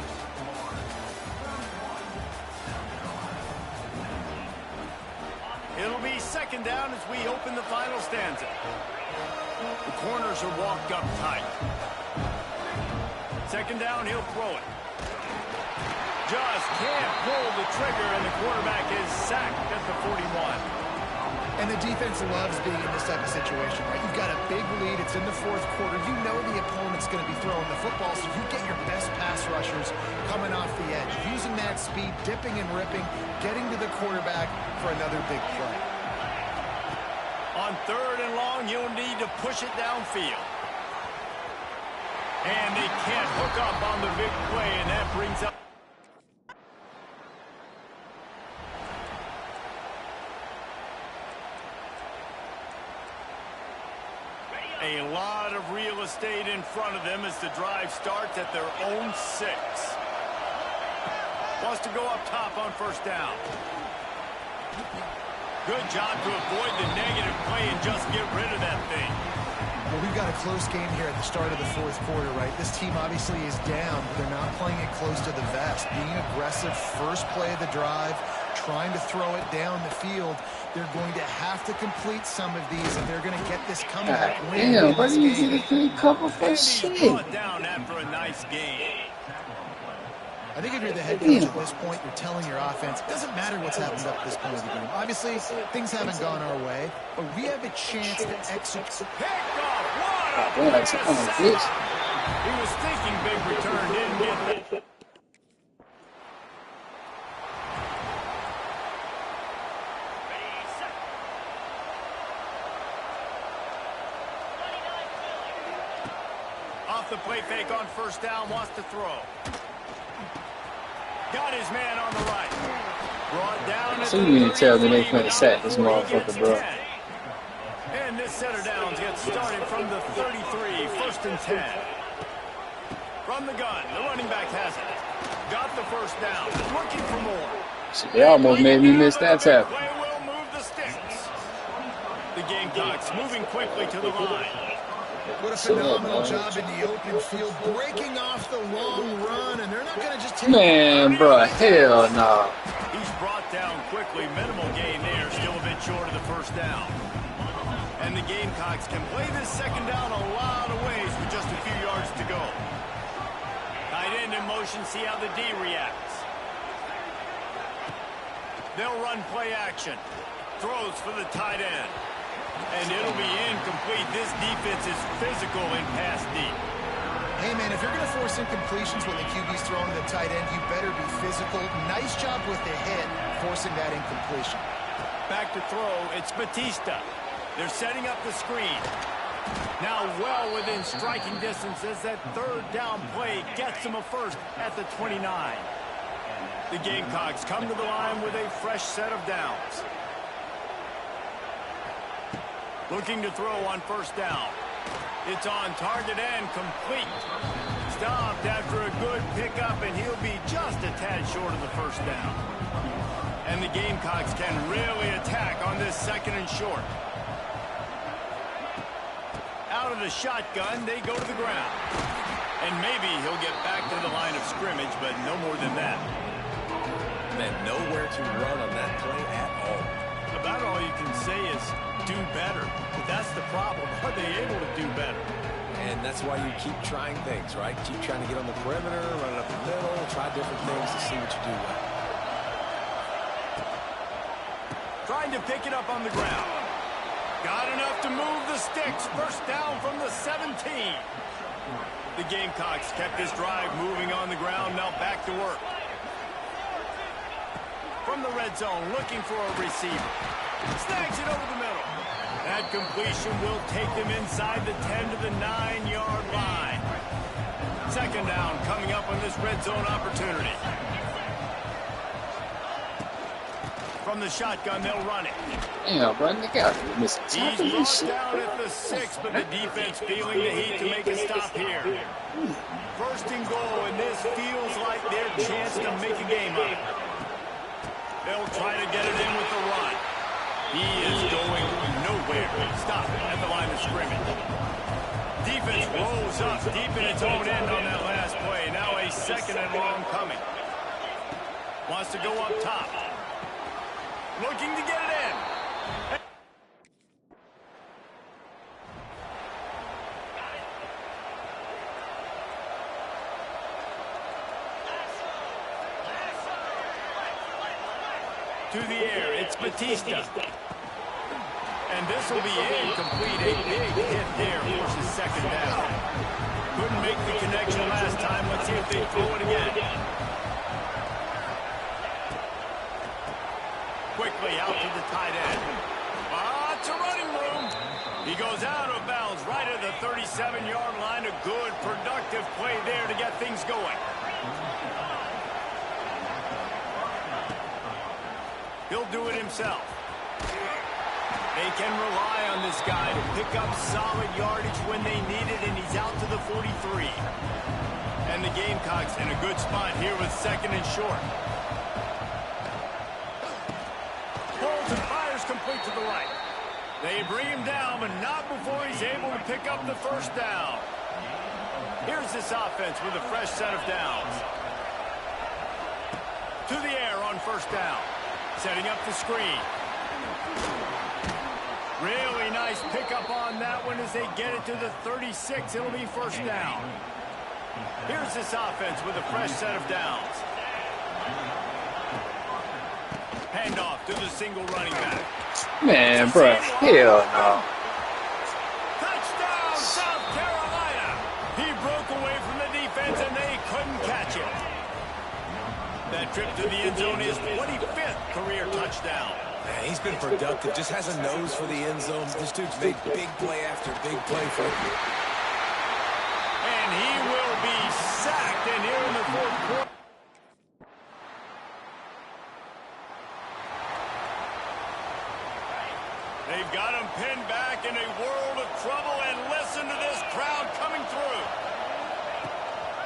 E: It'll be second down as we open the final stanza. The corners are walked up tight. Second down, he'll throw it. Just can't pull the trigger, and the quarterback is sacked at the 41.
F: And the defense loves being in this type of situation, right? You've got a big lead. It's in the fourth quarter. You know the opponent's going to be throwing the football, so you get your best pass rushers coming off the edge, using that speed, dipping and ripping, getting to the quarterback for another big play.
E: On third and long, you'll need to push it downfield. And they can't hook up on the big play, and that brings up a lot of real estate in front of them as the drive starts at their own 6. Wants to go up top on first down. Good job to avoid the negative play and just get rid of that thing.
F: Well, we've got a close game here at the start of the fourth quarter, right? This team obviously is down, but they're not playing it close to the vest. Being aggressive, first play of the drive, trying to throw it down the field. They're going to have to complete some of these if they're going to get this comeback win.
D: Damn, but you get a free cover for shit.
E: Brought down after a nice game.
F: I think if you're the head coach at this point, you're telling your offense, it doesn't matter what's happened up to this point of the game. Obviously, things haven't gone our way, but we have a chance to execute.
E: He was thinking big return, didn't get it. Off the play fake on first down, wants to throw. Got his man on the right. Brought down.
D: So you need to tell me they finna sack this motherfucker, bro.
E: And this center downs gets started from the 33, first and 10. From the gun, the running back has it. Got the first down, looking for more.
D: Shit, they almost made me miss that tackle.
E: Play will move the sticks. The Gamecocks moving quickly to the line.
F: What a phenomenal job in the open field, breaking off the long run, and they're not going to just take...
D: Man, bro, hell nah.
E: He's brought down quickly, minimal gain there, still a bit short of the first down. And the Gamecocks can play this second down a lot of ways with just a few yards to go. Tight end in motion, see how the D reacts. They'll run play action. Throws for the tight end. And it'll be incomplete. This defense is physical in pass deep.
F: Hey, man, if you're going to force incompletions when the QB's throwing to the tight end, you better be physical. Nice job with the hit, forcing that incompletion.
E: Back to throw, it's Batista. They're setting up the screen. Now well within striking distance as that third down play gets them a first at the 29. The Gamecocks come to the line with a fresh set of downs. Looking to throw on first down. It's on target and complete. Stopped after a good pickup, and he'll be just a tad short of the first down. And the Gamecocks can really attack on this second and short. Out of the shotgun, they go to the ground. And maybe he'll get back to the line of scrimmage, but no more than that.
G: Man, nowhere to run on that play at all.
E: About all you can say is do better. But that's the problem. Are they able to do better?
G: And that's why you keep trying things, right? Keep trying to get on the perimeter, run it up the middle, try different things to see what you do well.
E: Trying to pick it up on the ground. Got enough to move the sticks. First down from the 17. The Gamecocks kept this drive moving on the ground. Now back to work. From the red zone, looking for a receiver. Snags it over the middle. That completion will take them inside the 10 to the 9-yard line. Second down coming up on this red zone opportunity. from the shotgun, they'll run it.
D: Damn, bro, nigga out here missing
E: He's
D: tackles and
E: brought
D: shit.
E: down at the 6, but the defense feeling the heat to make a stop here. First and goal, and this feels like their chance to make a game of it. They'll try to get it in with the run. He is going nowhere. Stop at the line of scrimmage. Defense rolls up deep in its own end on that last play. Now a second and long coming. Wants to go up top. Looking to get it in. To the air, it's Batista. And this will be incomplete. A big hit there forces second down. Couldn't make the connection last time. Let's see if they throw it again. Quickly out to the tight end. Lots of running room. He goes out of bounds right at the 37-yard line. A good, productive play there to get things going. He'll do it himself. They can rely on this guy to pick up solid yardage when they need it, and he's out to the 43. And the Gamecocks in a good spot here with second and short. Pulls and fires complete to the right. They bring him down, but not before he's able to pick up the first down. Here's this offense with a fresh set of downs. To the air on first down. Setting up the screen. Really nice pickup on that one as they get it to the 36. It'll be first down. Here's this offense with a fresh set of downs. Handoff to the single running back.
D: Man, bro, hell no.
E: Touchdown, South Carolina. He broke away from the defense and they couldn't catch him. That trip to the end zone is 25th career touchdown.
G: Man, he's been productive. Just has a nose for the end zone. This dude's made big play after big play for him.
E: And he will be sacked in here in the fourth quarter. They've got him pinned back in a world of trouble, and listen to this crowd coming through.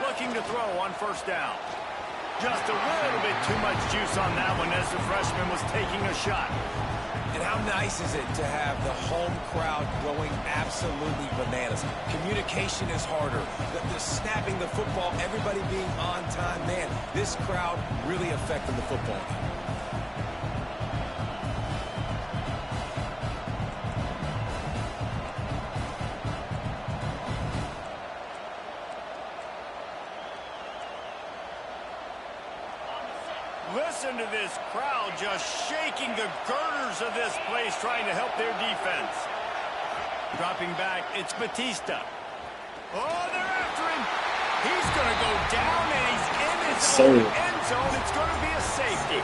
E: Looking to throw on first down. Just a little bit too much juice on that one as the freshman was taking a shot.
G: And how nice is it to have the home crowd going absolutely bananas? Communication is harder. The snapping the football, everybody being on time. Man, this crowd really affecting the football game.
E: Listen to this crowd just shaking the girders of this place, trying to help their defense. Dropping back, it's Batista. Oh, they're after him. He's going to go down, and he's in his own end zone. It's going to be a safety.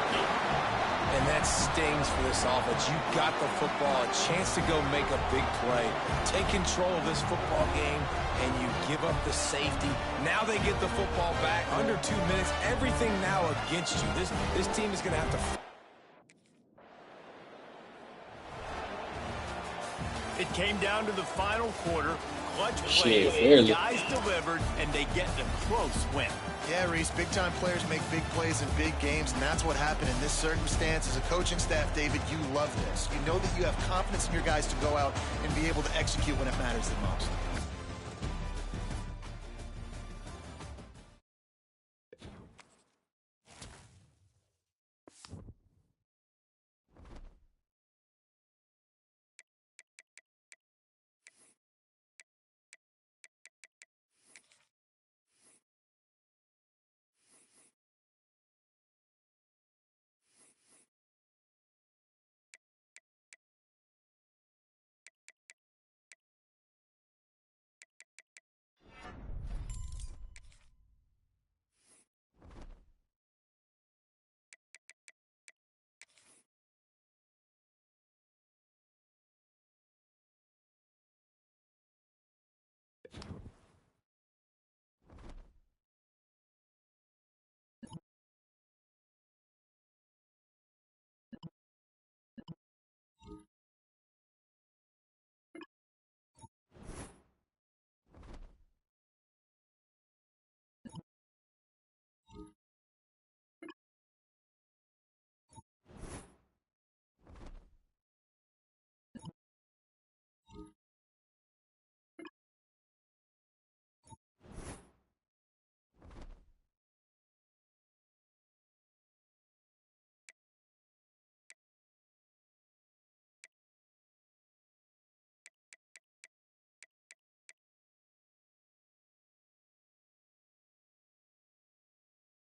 G: And that stings for this offense. You got the football, a chance to go make a big play. Take control of this football game, and you give up the safety. Now they get the football back under 2 minutes. Everything now against you. This team is going to have to...
E: It came down to the final quarter. Clutch plays, guys delivered, and they get the close win.
F: Yeah, Reese, big-time players make big plays in big games, and that's what happened in this circumstance. As a coaching staff, David, you love this. You know that you have confidence in your guys to go out and be able to execute when it matters the most.